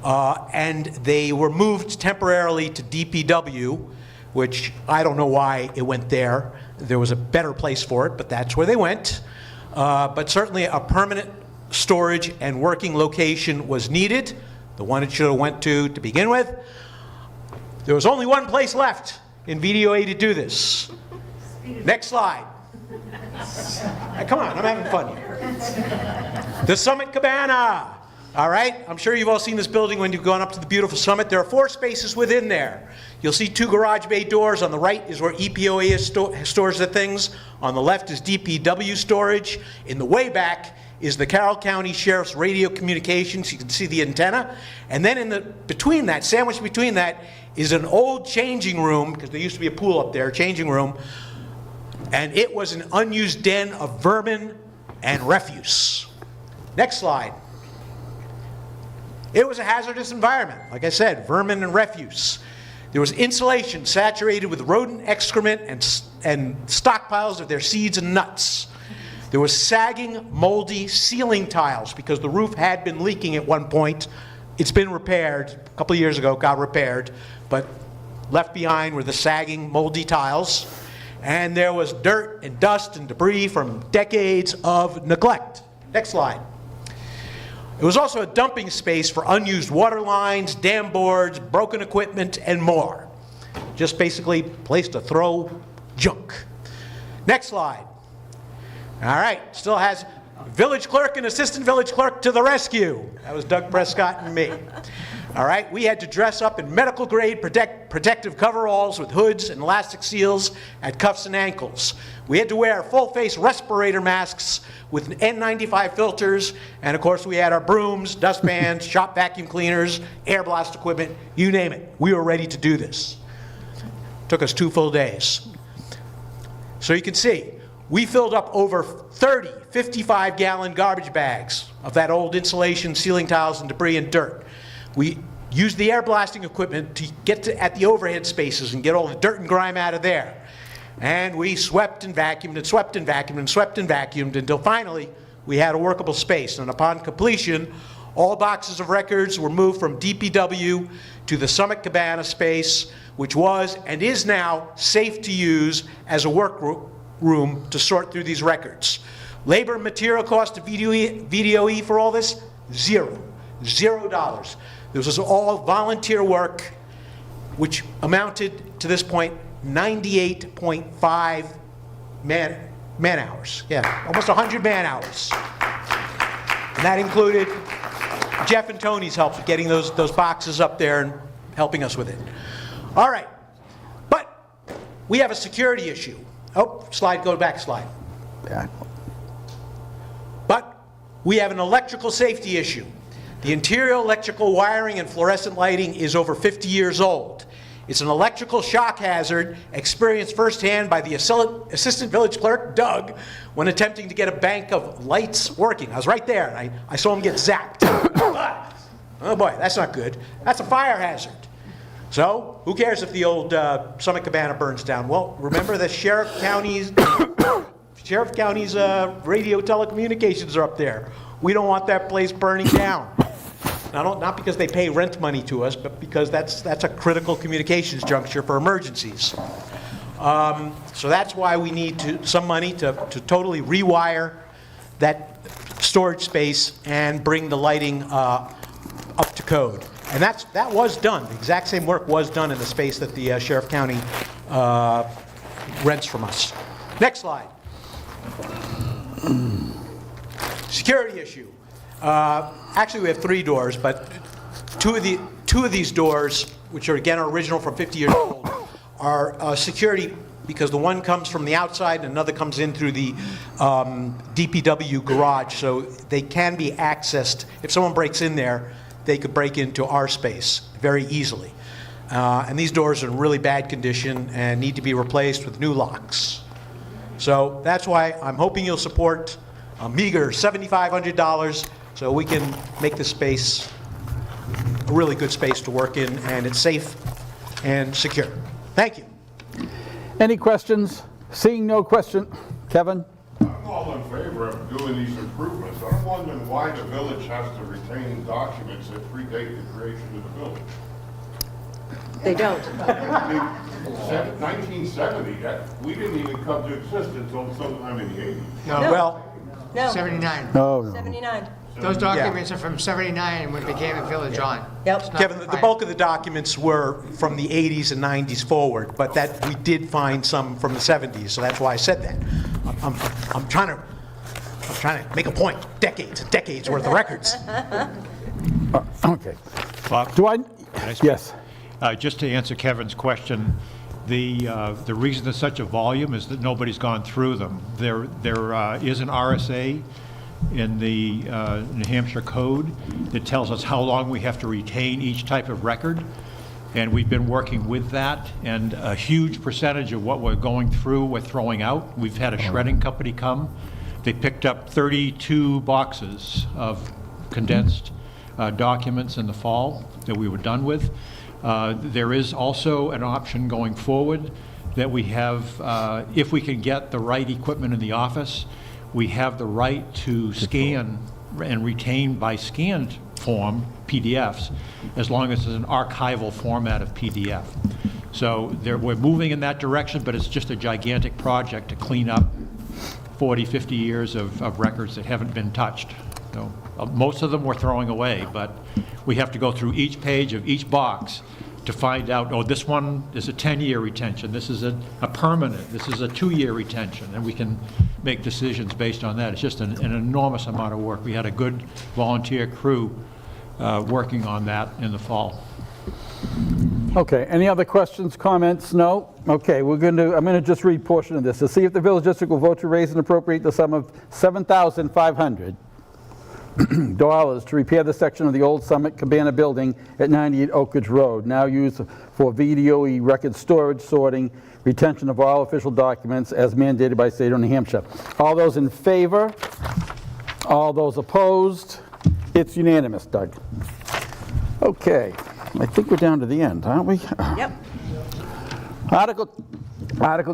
D: and they were moved temporarily to DPW, which I don't know why it went there. There was a better place for it, but that's where they went. But certainly a permanent storage and working location was needed, the one it should have went to begin with. There was only one place left in VDOE to do this. Next slide. Come on, I'm having fun here. The Summit Cabana. All right, I'm sure you've all seen this building when you've gone up to the beautiful Summit. There are 4 spaces within there. You'll see 2 garage bay doors. On the right is where EPOA stores the things. On the left is DPW storage. In the way back is the Carroll County Sheriff's radio communications. You can see the antenna. And then between that, sandwiched between that, is an old changing room, because there used to be a pool up there, changing room. And it was an unused den of vermin and refuse. Next slide. It was a hazardous environment. Like I said, vermin and refuse. There was insulation saturated with rodent excrement and stockpiles of their seeds and nuts. There was sagging, moldy ceiling tiles because the roof had been leaking at one point. It's been repaired. A couple of years ago, got repaired. But left behind were the sagging, moldy tiles. And there was dirt and dust and debris from decades of neglect. Next slide. It was also a dumping space for unused water lines, dam boards, broken equipment, and more. Just basically a place to throw junk. Next slide. All right, still has village clerk and assistant village clerk to the rescue. That was Doug Prescott and me. All All right, we had to dress up in medical grade protective coveralls with hoods and elastic seals at cuffs and ankles. We had to wear full face respirator masks with N95 filters, and of course we had our brooms, dustpans, shop vacuum cleaners, air blast equipment, you name it. We were ready to do this. Took us 2 full days. So you can see, we filled up over 30 55-gallon garbage bags of that old insulation, ceiling tiles, and debris and dirt. We used the air blasting equipment to get at the overhead spaces and get all the dirt and grime out of there. And we swept and vacuumed and swept and vacuumed and swept and vacuumed until finally we had a workable space. And upon completion, all boxes of records were moved from DPW to the Summit Cabana space, which was and is now safe to use as a workroom to sort through these records. Labor and material cost to VDOE for all this? $0. This was all volunteer work, which amounted to this point 98.5 man hours. Yeah, almost 100 man hours. And that included Jeff and Tony's help getting those boxes up there and helping us with it. All right, but we have a security issue. Oh, go back slide.
A: Back.
D: But we have an electrical safety issue. The interior electrical wiring and fluorescent lighting is over 50 years old. It's an electrical shock hazard experienced firsthand by the assistant village clerk, Doug, when attempting to get a bank of lights working. I was right there, and I saw him get zapped. Oh boy, that's not good. That's a fire hazard. So, who cares if the old Summit Cabana burns down? Well, remember the Sheriff County's radio telecommunications are up there. We don't want that place burning down. Not because they pay rent money to us, but because that's a critical communications juncture for emergencies. So that's why we need some money to totally rewire that storage space and bring the lighting up to code. And that was done. The exact same work was done in the space that the Sheriff County rents from us. Next slide. Security issue. Actually, we have 3 doors, but two of these doors, which are again original from 50 years old, are security because the one comes from the outside and another comes in through the DPW garage, so they can be accessed. If someone breaks in there, they could break into our space very easily. And these doors are in really bad condition and need to be replaced with new locks. So that's why I'm hoping you'll support a meager $7,500 so we can make this space a really good space to work in, and it's safe and secure. Thank you.
A: Any questions? Seeing no question, Kevin?
I: I'm all in favor of doing these improvements. I'm wondering why the village has to retain documents that predate the creation of the village.
G: They don't.
I: I mean, 1970, we didn't even come to existence until sometime in the 80s.
D: Well,
G: No.
C: 79.
A: No.
G: 79.
C: Those documents are from 79 when it became a village on.
G: Yep.
C: It's not
D: Kevin, the
C: prior.
D: bulk of the documents were from the 80s and 90s forward, but that we did find some from the 70s, so that's why I said that. I'm trying to make a point. Decades and decades worth of records.
A: Okay.
N: Bob?
A: Do I?
N: Can I speak?
A: Yes.
N: Just to answer Kevin's question, the reason there's such a volume is that nobody's gone through them. There is an RSA in the New Hampshire Code that tells us how long we have to retain each type of record, and we've been working with that, and a huge percentage of what we're going through, we're throwing out. We've had a shredding company come. They picked up 32 boxes of condensed documents in the fall that we were done with. There is also an option going forward that we have, if we can get the right equipment in the office, we have the right to scan and retain by scanned form PDFs, as long as it's an archival format of PDF. So we're moving in that direction, but it's just a gigantic project to clean up 40, 50 years of records that haven't been touched. So most of them we're throwing away, but we have to go through each page of each box to find out, oh, this one is a 10-year retention, this is a permanent, this is a 2-year retention, and we can make decisions based on that. It's just an enormous amount of work. We had a good volunteer crew working on that in the fall.
A: Okay, any other questions, comments? No? Okay, I'm going to just read a portion of this. To see if the village district will vote to raise and appropriate the sum of $7,500 to repair the section of the old Summit Cabana building at 98 Oak Ridge Road, now used for VDOE record storage, sorting, retention of all official documents as mandated by state of New Hampshire. All those in favor? All those opposed? It's unanimous, Doug. Okay, I think we're down to the end, aren't we?
G: Yep.
A: Article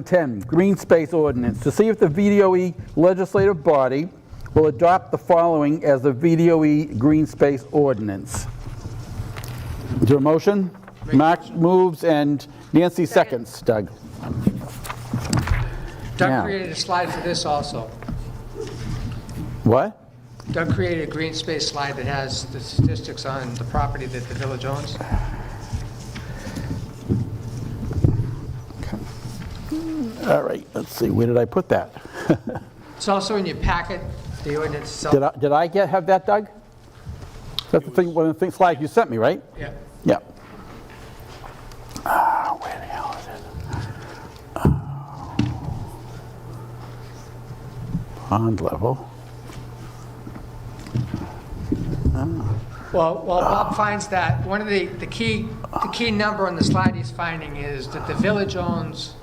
A: 10, Green Space Ordinance. To see if the VDOE legislative body will adopt the following as the VDOE Green Space Ordinance. Is there a motion? Mark moves and Nancy seconds. Doug.
C: Doug
A: Now.
C: created a slide for this also.
A: What?
C: Doug created a green space slide that has the statistics on the property that the village owns.
A: All right, let's see, where did I put that?
C: It's also in your packet, the ordinance itself.
A: Did I have that, Doug? That's the thing, one of the slides you sent me, right?
C: Yeah.
A: Yeah. Where the hell is it? Pond level.
C: Well, while Bob finds that, one of the key number on the slide he's finding is that the village owns,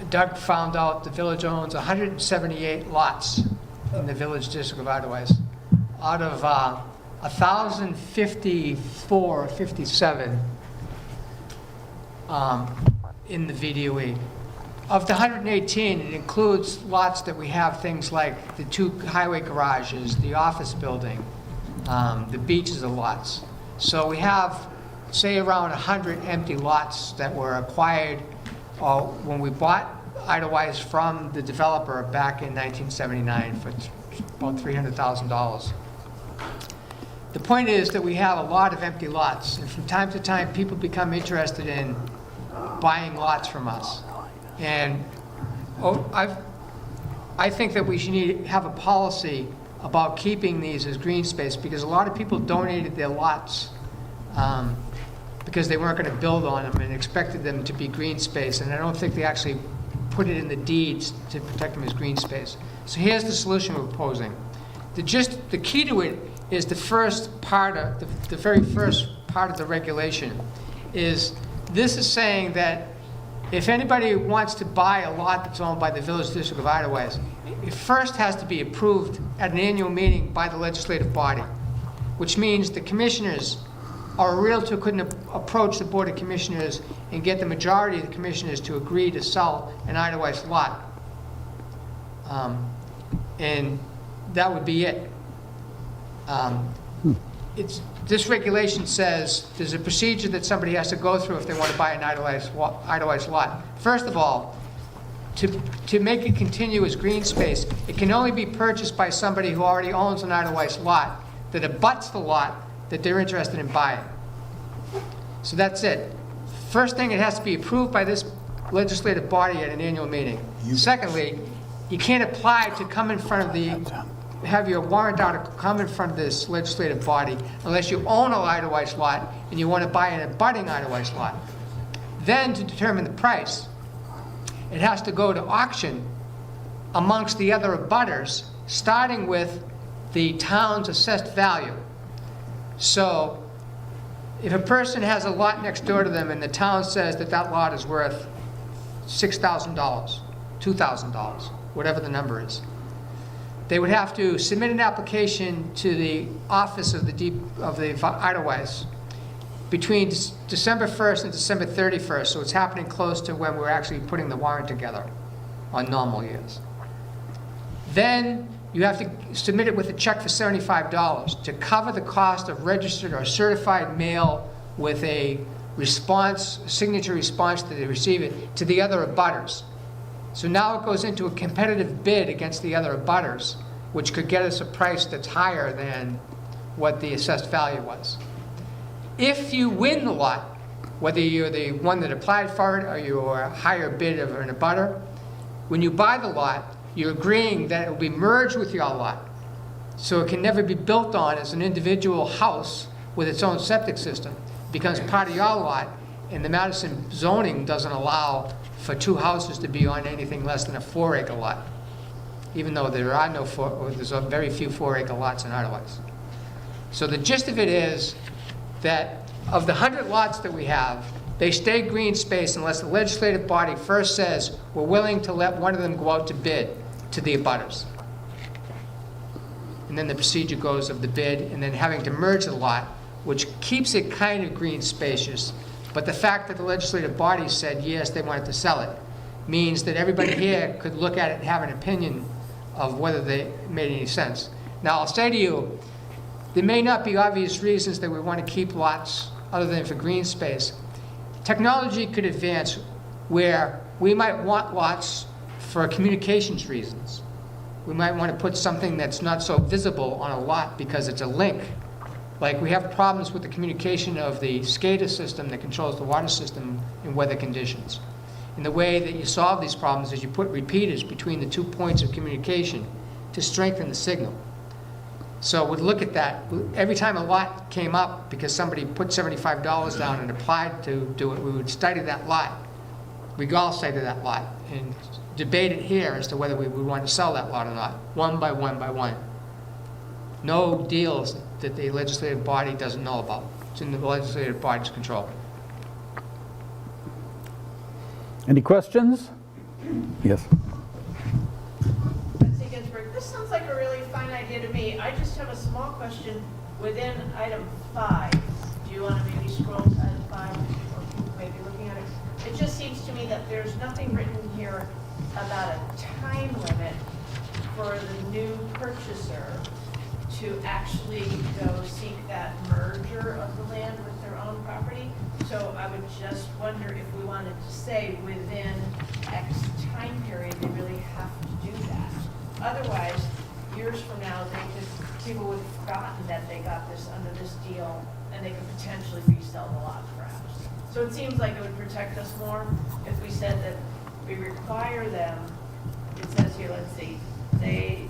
C: Doug found out the village owns 178 lots in the village district of Idleways. Out of 1,054 or 57 in the VDOE. Of the 118, it includes lots that we have things like the 2 highway garages, the office building, the beaches of lots. So we have, say, around 100 empty lots that were acquired when we bought Idlewild from the developer back in 1979 for about $300,000. The point is that we have a lot of empty lots, and from time to time, people become interested in buying lots from us. And I think that we should have a policy about keeping these as green space, because a lot of people donated their lots because they weren't going to build on them and expected them to be green space, and I don't think they actually put it in the deeds to protect them as green space. So here's the solution we're proposing. The key to it is the first part of the very first part of the regulation is this is saying that if anybody wants to buy a lot that's owned by the village district of Idleways, it first has to be approved at an annual meeting by the legislative body, which means the commissioners or a realtor couldn't approach the Board of Commissioners and get the majority of the commissioners to agree to sell an Idleways lot. And that would be it. This regulation says there's a procedure that somebody has to go through if they want to buy an Idleways lot. First of all, to make it continue as green space, it can only be purchased by somebody who already owns an Idleways lot that abuts the lot that they're interested in buying. So that's it. First thing, it has to be approved by this legislative body at an annual meeting. Secondly, you can't apply to come in front of have your warrant article come in front of this legislative body unless you own a Idleways lot and you want to buy an abutting Idleways lot. Then to determine the price, it has to go to auction amongst the other abutters, starting with the town's assessed value. So if a person has a lot next door to them and the town says that that lot is worth $6,000, $2,000, whatever the number is, they would have to submit an application to the office of the Idleways between December 1st and December 31st, so it's happening close to when we're actually putting the warrant together on normal years. Then you have to submit it with a check for $75 to cover the cost of registered or certified mail with a response, signature response that they receive it to the other abutters. So now it goes into a competitive bid against the other abutters, which could get us a price that's higher than what the assessed value was. If you win the lot, whether you're the one that applied for it or you're a higher bid of an abutter, when you buy the lot, you're agreeing that it will be merged with your lot. So it can never be built on as an individual house with its own septic system, becomes part of your lot, and the Madison zoning doesn't allow for 2 houses to be on anything less than a 4-acre lot, even though there are there's very few 4-acre lots in Ottawas. So the gist of it is that of the 100 lots that we have, they stay green space unless the legislative body first says, we're willing to let one of them go out to bid to the abutters. And then the procedure goes of the bid, and then having to merge the lot, which keeps it kind of green spacious. But the fact that the legislative body said, yes, they wanted to sell it, means that everybody here could look at it and have an opinion of whether they made any sense. Now, I'll say to you, there may not be obvious reasons that we want to keep lots other than for green space. Technology could advance where we might want lots for communications reasons. We might want to put something that's not so visible on a lot because it's a link. Like we have problems with the communication of the SCADA system that controls the water system in weather conditions. And the way that you solve these problems is you put repeaters between the 2 points of communication to strengthen the signal. So we'd look at that. Every time a lot came up because somebody put $75 down and applied to do it, we would study that lot. We'd all study that lot and debate it here as to whether we would want to sell that lot or not, one by one by one. No deals that the legislative body doesn't know about. It's in the legislative body's control.
A: Any questions? Yes.
O: Betsy Ginsburg, this sounds like a really fine idea to me. I just have a small question within item 5. Do you want to maybe scroll to item 5 or maybe looking at it? It just seems to me that there's nothing written here about a time limit for the new purchaser to actually go seek that merger of the land with their own property. So I would just wonder if we wanted to say within X time period, they really have to do that. Otherwise, years from now, people would have forgotten that they got this under this deal, and they could potentially resell the lot perhaps. So it seems like it would protect us more if we said that we require them, it says here, let's see, the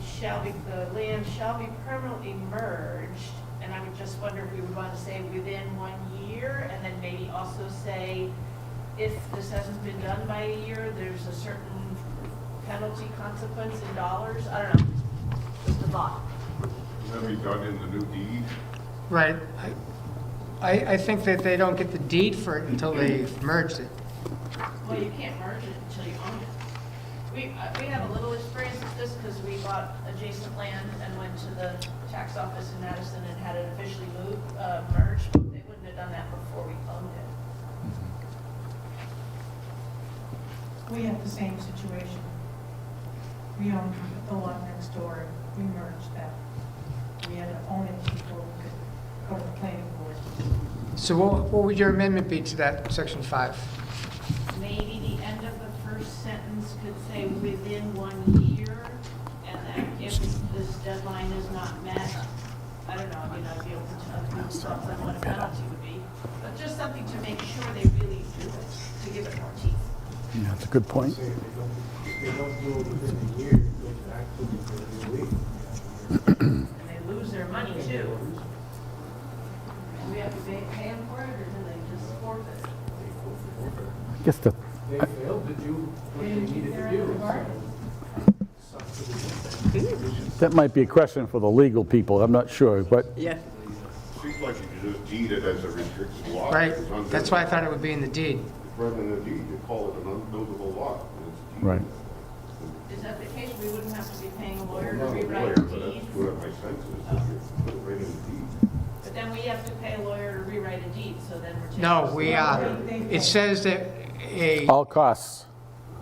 O: land shall be permanently merged, and I would just wonder if we would want to say within 1 year, and then maybe also say if this hasn't been done by a year, there's a certain penalty consequence in dollars. I don't know. Just a thought.
I: Can that be done in the new deed?
C: Right. I think that they don't get the deed for it until they've merged it.
O: Well, you can't merge it until you own it. We have a little experience with this because we bought adjacent land and went to the tax office in Madison and had it officially merged. They wouldn't have done that before we owned it.
P: We had the same situation. We owned the lot next door, we merged that. We had to own it before we could go to the planning board.
C: So what would your amendment be to that section 5?
O: Maybe the end of the first sentence could say within 1 year, and then if this deadline is not met, I don't know, I'd be able to tell them what a penalty would be. But just something to make sure they really do it, to give it more teeth.
A: Yeah, that's a good point.
Q: If they don't do it within a year, it goes back to the week.
O: And they lose their money too. And we have to pay them for it, or do they just forfeit it?
A: I guess the,
Q: They failed to do what they needed to do.
A: that might be a question for the legal people, I'm not sure, but
G: Yeah.
I: Seems like you could just deed it as a restricted lot.
C: Right.
I: It's unbuildable.
C: That's why I thought it would be in the deed.
I: It's right in the deed, you call it an unbuildable lot. and it's deeded.
A: Right.
O: Is that the case? We wouldn't have to be paying a lawyer to
I: Well, not a
O: rewrite
I: lawyer,
O: the
I: but
O: deed?
I: that's what my sense is, that you put it right in the deed.
O: But then we have to pay a lawyer to rewrite a deed, so then we're taking...
C: No, it says that
A: all costs,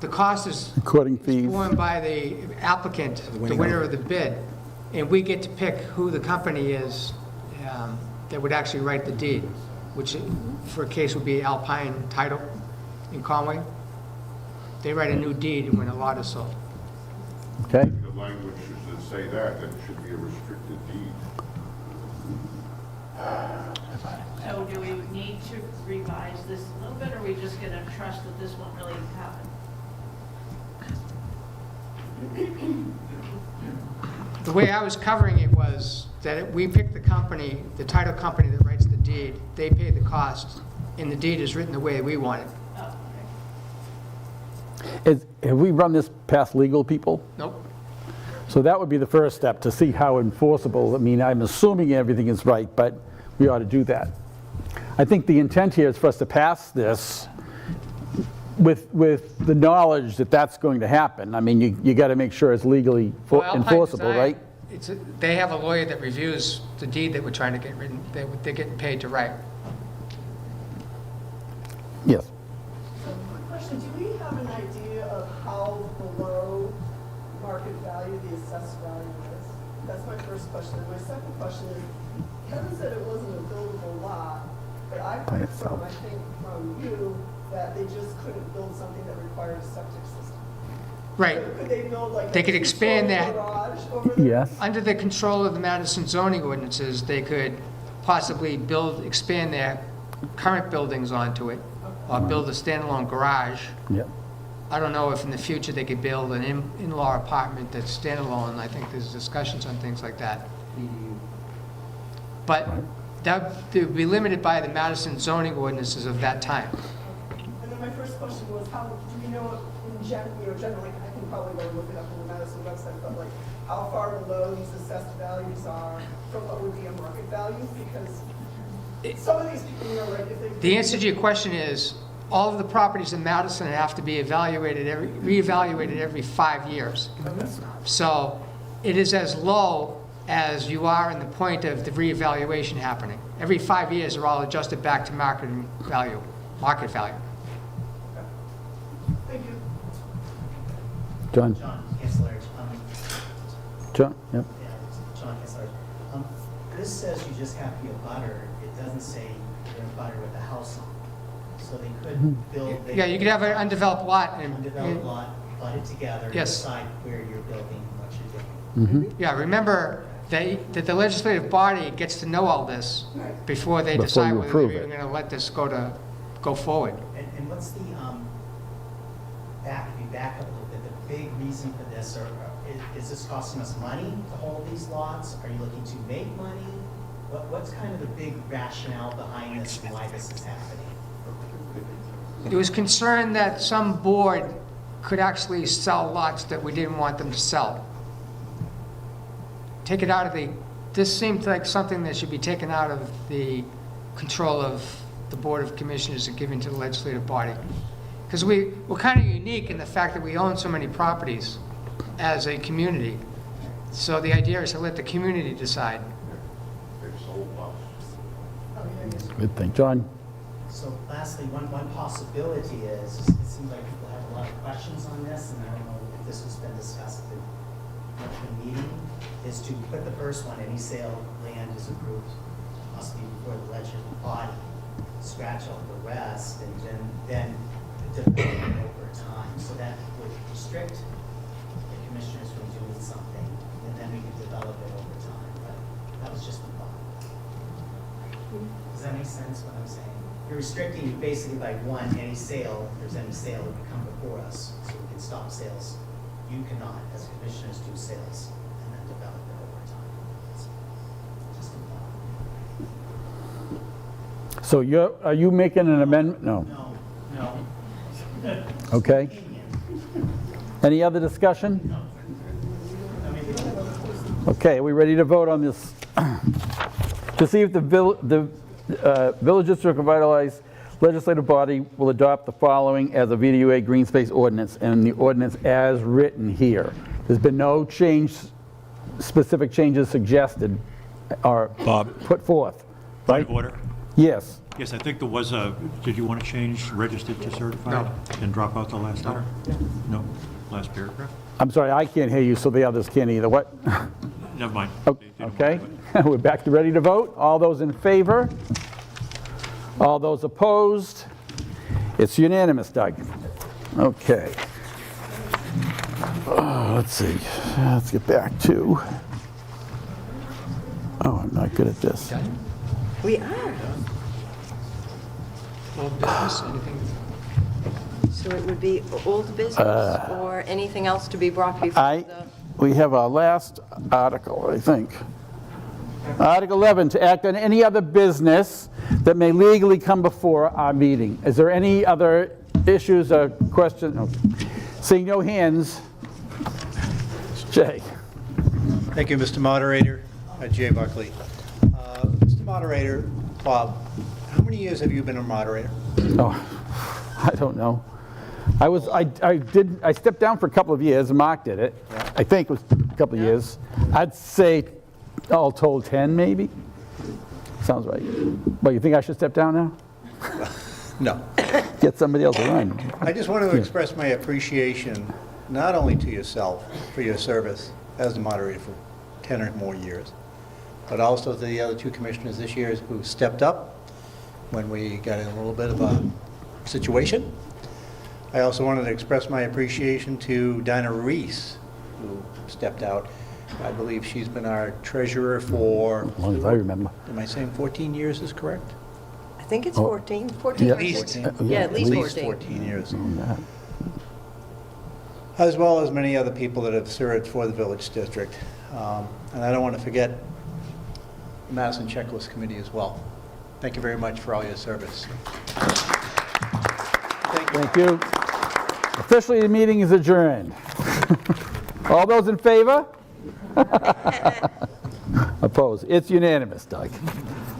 C: the cost is
A: recording fees.
C: borne by the applicant, the winner of the bid, and we get to pick who the company is that would actually write the deed, which for a case would be Alpine Title in Conway. They write a new deed when a lot is sold.
A: Okay.
I: The language should say that it should be a restricted deed.
O: So do we need to revise this a little bit, or are we just going to trust that this won't really happen?
C: The way I was covering it was that we pick the company, the title company that writes the deed, they pay the cost, and the deed is written the way we want it.
A: Have we run this past legal people?
C: Nope.
A: So that would be the first step, to see how enforceable. I mean, I'm assuming everything is right, but we ought to do that. I think the intent here is for us to pass this with the knowledge that that's going to happen. I mean, you got to make sure it's legally
C: Well, Alpine
A: enforceable,
C: Design,
A: right?
C: They have a lawyer that reviews the deed that we're trying to get written, they're getting paid to write.
A: Yes.
E: Quick question, do we have an idea of how below market value the assessed value is? That's my first question. And my second question is, Kevin said it wasn't a buildable lot, but I heard from, I think from you, that they just couldn't build something that required a septic system.
C: Right.
E: So could they build like
C: They
E: a
C: could expand that.
E: garage over there?
A: Yes.
C: Under the control of the Madison zoning ordinances, they could possibly expand their current buildings onto it, or build a standalone garage.
A: Yep.
C: I don't know if in the future they could build an in-law apartment that's standalone. I think there's discussions on things like that. But they would be limited by the Madison zoning ordinances of that time.
E: And then my first question was, how, do we know in generally, I can probably go look it up on the Madison website, but like, how far below these assessed values are from what would be a market value? Because some of these people, like, if they...
C: The answer to your question is, all of the properties in Madison have to be reevaluated every 5 years. So it is as low as you are in the point of the reevaluation happening. Every 5 years, they're all adjusted back to market value.
E: Thank you.
A: John?
J: John Kessler.
A: John? Yep.
J: Yeah, John Kessler. This says you just have to be a butter. It doesn't say you're a butter with a house on it. So they could build...
C: Yeah, you could have an undeveloped lot.
J: Undeveloped lot, butt it together, and
C: Yes.
J: decide where you're building, what you're doing.
C: Yeah, remember that the legislative body gets to know all this before they
A: Before
C: decide
A: you
C: whether
A: approve
C: they're
A: it.
C: going to let this go forward.
J: And what's the, if you back up a little bit, the big reason for this, or is this costing us money to hold these lots? Are you looking to make money? What's kind of the big rationale behind this and why this is happening?
C: There was concern that some board could actually sell lots that we didn't want them to sell. Take it out of this seemed like something that should be taken out of the control of the Board of Commissioners and given to the legislative body. Because we're kind of unique in the fact that we own so many properties as a community. So the idea is to let the community decide.
A: Good thing. John?
J: So lastly, one possibility is, it seems like people have a lot of questions on this, and I don't know if this has been discussed at the meeting, is to put the first one, any sale land is approved, must be before the legislative body, scratch out the rest, and then develop it over time. So that would restrict the commissioners from doing something, and then we could develop it over time. But that was just a thought. Does that make sense what I'm saying? You're restricting you basically by one, any sale, if there's any sale that would come before us, so we can stop sales. You cannot, as commissioners, do sales and then develop it over time. It's just a thought.
A: So are you making an amendment? No.
J: No.
A: Okay. Any other discussion? Okay, are we ready to vote on this? To see if the Village District Revitalized Legislative Body will adopt the following as a VDOE green space ordinance, and the ordinance as written here. There's been no specific changes suggested or put forth.
N: Point of order?
A: Yes.
N: Yes, I think there was did you want to change registered to certified?
C: No.
N: And drop out the last letter? No. Last paragraph?
A: I'm sorry, I can't hear you, so the others can't either. What?
N: Never mind.
A: Okay, we're back to ready to vote. All those in favor? All those opposed? It's unanimous, Doug. Okay. Let's see. Let's get back to... Oh, I'm not good at this.
G: We are.
C: Old business, anything?
G: So it would be old business or anything else to be brought before the...
A: We have our last article, I think. Article 11, to act on any other business that may legally come before our meeting. Is there any other issues or questions? Okay. Seeing no hands, Jay.
B: Thank you, Mr. Moderator. Jay Buckley. Mr. Moderator, Bob, how many years have you been a moderator?
A: Oh, I don't know. I stepped down for a couple of years, Mark did it.
B: Yeah.
A: I think it was a couple of years. I'd say all told 10 maybe. Sounds right. But you think I should step down now?
B: No.
A: Get somebody else to run.
B: I just want to express my appreciation, not only to yourself for your service as the moderator for 10 or more years, but also to the other two commissioners this year who stepped up when we got in a little bit of a situation. I also wanted to express my appreciation to Dinah Reese, who stepped out. I believe she's been our treasurer for,
A: As long as I remember.
B: am I saying 14 years is correct?
G: I think it's
A: Oh.
G: 14, 14
A: Yeah.
G: or 14.
B: At
G: Yeah, at least
B: 14
G: 14.
B: years.
A: Yeah.
B: As well as many other people that have served for the Village District. And I don't want to forget the Madison Checklist Committee as well. Thank you very much for all your service.
A: Thank you. Officially, the meeting is adjourned. All those in favor? Opposed? It's unanimous, Doug.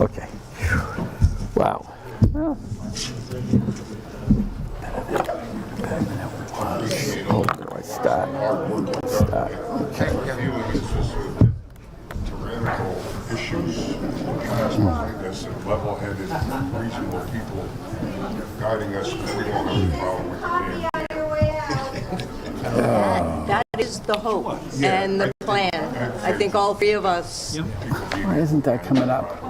A: Okay. Wow. Well. Oh, where do I start?
I: Tyrannical issues behind us and level-headed, reasonable people guiding us, we won't have any problem with it.
G: That is the hope and the plan. I think all three of us
A: Why isn't that coming up?